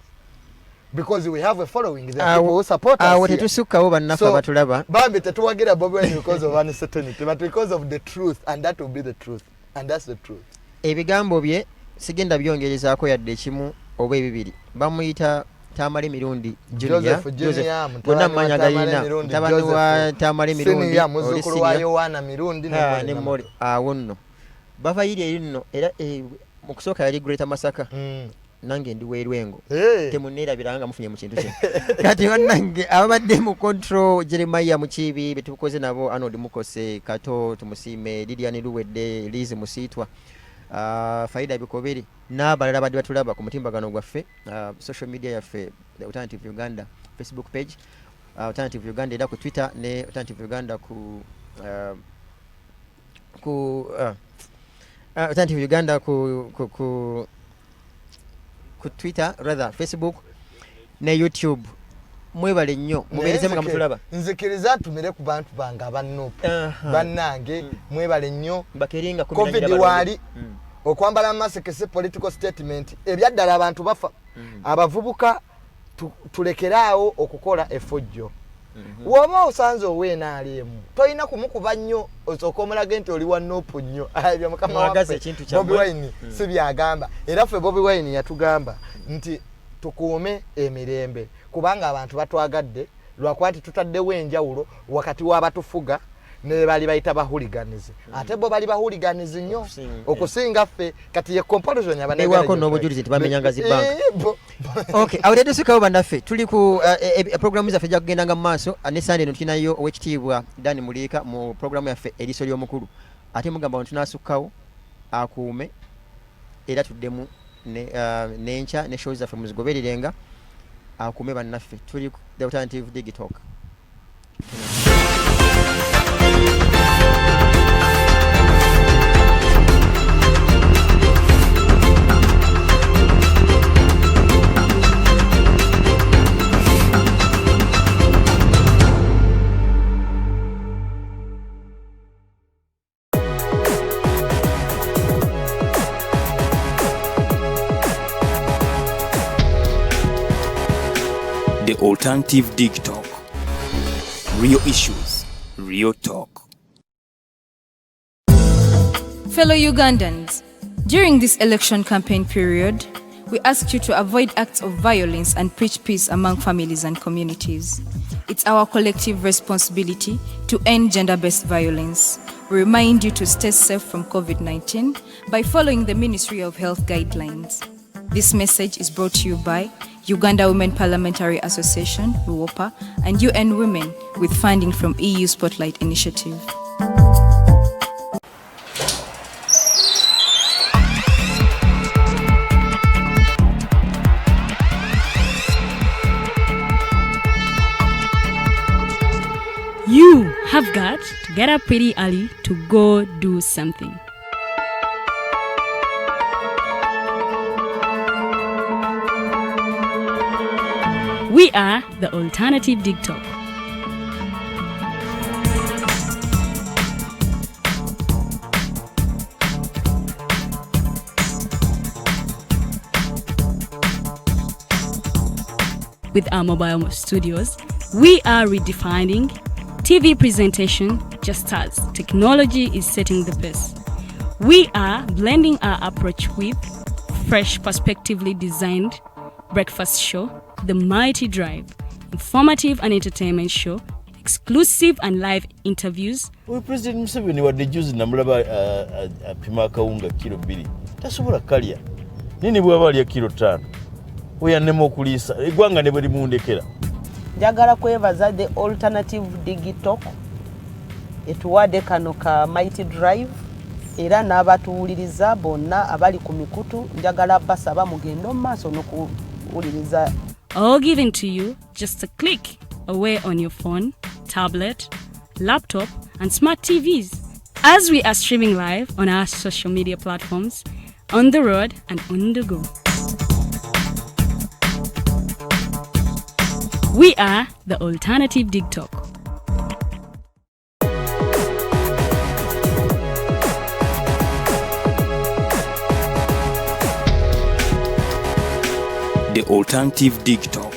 Because we have a following, the people who support us here. So, Bambi tetuwagira Bobi Wine because of uncertainty, but because of the truth, and that will be the truth, and that's the truth. Ebigambo bye sigenda byongerezaako yadde ekimu oba ebibiri. Bamuyita Tamale Mirundi Jnr. Joseph bonna amanya galina mutabani wa Tamale Mirundi muzzukulu wa Yohana Mirundi ne Mori awo nno bavayiri erino era mu kusooka yali Greater Masaka. Nange ndi weerwengo temuneerabiranga mufunye mu kintu kye kati bannange ababadde mu control Jeremiah Mukiibi betukoze nabo Arnold Mukose Kato tumusiime Lilian Luwedde Liz Musiitwa Faida Bikoberi n'abalala badde batulaba ku mutimbagano gwaffe social media yaffe The Alternative Uganda Facebook page Alternative Uganda era ku Twitter ne Alternative Uganda ku Alternative Uganda ku Twitter rather Facebook ne YouTube. Mwebale nnyo mubeereze nga mutulaba. Nzikiriza tumire ku bantu banga abannupu bannange mwebale nnyo bakeringa COVID wali okwambala maseke se political statement ebyaddala abantu bafa abavubuka tulekeraawo okukola effojjo. Woba osanze oweena aliemu toyina kumukuba nnyo osooka omulage nti oli wa nopu nnyo ebyo mukama waffe Bobi Wine si byagamba era ffe Bobi Wine yatugamba nti tukuume emirembe kubanga abantu batwagadde lwakwati tutaddewo enjawulo wakati w'abatufuga ne bali bayita bahooliganism ate bo bali bahooliganism nnyo okusinga ffe kati ye comparison abanewako n'obujulizi nti bamenyanga zibbanka okay awo leero sikawo bannaffe tuli ku programu zaffe ejja kugendanga mu maaso ne sande eno tulinayo owekitiibwa Dani Muliika mu programu yaffe eriiso ly'omukulu ate mugamba wano tunaasukkawo akuume era tuddemu n'enkya ne shows zaffe muzigobererenga akuume bannaffe tuli ku the alternative digitalk. The Alternative Digitalk. Real issues, real talk. Fellow Ugandans, during this election campaign period, we ask you to avoid acts of violence and preach peace among families and communities. It's our collective responsibility to end gender-based violence. We remind you to stay safe from COVID-19 by following the Ministry of Health guidelines. This message is brought to you by Uganda Women Parliamentary Association, UWOPA, and UN Women with funding from EU Spotlight Initiative. You have got to get up pretty early to go do something. We are the Alternative Digitalk. With our mobile studios, we are redefining TV presentation just as technology is setting the pace. We are blending our approach with fresh, perspectively designed breakfast show, The Mighty Drive, informative and entertainment show, exclusive and live interviews. President Museveni wadde juzi namulaba apima akawunga kilo 2 tasobola kalya nini bwaba alya kilo 5 oyannema okuliisa eggwanga ne bwe limundekera. Njagala kwebaza the Alternative Digitalk etuwadde kano ka Mighty Drive era n'abatuwuliriza bonna abali ku mikutu njagala basaba mugendo mu maaso n'okuwuliriza. All given to you just a click away on your phone, tablet, laptop, and smart TVs. As we are streaming live on our social media platforms, on the road and on the go. We are the Alternative Digitalk. The Alternative Digitalk.